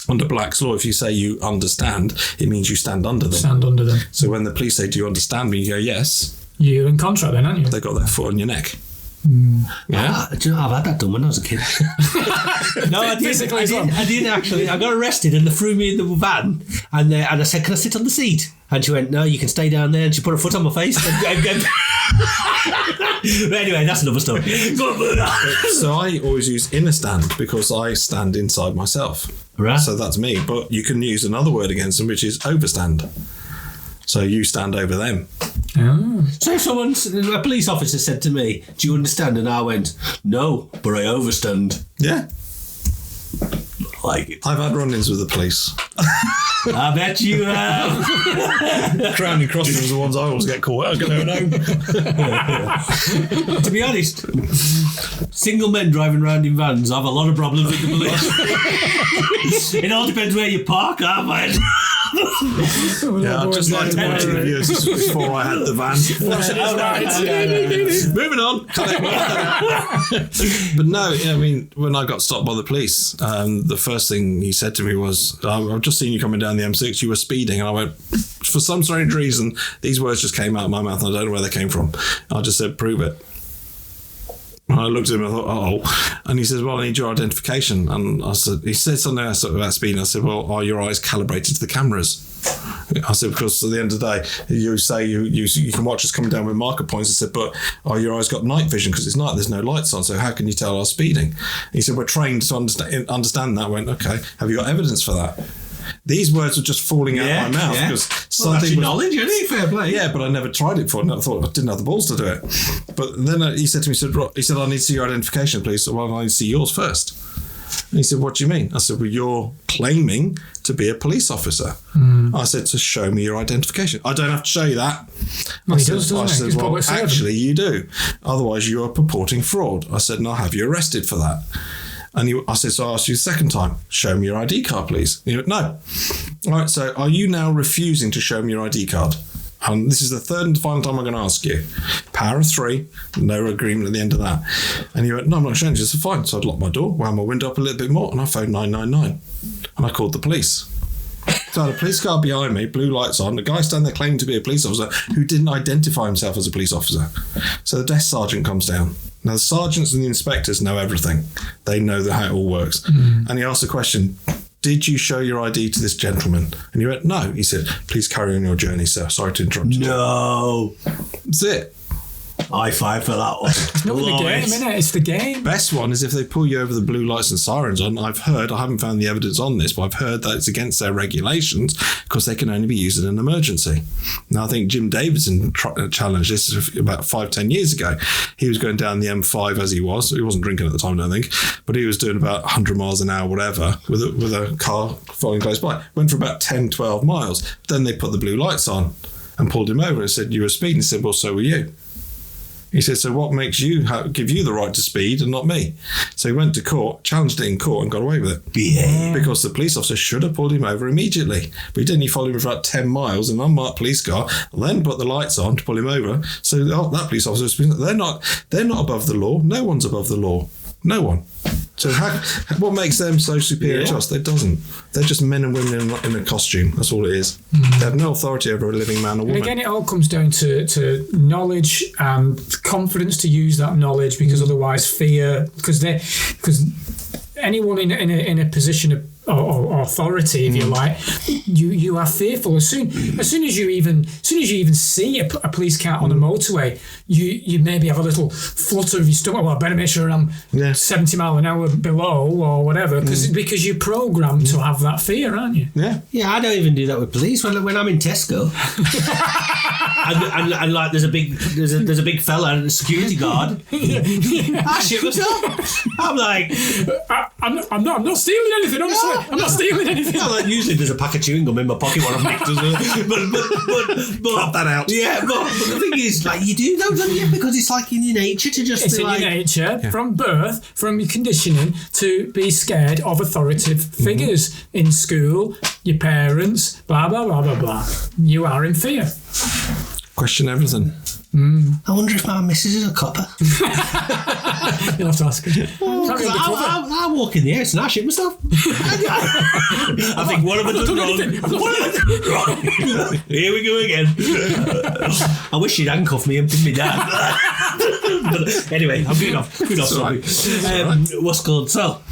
Under Black's law, if you say you understand, it means you stand under them. Stand under them. So when the police say, do you understand me? You go, yes. You're in contract then, aren't you? They got their foot on your neck. Yeah, do you know, I've had that done when I was a kid. No, I didn't actually. I got arrested and they threw me in the van and I said, "Can I sit on the seat?" And she went, "No, you can stay down there." And she put her foot on my face. But anyway, that's another story. So I always use inner stand because I stand inside myself. Right. So that's me. But you can use another word against them, which is overstand. So you stand over them. Oh. So a police officer said to me, "Do you understand?" And I went, "No, but I overstand." Yeah. Like it. I've had run-ins with the police. I bet you have. Crowning crossings are the ones I always get caught out going home. To be honest, single men driving around in vans have a lot of problems with the police. It all depends where you park, I find. Yeah, I'd just like to mention the viewers, this was before I had the van. Moving on. But no, I mean, when I got stopped by the police, the first thing he said to me was, "I've just seen you coming down the M6, you were speeding." And I went, for some strange reason, these words just came out of my mouth and I don't know where they came from. I just said, "Prove it." And I looked at him and I thought, "Uh-oh." And he says, "Well, I need your identification." And I said, he said something else about speeding. I said, "Well, are your eyes calibrated to the cameras?" I said, "Because at the end of the day, you say you can watch us coming down with marker points." I said, "But are your eyes got night vision? Because it's night, there's no lights on. So how can you tell our speeding?" And he said, "We're trained to understand that." I went, "Okay, have you got evidence for that?" These words were just falling out of my mouth because something was knowledge, isn't it? Fair play. Yeah, but I never tried it before. I thought I didn't have the balls to do it. But then he said to me, he said, "I need to see your identification, please." So, "Well, I need to see yours first." And he said, "What do you mean?" I said, "Well, you're claiming to be a police officer." I said, "To show me your identification." "I don't have to show you that." Well, I he said, does, doesn't he? "Well, actually, you do. Otherwise, you are purporting fraud." I said, "And I'll have you arrested for that." And I said, "So I asked you the second time, show me your ID card, please." And he went, "No." "All right, so are you now refusing to show me your ID card?" And this is the third and final time I'm going to ask you. Power of 3, no agreement at the end of that. And he went, "No, I'm not showing you." I said, "Fine." So I'd locked my door, wound my window up a little bit more, and I phoned 999. And I called the police. So I had a police car behind me, blue lights on, the guy standing there claiming to be a police officer who didn't identify himself as a police officer. So the desk sergeant comes down. Now the sergeants and the inspectors know everything. They know how it all works. And he asked the question, "Did you show your ID to this gentleman?" And he went, "No." He said, "Please carry on your journey, sir. Sorry to interrupt you." No. That's it. High five for that one. It's not the game, innit? It's the game. Best one is if they pull you over the blue lights and sirens on. I haven't found the evidence on this, but I've heard that it's against their regulations because they can only be used in an emergency. Now, I think Jim Davidson challenged this about 5-10 years ago. He was going down the M5 as he was. He wasn't drinking at the time, I don't think, but he was doing about 100 miles an hour, whatever, with a car following close by. Went for about 10-12 miles. Then they put the blue lights on and pulled him over and said, "You were speeding." He said, "Well, so were you." He said, "So what makes you give you the right to speed and not me?" So he went to court, challenged it in court and got away with it. Yeah. Because the police officer should have pulled him over immediately. But he didn't. He followed him for about 10 miles in an unmarked police car, then put the lights on to pull him over. So that police officer, they're not above the law. No one's above the law. No one. So what makes them so superior to us? They doesn't. They're just men and women in a costume. That's all it is. They have no authority over a living man or woman. And again, it all comes down to knowledge and confidence to use that knowledge, because otherwise fear, because anyone in a position of or authority, if you like, you are fearful. As soon as you even see a police car on the motorway, you maybe have a little flutter of your stomach. Well, I better make sure I'm 70 mile an hour below or whatever, because you're programmed to have that fear, aren't you? Yeah. I don't even do that with police. When I'm in Tesco, and like there's a big fella and a security guard, I shit myself. I'm like, I'm not stealing anything. Honestly, I'm not stealing anything. Like, usually there's a pack of chewing gum in my pocket when I'm nicked as well. But pop that out. Yeah, but the thing is, like, you do know, don't you? Because it's like in your nature to just it's be in like, your nature from birth, from your conditioning, to be scared of authoritative figures in school, your parents, blah blah blah blah blah. You are in fear. Question everything. I wonder if my missus is a copper. You'll have to ask her. I walk in the house and I shit myself. I think, what have I done wrong? Here we go again. I wish she'd handcuff me and pin me down. But anyway, I'm going off. What's called? So,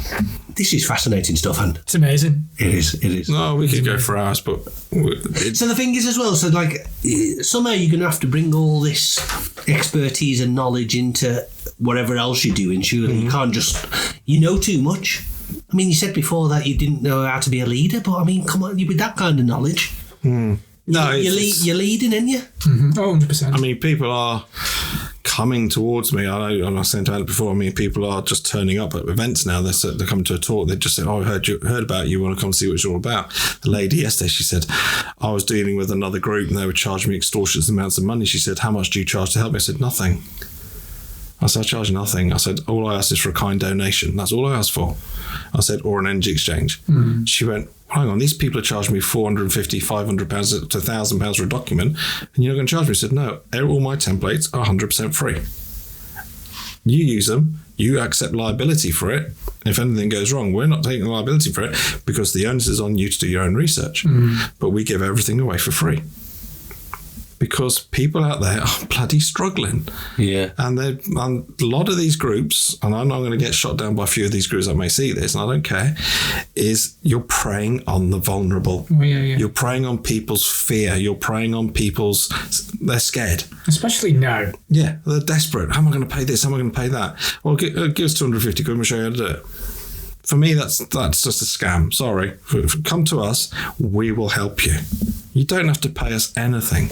this is fascinating stuff, and it's amazing. It is. No, we could go for hours, but so the thing is as well. So like somehow you're going to have to bring all this expertise and knowledge into whatever else you're doing. Surely you can't just know too much. I mean, you said before that you didn't know how to be a leader, but I mean, come on, with that kind of knowledge, no, you're leading, aren't you? Mm-hmm. Oh, 100%. I mean, people are coming towards me. I know, and I was saying to Ant before, I mean, people are just turning up at events now. They're coming to a talk. They just said, I heard about you. Want to come see what it's all about? The lady yesterday, she said, I was dealing with another group and they were charging me extortionate amounts of money. She said, how much do you charge to help me? I said, nothing. I said, I charge nothing. I said, all I ask is for a kind donation. That's all I asked for. I said, or an energy exchange. She went, hang on, these people are charging me £450, £500 to £1,000 for a document, and you're not going to charge me? I said, no, all my templates are 100% free. You use them, you accept liability for it. If anything goes wrong, we're not taking liability for it because the onus is on you to do your own research. But we give everything away for free. Because people out there are bloody struggling. Yeah. And a lot of these groups, and I'm not going to get shot down by a few of these groups that may see this, and I don't care, is you're preying on the vulnerable. Oh, yeah. You're preying on people's fear. You're preying on they're scared. Especially now. Yeah, they're desperate. How am I going to pay this? How am I going to pay that? Well, give us 250 quid and we'll show you how to do it. For me, that's just a scam. Sorry. Come to us. We will help you. You don't have to pay us anything.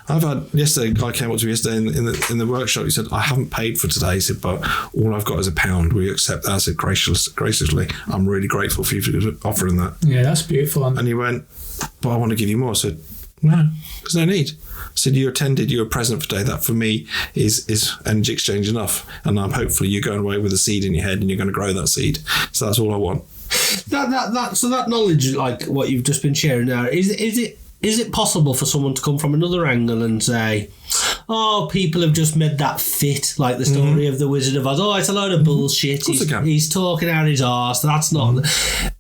I've had yesterday. A guy came up to me yesterday in the workshop. He said, "I haven't paid for today." He said, "But all I've got is £1. Will you accept that?" I said, "Graciously, I'm really grateful for you for offering that." Yeah, that's beautiful. And he went, "But I want to give you more." I said, "No, there's no need." I said, you were present for today. That for me is energy exchange enough. And hopefully you're going away with a seed in your head and you're going to grow that seed. So that's all I want. That knowledge, like what you've just been sharing now, is it possible for someone to come from another angle and say, oh, people have just made that fit, like the story of the Wizard of Oz. Oh, it's a load of bullshit. He's talking out his arse. That's not.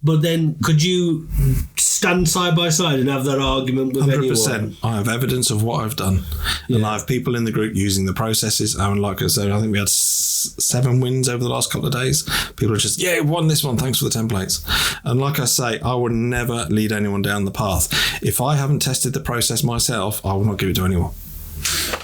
But then, could you stand side by side and have that argument with 100%. Anyone? I have evidence of what I've done, and I have people in the group using the processes. And like I said, I think we had 7 wins over the last couple of days. People are just, won this one. Thanks for the templates. And like I say, I would never lead anyone down the path. If I haven't tested the process myself, I will not give it to anyone.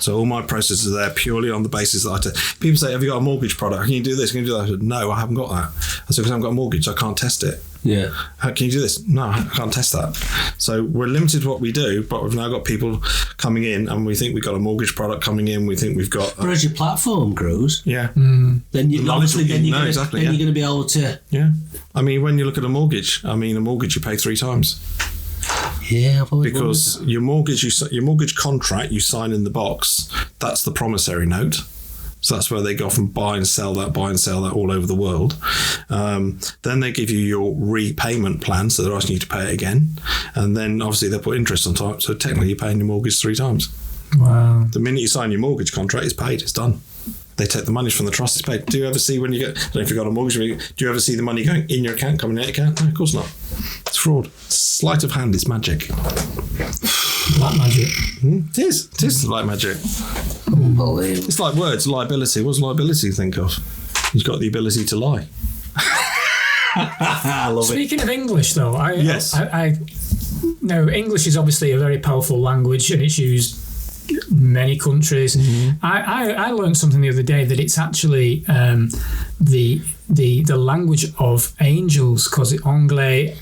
So all my processes are there purely on the basis that people say, have you got a mortgage product? Can you do this? Can you do that? I said, no, I haven't got that. I said, because I haven't got a mortgage, so I can't test it. Yeah. How can you do this? No, I can't test that. So we're limited to what we do, but we've now got people coming in and we think we've got a mortgage product coming in. We think we've got... But as your platform grows... Yeah. Then you're obviously you're going to be able to... Yeah. I mean, when you look at a mortgage you pay 3 times. Yeah, because your mortgage contract you sign in the box, that's the promissory note. So that's where they go off and buy and sell that all over the world. Then they give you your repayment plan, so they're asking you to pay it again. And then obviously they put interest on top. So technically you're paying your mortgage 3 times. Wow. The minute you sign your mortgage contract, it's paid, it's done. They take the money from the trust, it's paid. Do you ever see when you get, I don't know if you've got a mortgage, do you ever see the money going in your account, coming out your account? No, of course not. It's fraud. Sleight of hand is magic. Black magic. It is like magic. Unbelievable. It's like words, liability. What does liability think of? You've got the ability to lie. I love Speaking of English, though, Yes. English is obviously a very powerful language and it's used many countries. I learned something the other day that it's actually the language of angels, because it's anglais.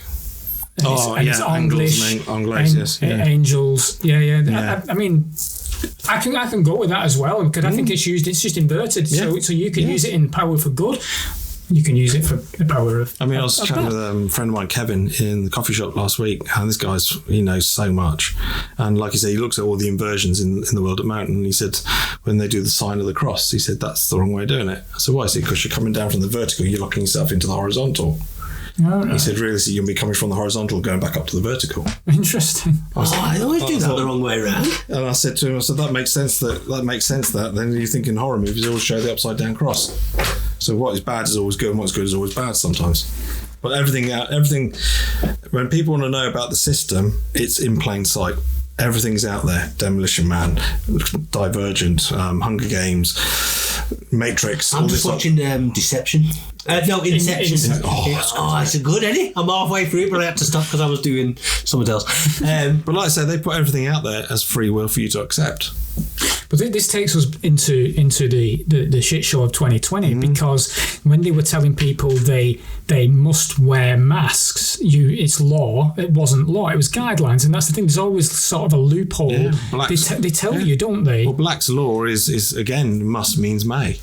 It's English. Yes. Angels. Yeah. I mean, I can go with that as well, because I think it's just inverted. Yeah. So you can use it in power for good. You can use it for the power of... I was chatting with a friend of mine, Kevin, in the coffee shop last week, and this guy's, he knows so much. And like you say, he looks at all the inversions in the world at Mountain, and he said, when they do the sign of the cross, he said, that's the wrong way of doing it. I said, why? He said, because you're coming down from the vertical, you're locking yourself into the horizontal. All right. He said, realistically, you'll be coming from the horizontal going back up to the vertical. Interesting. I always do that the wrong way around. And I said to him, that makes sense that then you think in horror movies, they always show the upside down cross. So what is bad is always good and what's good is always bad sometimes. But everything, when people want to know about the system, it's in plain sight. Everything's out there. Demolition Man, Divergent, Hunger Games, Matrix. I'm just watching Deception. Inception. It's a good, isn't it? I'm halfway through it, but I had to stop because I was doing something else. But like I said, they put everything out there as free will for you to accept. But this takes us into the shit show of 2020 because when they were telling people they must wear masks, it's law. It wasn't law. It was guidelines, and that's the thing. There's always sort of a loophole. Yeah, they tell you, don't they? Well, Black's law is again must means may.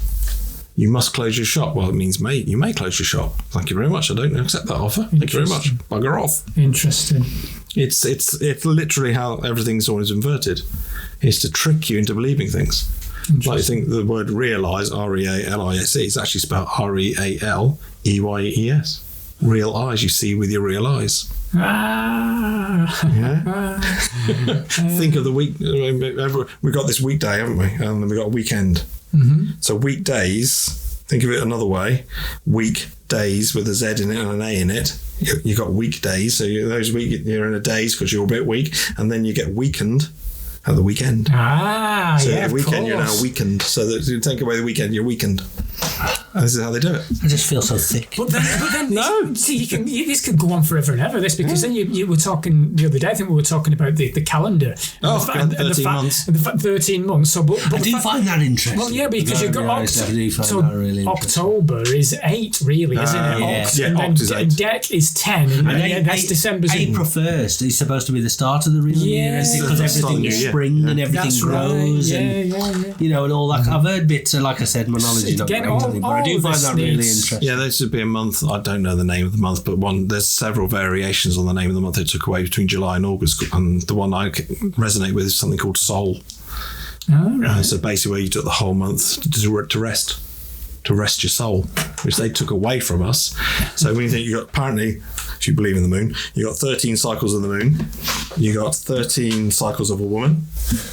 You must close your shop. Well, it means may. You may close your shop. Thank you very much. I don't accept that offer. Thank you very much. Bugger off. Interesting. It's literally how everyth's always inverted. It's to trick you into believing things. Like you think the word realise, R-E-A-L-I-S-E, is actually spelled R-E-A-L-E-Y-E-S. Real eyes you see with your real eyes. Think of the week. We've got this weekday, haven't we? And then we've got a weekend. Mm-hmm. So weekdays, think of it another way. Weekdays with a Z in it and an A in it. You got weekdays, so you're in a days because you're a bit weak, and then you get weakened at the weekend. So the weekend you're now weakened. So that you take away the weekend, you're weakened. And this is how they do it. I just feel so thick. But then no. See, this could go on forever and ever. Because then you were talking the other day. I think we were talking about the calendar. 13 months. 13 months. So, but I do find that interesting. Well, yeah, because you've got October is 8, really, isn't it? Yeah. And then Dec is 10, and that's December's April 1st is supposed to be the start of the real year, because everything is spring and everything grows, and and all that. I've heard bits. Like I said, my knowledge is not great, but I do find that really interesting. Yeah, there should be a month. I don't know the name of the month, but there's several variations on the name of the month they took away between July and August, and the one I resonate with is something called Soul. So basically, where you took the whole month to rest your soul, which they took away from us. So when you think you got, apparently, if you believe in the moon, you got 13 cycles of the moon, you got 13 cycles of a woman,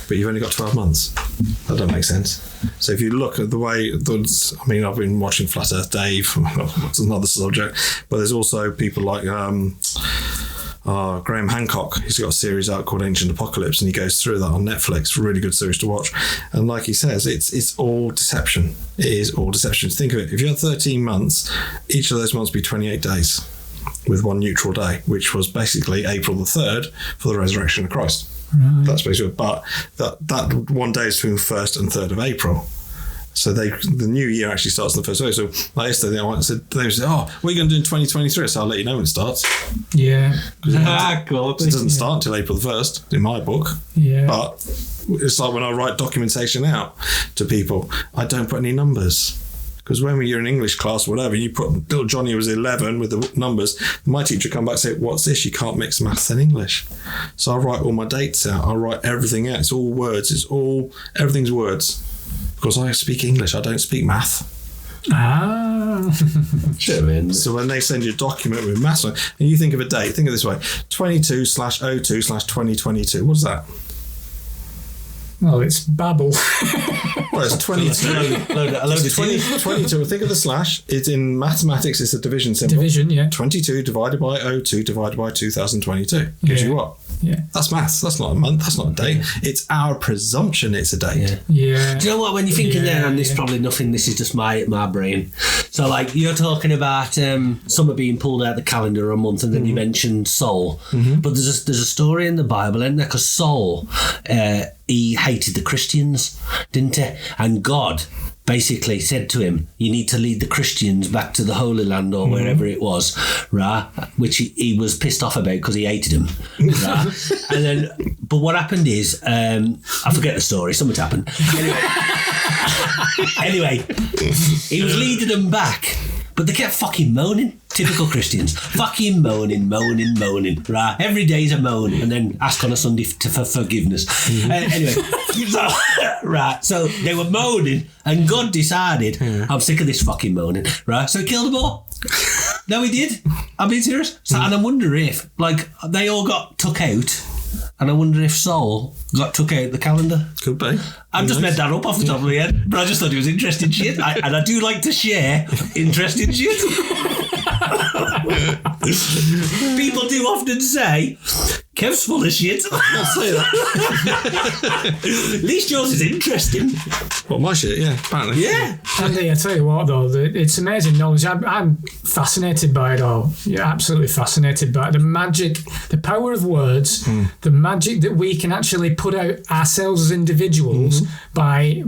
but you've only got 12 months. That doesn't make sense. So if you look at the way, I've been watching Flat Earth Dave, it's another subject, but there's also people like Graham Hancock. He's got a series out called Ancient Apocalypse, and he goes through that on Netflix. Really good series to watch. And like he says, it's all deception. It is all deception. Think of it. If you had 13 months, each of those months would be 28 days with one neutral day, which was basically April the 3rd for the resurrection of Christ. Right. That's basically, but that one day is between the 1st and 3rd of April. So the new year actually starts on the 1st of April. So like yesterday, they said, what are you going to do in 2023? So I'll let you know when it starts. Yeah. It doesn't start until April the 1st in my book. Yeah. But it's like when I write documentation out to people, I don't put any numbers. Because when you're in English class or whatever, you put little Johnny was 11 with the numbers, my teacher come back and say, what's this? You can't mix maths and English. So I write all my dates out. I write everything out. It's all words. Everything's words. Because I speak English, I don't speak math. So when they send you a document with maths on, and you think of a date, think of it this way, 22/02/2022. What's that? Well, it's Babel. Well, it's 22. Load it 22. Think of the slash. It's in mathematics, it's a division symbol. Division, yeah. 22 divided by 02 divided by 2022. Gives you what? Yeah. That's maths. That's not a month. That's not a date. It's our presumption it's a date. Yeah. Do you know what? When you're thinking there, and this is probably nothing, this is just my brain. So, like, you're talking about summer being pulled out of the calendar a month, and then you mentioned Saul. Mm-hmm. But there's a story in the Bible, isn't there? Because Saul, he hated the Christians, didn't he? And God basically said to him, you need to lead the Christians back to the Holy Land or wherever it was, right? Which he was pissed off about because he hated them, right? And then, but what happened is, I forget the story, something happened. Anyway, he was leading them back, but they kept fucking moaning. Typical Christians. Fucking moaning, right? Every day's a moan, and then ask on a Sunday for forgiveness. Anyway, so they were moaning, and God decided, I'm sick of this fucking moaning, right? So he killed them all. No, he did. I'm being serious. So, and I wonder if, like, they all got took out, and I wonder if Sol got took out the calendar. Could be. I've just made that up off the top of my head, but I just thought it was interesting shit. And I do like to share interesting shit. People do often say, Kev's full of shit. I'll say that. At least yours is interesting. Well, my shit, yeah, apparently. Yeah. Andy, I tell you what, though, it's amazing knowledge. I'm fascinated by it all. You're absolutely fascinated by it. The magic, the power of words, the magic that we can actually put out ourselves as individuals by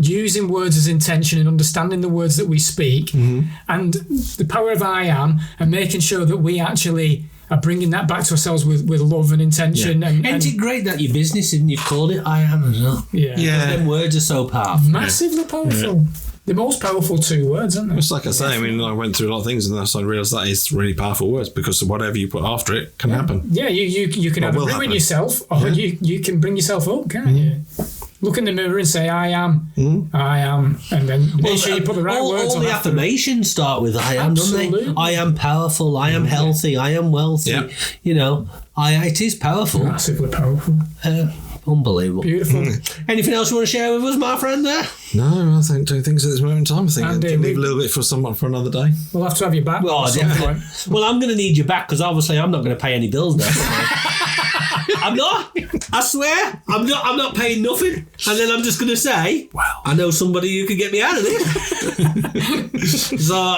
using words as intention and understanding the words that we speak, and the power of I am, and making sure that we actually are bringing that back to ourselves with love and intention. Yeah. And Isn't it great that your business and you've called it I am as well? Yeah. Because them words are so powerful. Massively powerful. The most powerful two words, aren't they? It's like I say, I mean, I went through a lot of things and I realised that is really powerful words, because whatever you put after it can happen. Yeah, you can either ruin yourself, or you can bring yourself up, can't you? Look in the mirror and say, I am, and then make sure you put the right words all on. All the affirmations start with I am, don't they? I am powerful, I am healthy, I am wealthy. Yeah. You know, it is powerful. Massively powerful. Unbelievable. Beautiful. Anything else you want to share with us, my friend there? No, I think two things at this moment in time. I think Andy, I can leave a little bit for another day. We'll have to have you back at some point. Well, I'm going to need you back, because obviously I'm not going to pay any bills now. I'm not. I swear. I'm not paying nothing. And then I'm just going to say, well, I know somebody who can get me out of this. So,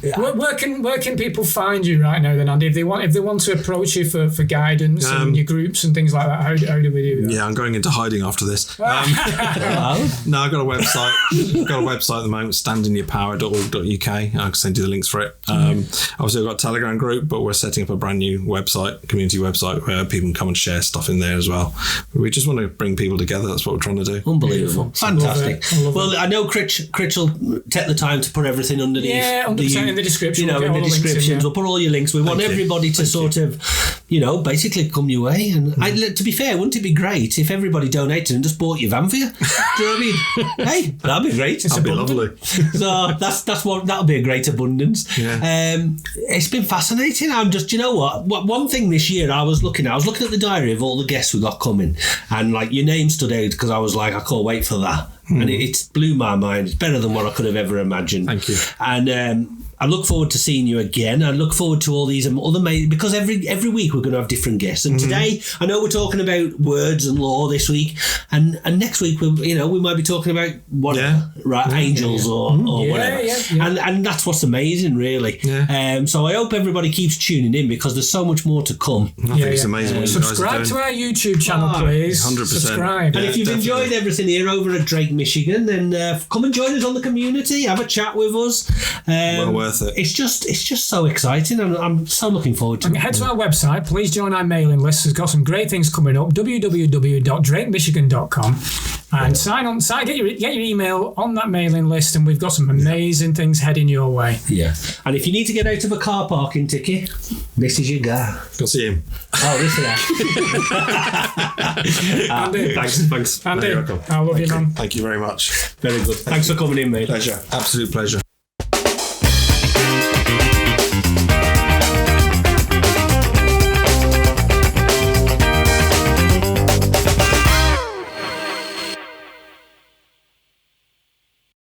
yeah. Where can people find you right now then, Andy? If they want to approach you for guidance and your groups and things like that, how do we do that? Yeah, I'm going into hiding after this. No, I've got a website. I've got a website at the moment, standinyourpower.org.uk. I can send you the links for it. Obviously, I've got a Telegram group, but we're setting up a brand new website, community website, where people can come and share stuff in there as well. We just want to bring people together. That's what we're trying to do. Unbelievable. Fantastic. Well, I know Critch will take the time to put everything underneath. Yeah, 100% in the description. You know, in the descriptions. We'll put all your links. We want everybody to sort of, basically come your way. And to be fair, wouldn't it be great if everybody donated and just bought your van for you? Do you know what I mean? Hey, that'd be great. That'd be lovely. So that's what that'll be a great abundance. Yeah. It's been fascinating. I'm just, you know what? One thing this year I was looking at the diary of all the guests we got coming, and like your name stood out because I was like, I can't wait for that. And it blew my mind. It's better than what I could have ever imagined. Thank you. And I look forward to seeing you again. I look forward to all these other because every week we're going to have different guests. And today, I know we're talking about words and law this week, and next week we might be talking about angels or whatever. Yeah. And that's what's amazing, really. Yeah. So I hope everybody keeps tuning in, because there's so much more to come. I think it's amazing what you guys are subscribe doing. to our YouTube channel, please. 100%. Subscribe. And if you've enjoyed everything here over at Drake, Michigan, then come and join us on the community. Have a chat with us. Well worth it. It's just so exciting, and I'm so looking forward to it. Head to our website. Please join our mailing list. It's got some great things coming up. www.drakemichigan.com. And sign on. Get your email on that mailing list, and we've got some amazing things heading your way. Yeah. And if you need to get out of a car parking ticket, this is your guy. Go see him. Oh, this is Andy, thanks. Andy, No, you're welcome. I love you, man. Thank you very much. Very good. Thanks for coming in, mate. Pleasure. Absolute pleasure.